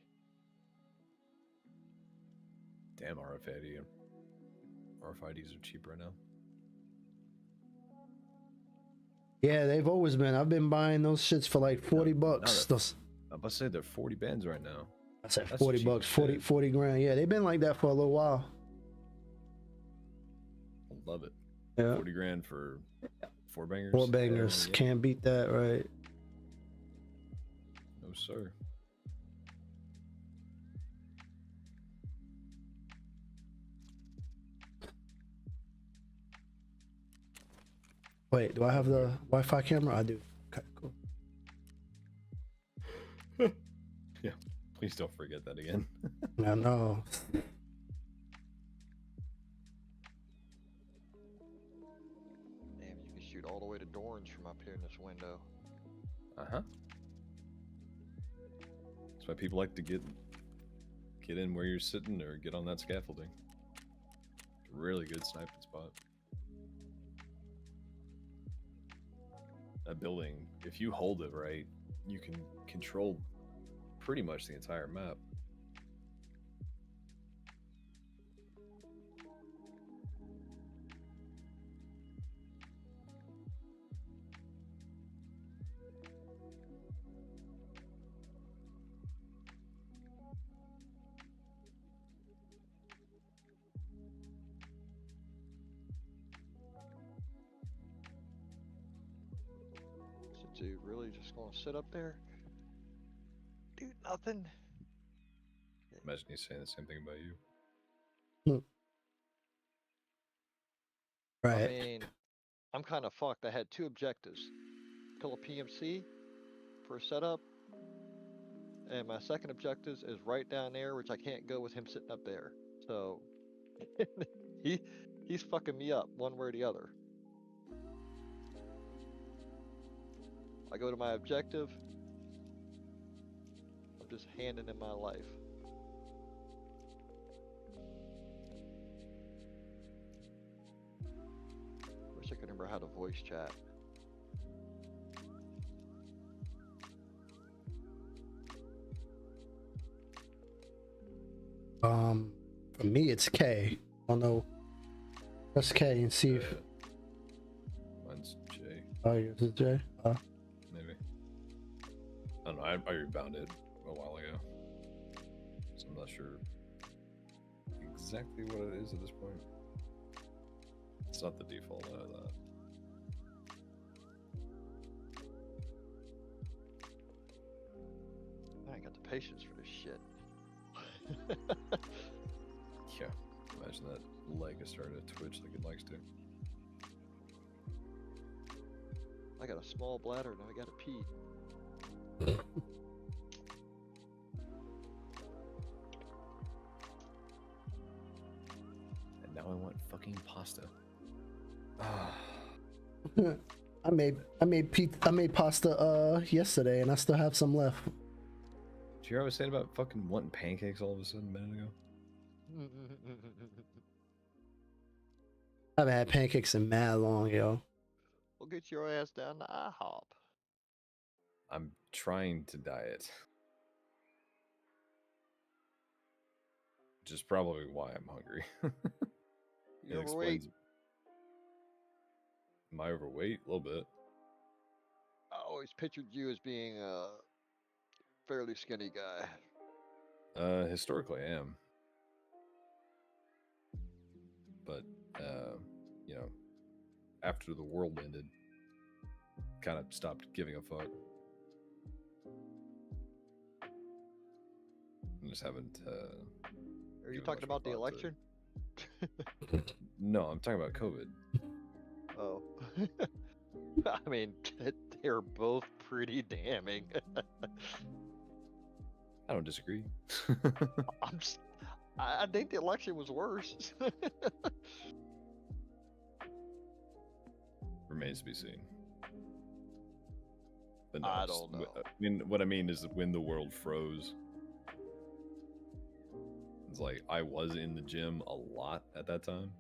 Damn, RFIDs are cheap right now. Yeah, they've always been. I've been buying those shits for like 40 bucks. Those, I'm about to say they're 40 bands right now. I said That's 40 cheap bucks, as 40, shit. 40 grand. Yeah, they've been like that for a little while. I love it. Yeah. 40 grand for 4 bangers. 4 bangers. Hell yeah. Can't beat that, right? No, sir. Wait, do I have the Wi-Fi camera? I do. Okay, cool. Yeah, please don't forget that again. I know. Damn, you can shoot all the way to Dorns from up here in this window. Uh-huh. That's why people like to get in where you're sitting or get on that scaffolding. Really good sniping spot. That building, if you hold it right, you can control pretty much the entire map. So, dude, really just gonna sit up there? Do nothing? Imagine he's saying the same thing about you. Right. I mean, I'm kind of fucked. I had 2 objectives. Kill a PMC for a setup. And my second objective is right down there, which I can't go with him sitting up there. So he's fucking me up one way or the other. I go to my objective. I'm just handing him my life. Wish I could remember how to voice chat. For me, it's K. I don't know. Press K and see if. Mine's J, Oh, yours is J. maybe. I don't know. I rebounded a while ago, so I'm not sure exactly what it is at this point. It's not the default. I know that. I ain't got the patience for this shit. Yeah. Imagine that leg is starting to twitch like it likes to. I got a small bladder, now I gotta pee. And now I want fucking pasta. I made pasta yesterday, and I still have some left. Did you hear what I was saying about fucking wanting pancakes all of a sudden a minute ago? I haven't had pancakes in mad long, yo. Well, get your ass down to IHOP. I'm trying to diet. Which is probably why I'm hungry. You overweight? Am I overweight? A little bit. I always pictured you as being a fairly skinny guy. Historically I am. But you know, after the world ended, kind of stopped giving a fuck. I just haven't Are you given talking much about the thought to election? No, I'm talking about COVID. Oh. I mean, they're both pretty damning. I don't disagree. I'm just, I think the election was worse. Remains to be seen. But no, I it's- don't know. I mean, what I mean is when the world froze. It's like I was in the gym a lot at that time.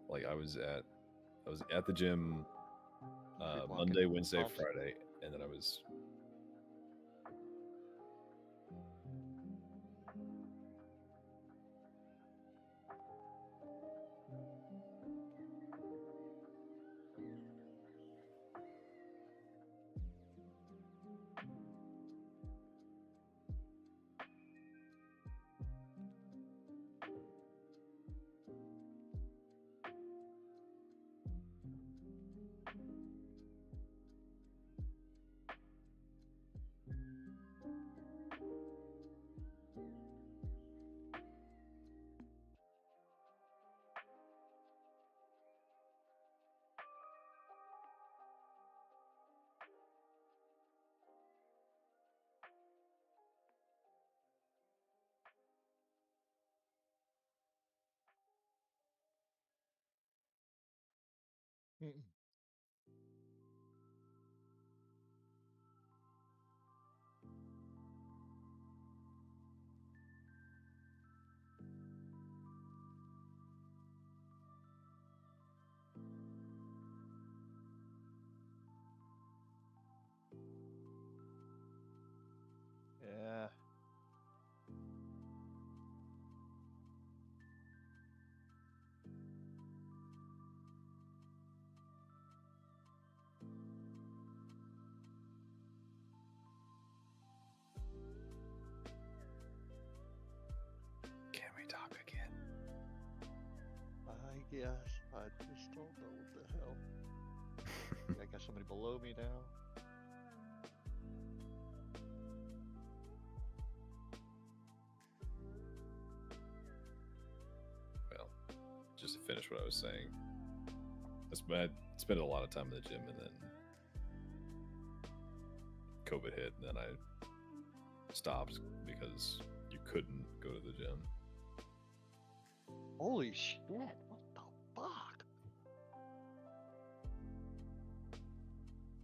Like I was at the gym Walking Monday, Wednesday, pumps. Friday, and then I was Mm-mm. Yeah. can we talk again? I guess. I just don't know what the hell. I got somebody below me now. Well, just to finish what I was saying, I spent a lot of time in the gym, and then COVID hit, and then I stopped because you couldn't go to the gym. Holy shit! What the fuck?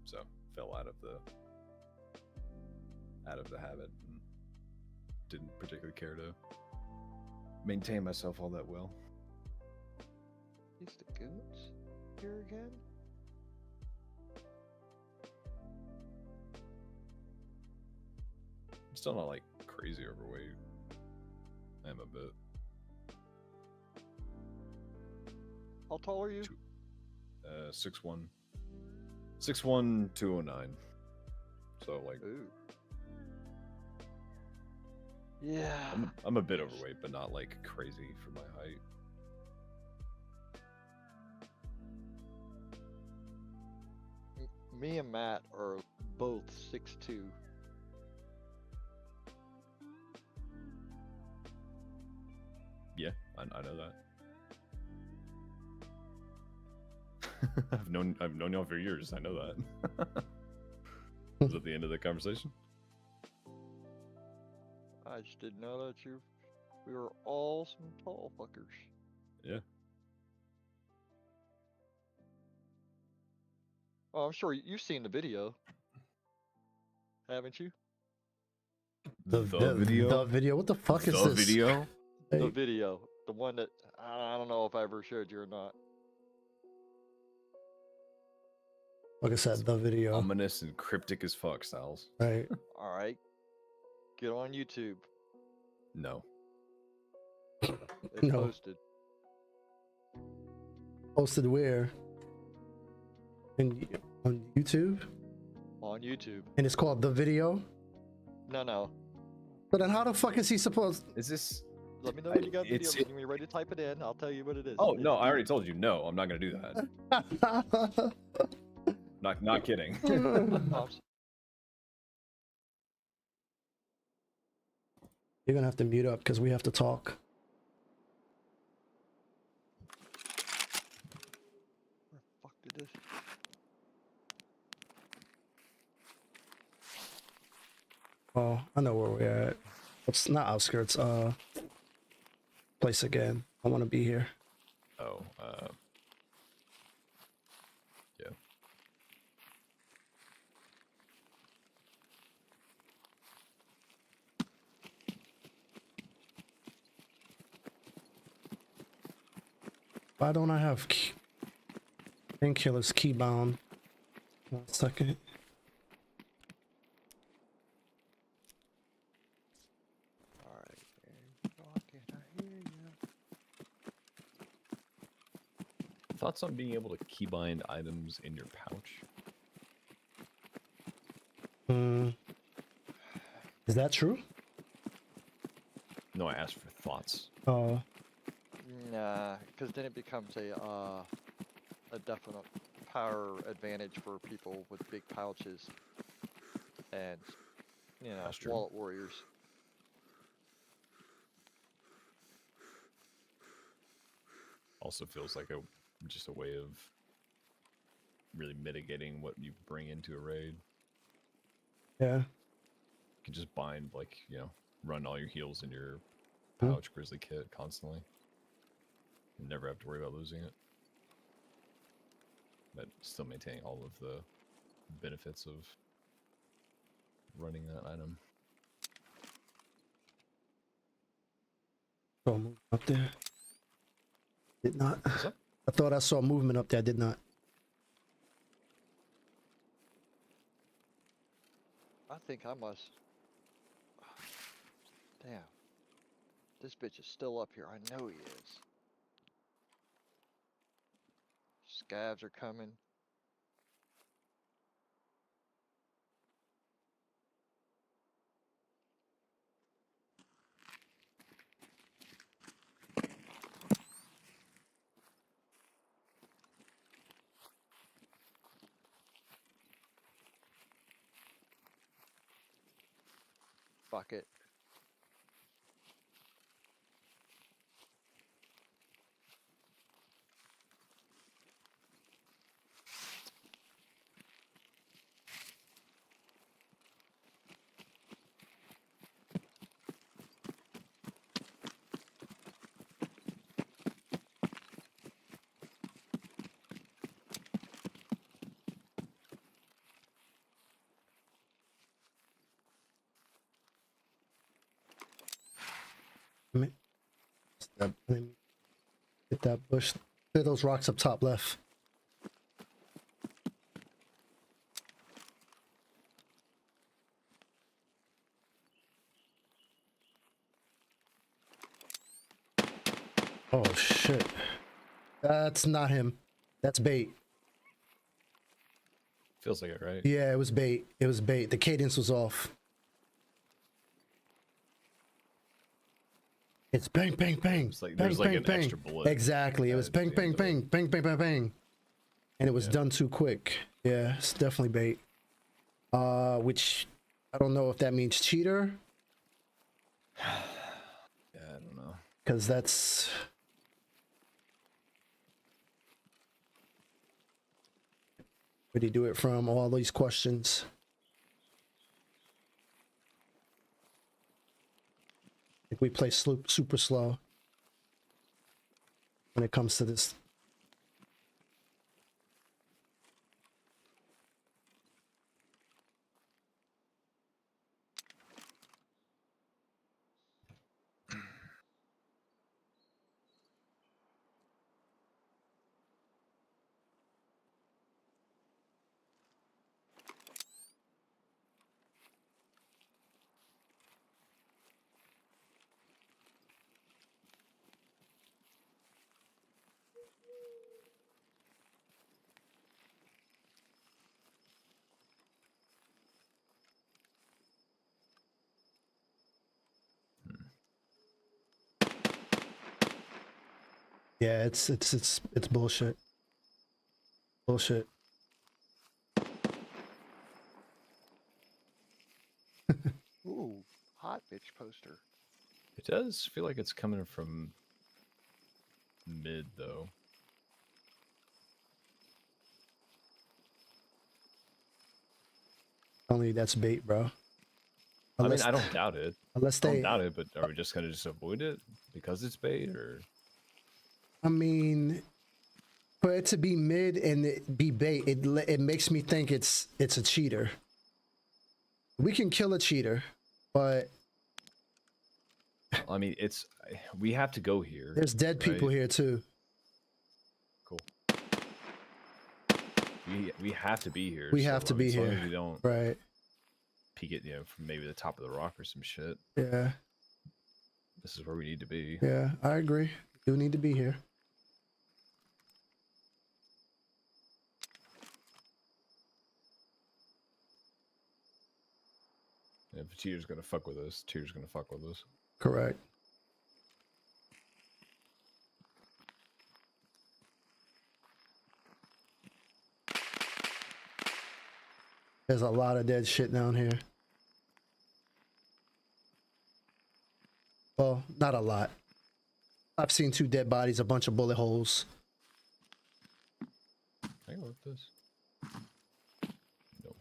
So fell out of the habit and didn't particularly care to maintain myself all that well. He's the goons? here again? I'm still not like crazy overweight. I am a bit. How tall are you? 6'1". 6'1", 209. So like, Ooh. Yeah. I'm a bit overweight, but not like crazy for my height. Me and Matt are both 6'2". Yeah, I know that. I've known y'all for years. I know that. Was that the end of the conversation? I just didn't know that we were all some tall fuckers. Yeah. Oh, I'm sure you've seen the video, haven't you? The video. The video. What the fuck is The this? video. The Hey, video, the one that I don't know if I ever showed you or not. like I said, the video. Ominous and cryptic as fuck, Styles. Right. All right, get on YouTube. No. It's No. posted. Posted where? On YouTube? On YouTube. And it's called the video? No. But then how the fuck is he supposed? Is this? Let me know when you got the video. It's- When you're ready to type it in, I'll tell you what it is. Oh no, I already told you. No, I'm not gonna do that. Not kidding. Pops. You're gonna have to mute up because we have to talk. Where the fuck did this? Oh, I know where we're at. It's not outskirts. Place again. I want to be here. Oh, yeah. Why don't I have painkillers keybound? 1 second. All right, man. Talking, I hear you. Thoughts on being able to keybind items in your pouch? Is that true? No, I asked for thoughts. Oh, Nah, because then it becomes a definite power advantage for people with big pouches and That's true. wallet warriors. Also feels like just a way of really mitigating what you bring into a raid. yeah. You can just bind, like, run all your heals in your Hmm. pouch grizzly kit constantly. You never have to worry about losing it. But still maintaining all of the benefits of running that item. Saw movement up there. Did not. What's up? I thought I saw movement up there. I did not. I think I must. Damn. This bitch is still up here. I know he is. Scavs are coming. Fuck it. Hit that bush. Hit those rocks up top left. Oh shit. That's not him. That's bait. Feels like it, right? Yeah, it was bait. It was bait. The cadence was off. It's bang, bang, bang. It's like bang, there's like bang, an bang. extra bullet. Exactly. It was bang, at the bang, end of it. bang, bang, bang, bang, bang. And it was done too quick. Yeah, it's definitely bait. Which I don't know if that means cheater, Yeah, I don't know. because that's where do you do it from? All these questions. Like we play super slow when it comes to this. Yeah, it's bullshit. Bullshit. Ooh, hot bitch poster. It does feel like it's coming from mid though. Only that's bait, bro. I mean, I don't doubt it. Unless I don't they, doubt it, but are we just gonna just avoid it because it's bait, or I mean, for it to be mid and it be bait, it makes me think it's a cheater. We can kill a cheater, but I mean, it's we have to go here. there's dead people right? here too. Cool. We have to be here. We have to be as long here. as we don't Right. peek it, from maybe the top of the rock or some shit. Yeah. This is where we need to be. Yeah, I agree. Do need to be here. If a cheater's gonna fuck with us, cheater's gonna fuck with us. Correct. There's a lot of dead shit down here. Well, not a lot. I've seen 2 dead bodies, a bunch of bullet holes. I can work this. No.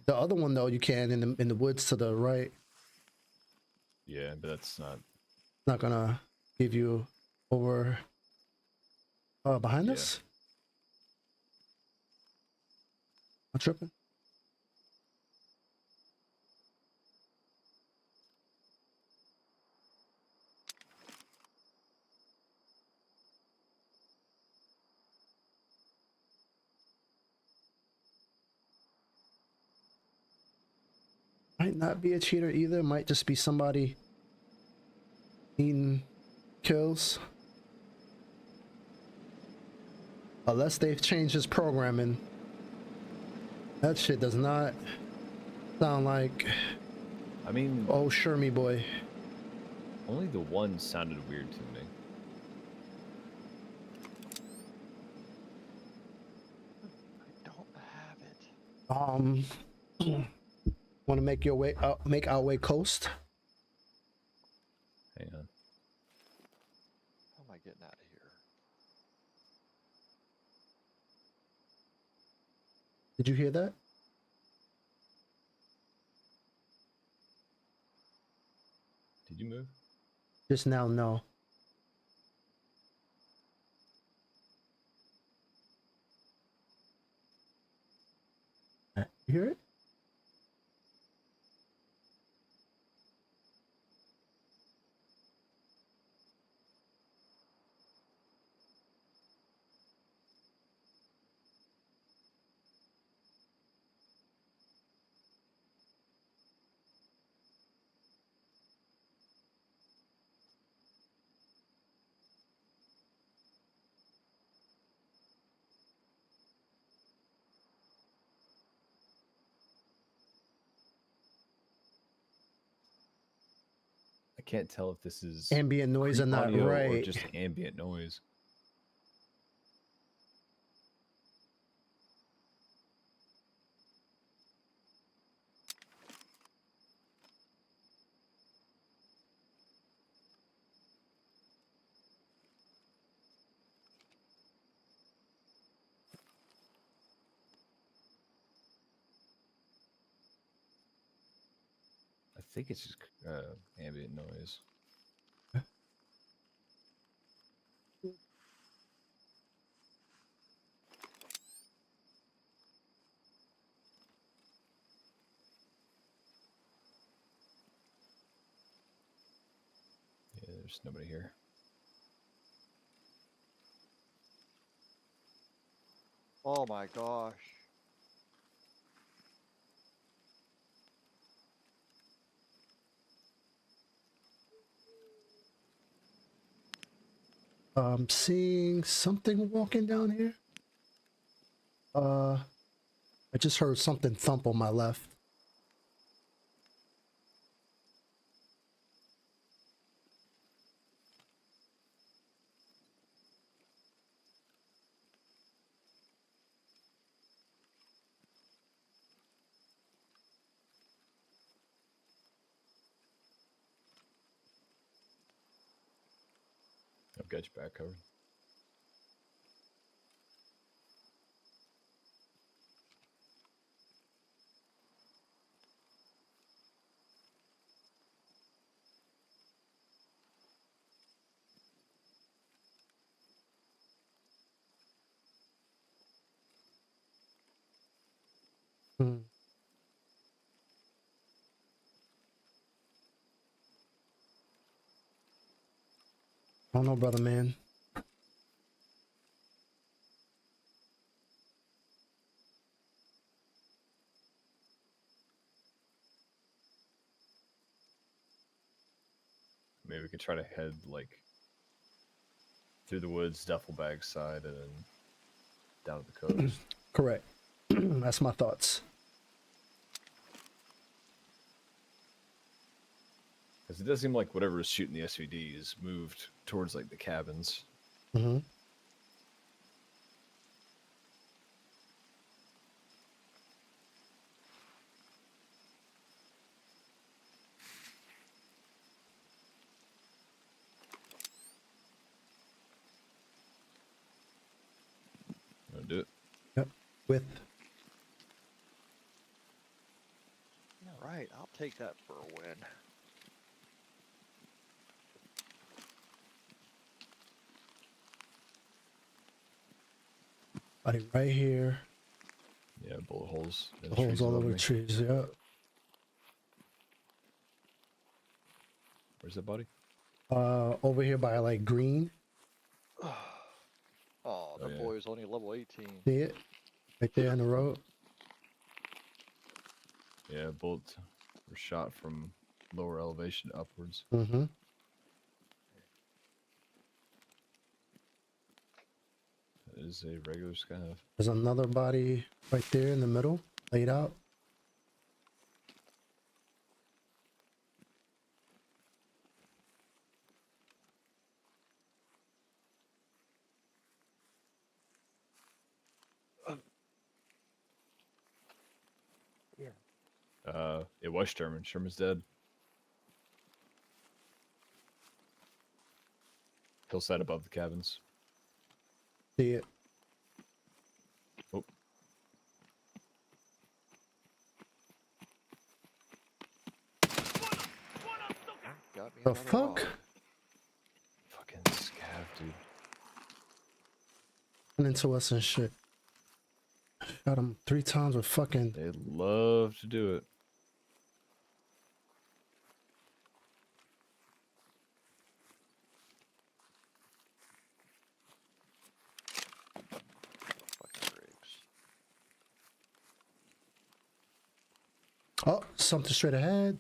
The other one though, you can in the woods to the right. Yeah, but that's not. Not gonna give you over. Behind Yeah. us. I'm tripping. Might not be a cheater either. Might just be somebody needing kills. Unless they've changed his programming. That shit does not sound like, I mean, oh, sure me boy. only the one sounded weird to me. I don't have it. Want to make your way make our way coast? Hang on. How am I getting out of here? Did you hear that? Did you move? Just now, no. You hear it? can't tell if this is Ambient noise or creep not, audio or right? just ambient noise. I think it's just ambient noise. Yeah, there's nobody here. Oh my gosh. I'm seeing something walking down here. I just heard something thump on my left. I've got your back covered. Hmm. I don't know, brother man. Maybe we could try to head like through the woods, duffel bag side, and then down to the coast. Correct. That's my thoughts. Because it does seem like whatever is shooting the SVD is moved towards like the cabins. Mm-hmm. I'll do it. Yep. With All right, I'll take that for a win. body right here. Yeah, bullet holes. in the Holes trees all above over the me. trees. Yeah. Where's that body? Over here by like green. Oh, that yeah. boy's only level 18. See it? Right there in the road. Yeah, bullets were shot from lower elevation upwards. Mm-hmm. That is a regular scav. There's another body right there in the middle, laid out. It was Sherman. Sherman's dead. Hillside above the cabins. See it? Oh, Got me The another fuck? rock. fucking scav, dude. Run into us and shit. Shot him 3 times with fucking. They love to do it. Fucking rigs. Oh, something straight ahead.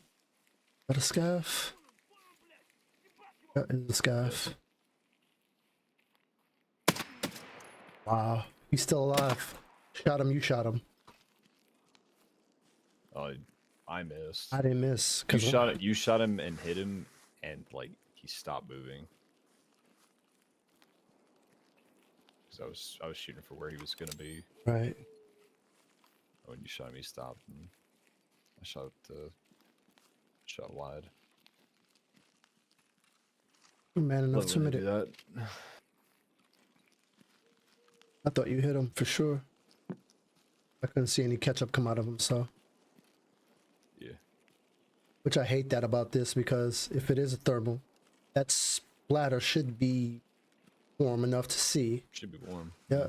Got a scaff. Got in the scaff. Wow. He's still alive. Shot him, you shot him. Oh, I missed. I didn't miss. You shot it. You shot him and hit him and like he stopped moving. Because I was shooting for where he was gonna be. Right. When you shot me, he stopped, and I shot wide. You're man enough Love to when they admit it. do that. I thought you hit him for sure. I couldn't see any ketchup come out of him, so. Yeah. Which I hate that about this, because if it is a thermal, that splatter should be warm enough to see. Should be warm. Yeah.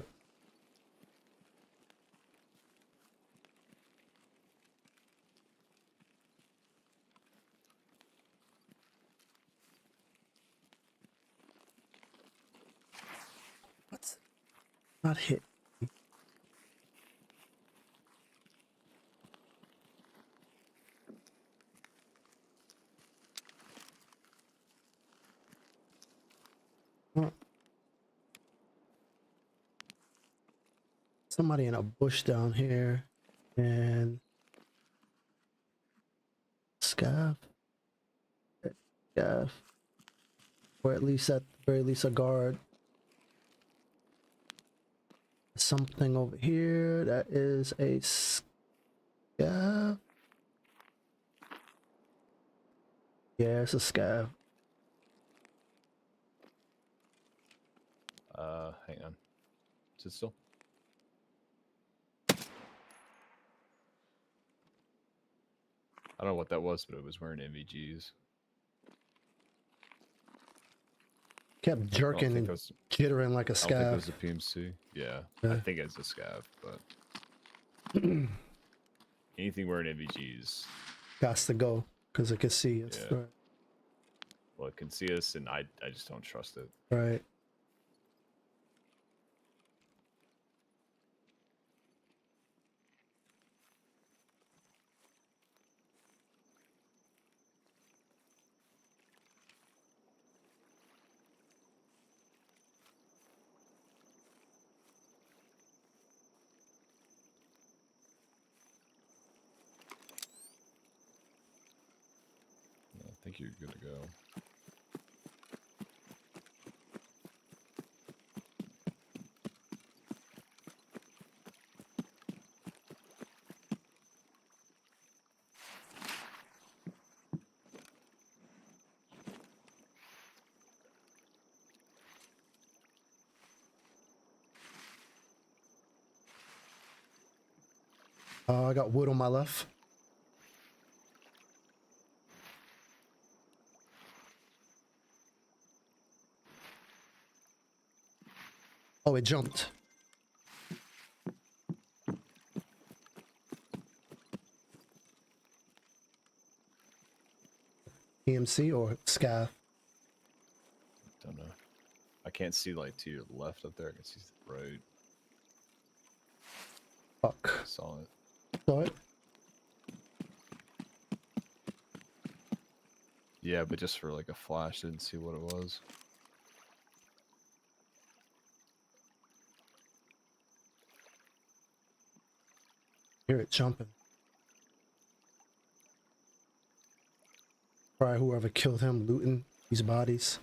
What's not hit? Oh. Somebody in a bush down here, and scav, scav, or at least at the very least a guard. Something over here that is a scav. Yeah, it's a scav. Hang on. Is it still? I don't know what that was, but it was wearing MVGs. Kept I don't jerking think and it was, jittering like a I don't think it scav. was a PMC. Yeah, Yeah. I think it's a scav, but anything wearing MVGs, Gots to go because it can see us. Yeah. Right. well, it can see us, and I just don't trust it. Right. I think you're good to go. I got wood on my left. Oh, it jumped. EMC or scav? Don't know. I can't see like to your left up there. I can see the right. Fuck. I saw it. Saw it? Yeah, but just for like a flash, didn't see what it was. Hear it jumping. Probably whoever killed him looting these bodies.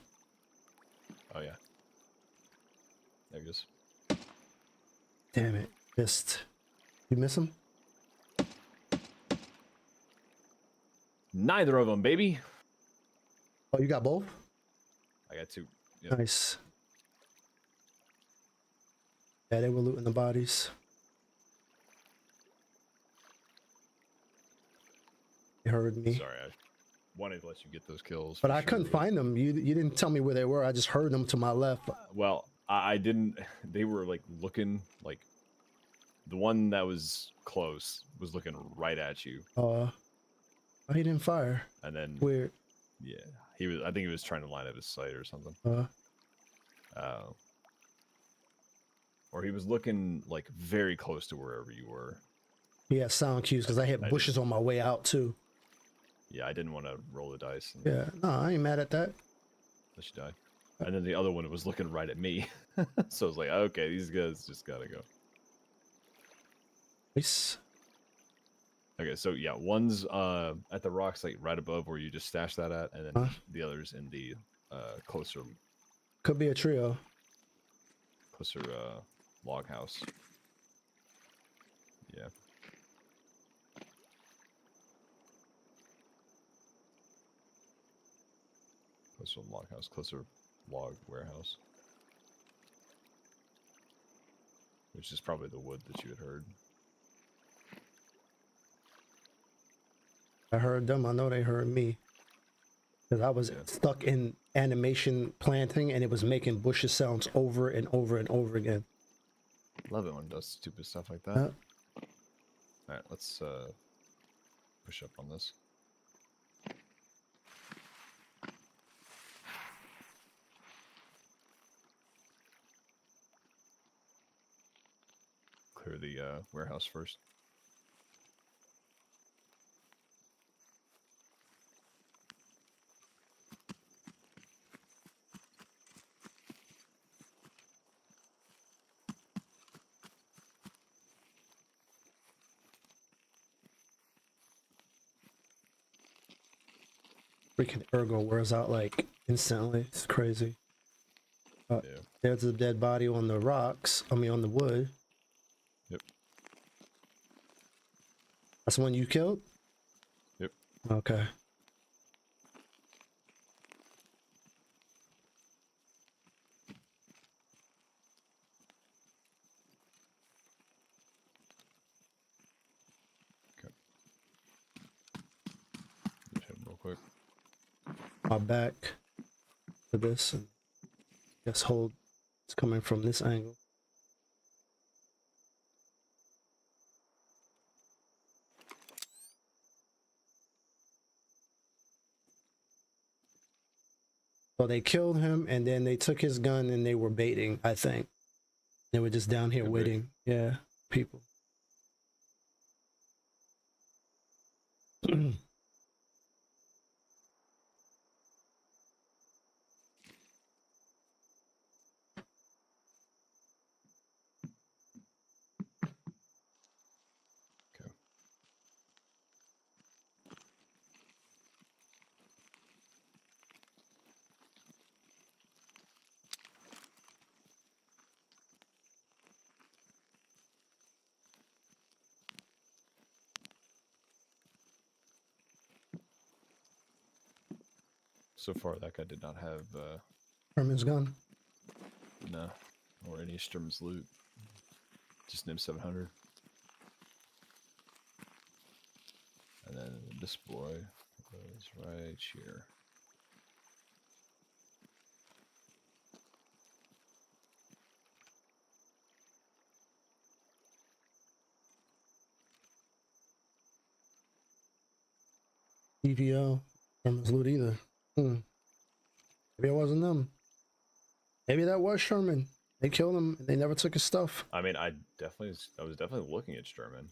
Oh yeah. There he is. Damn it. Missed. You miss him? Neither of them, baby. Oh, you got both? I got two. Yep. Nice. Yeah, they were looting the bodies. You heard me. Sorry, I wanted to let you get those kills. But for I couldn't sure, find them. You didn't tell me where they were. I just heard them to my left. Well, I didn't. They were like looking like the one that was close was looking right at you, Oh, he didn't fire. and then Weird. yeah, he was. I think he was trying to line up his sight or something. Or he was looking like very close to wherever you were. He had sound cues because I hit I bushes on my way out too. Yeah, I didn't want to roll the dice. And Yeah, no, I ain't mad at that. let you die. And then the other one was looking right at me, so I was like, okay, these guys just gotta go. Nice. Okay, so yeah, one's at the rocks like right above where you just stashed that at, and then Huh? the other's in the closer Could be a trio. log house. Yeah. Closer log house, closer log warehouse. Which is probably the wood that you had heard. I heard them. I know they heard me. Because I was Yeah. stuck in animation planting and it was making bushes sounds over and over and over again. Love it when it does stupid stuff like that. Alright, let's push up on this. Clear the warehouse first. Freaking ergo wears out like instantly. It's crazy. Yeah. There's a dead body on the rocks. I mean, on the wood. Yep. That's the one you killed? Yep. Okay. Just hit him real quick. My back to this and guess hold. It's coming from this angle. So they killed him and then they took his gun and they were baiting, I think. They were just down here Could be. waiting. Yeah, people. Okay. So far, that guy did not have Herman's gun. no or any Sturm's loot. Just NIM 700. And then this boy is right here. EVO. Herman's loot either. Maybe it wasn't them. Maybe that was Sherman. They killed him and they never took his stuff. I mean, I was definitely looking at Sturman.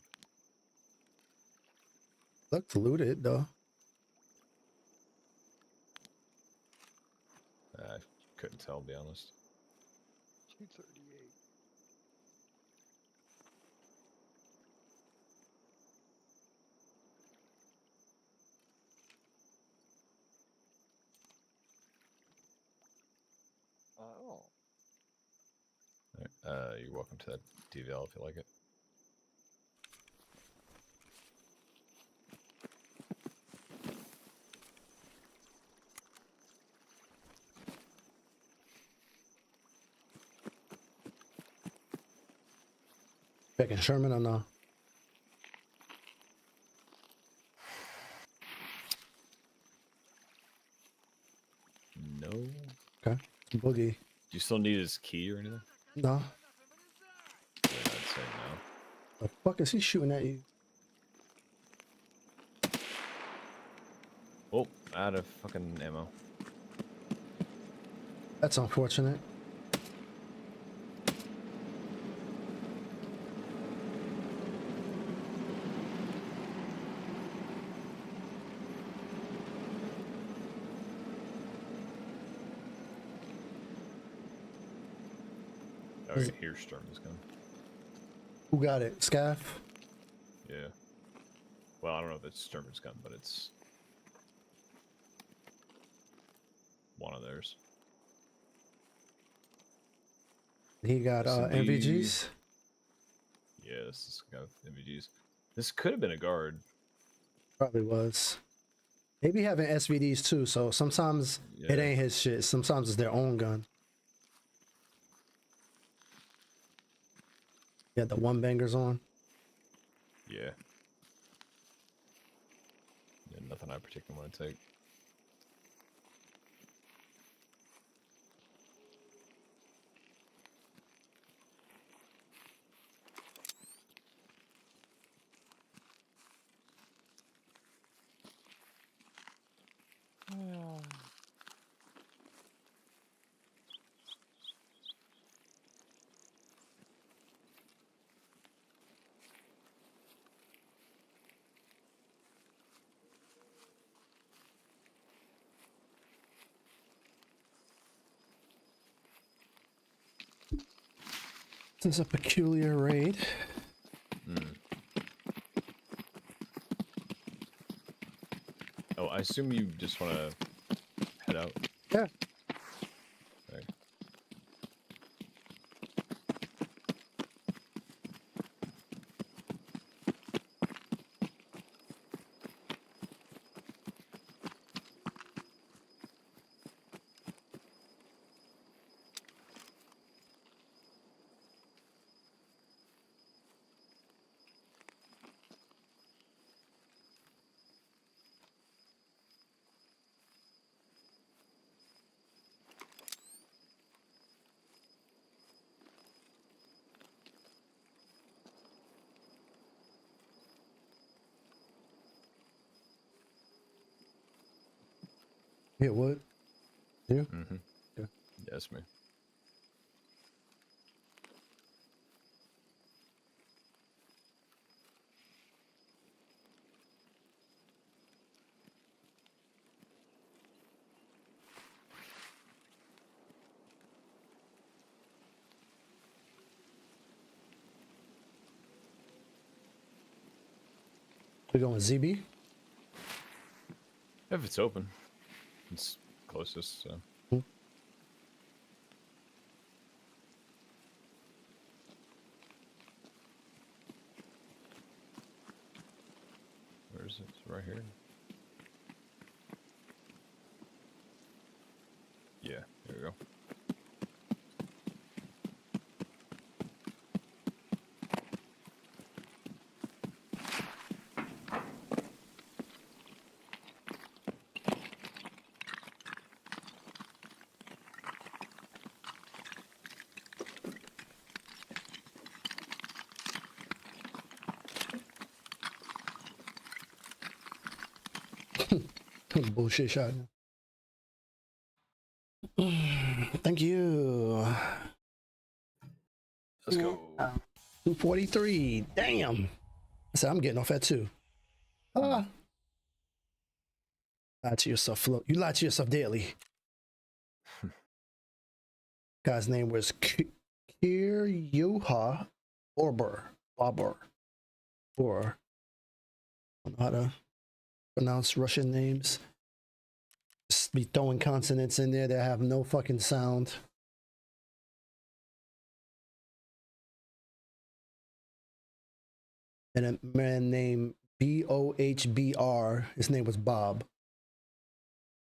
Looked looted though. I couldn't tell, to be honest. 238. Oh. Alright, you're welcome to that DVL if you like it. Checking Sherman or no? No. Okay. Boogie. Do you still need his key or anything? No. Then I'd say no. The fuck is he shooting at you? Oh, out of fucking ammo. That's unfortunate. Oh, yeah, here's Sturman's gun. Who got it? Scaff? Yeah. Well, I don't know if it's Sturman's gun, but it's one of theirs. He got SMG. MVGs. Yeah, this is got MVGs. This could have been a guard. Probably was. Maybe having SVDs too, so sometimes it Yeah. ain't his shit. Sometimes it's their own gun. Yeah, the one bangers on. Yeah. Yeah, nothing I particularly want to take. This is a peculiar raid. Oh, I assume you just want to head out. Yeah. Okay. Yeah, what? You? Mm-hmm. Yeah. Yes, me. We going ZB? If it's open, it's closest. So. Hmm. Where is it? It's right here. Yeah, there we go. Bullshit shot. Thank you. Let's go. 243. Damn. I said I'm getting off at 2. Ah. Lie to yourself, Flo. You lie to yourself daily. Guy's name was Kiryuha Orber. Or I don't know how to pronounce Russian names. Just be throwing consonants in there that have no fucking sound. And a man named Bohbr. His name was Bob.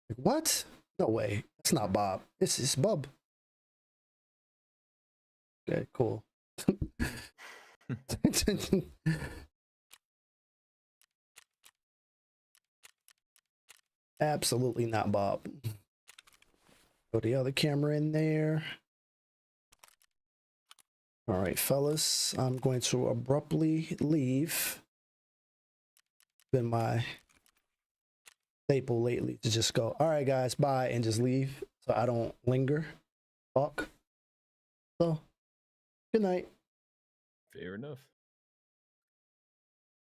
Like, what? No way. It's not Bob. It's Bub. Okay, cool. Absolutely not Bob. Put the other camera in there. All right, fellas, I'm going to abruptly leave. Been my staple lately to just go, all right, guys, bye, and just leave so I don't linger. Talk. So, good night. Fair enough.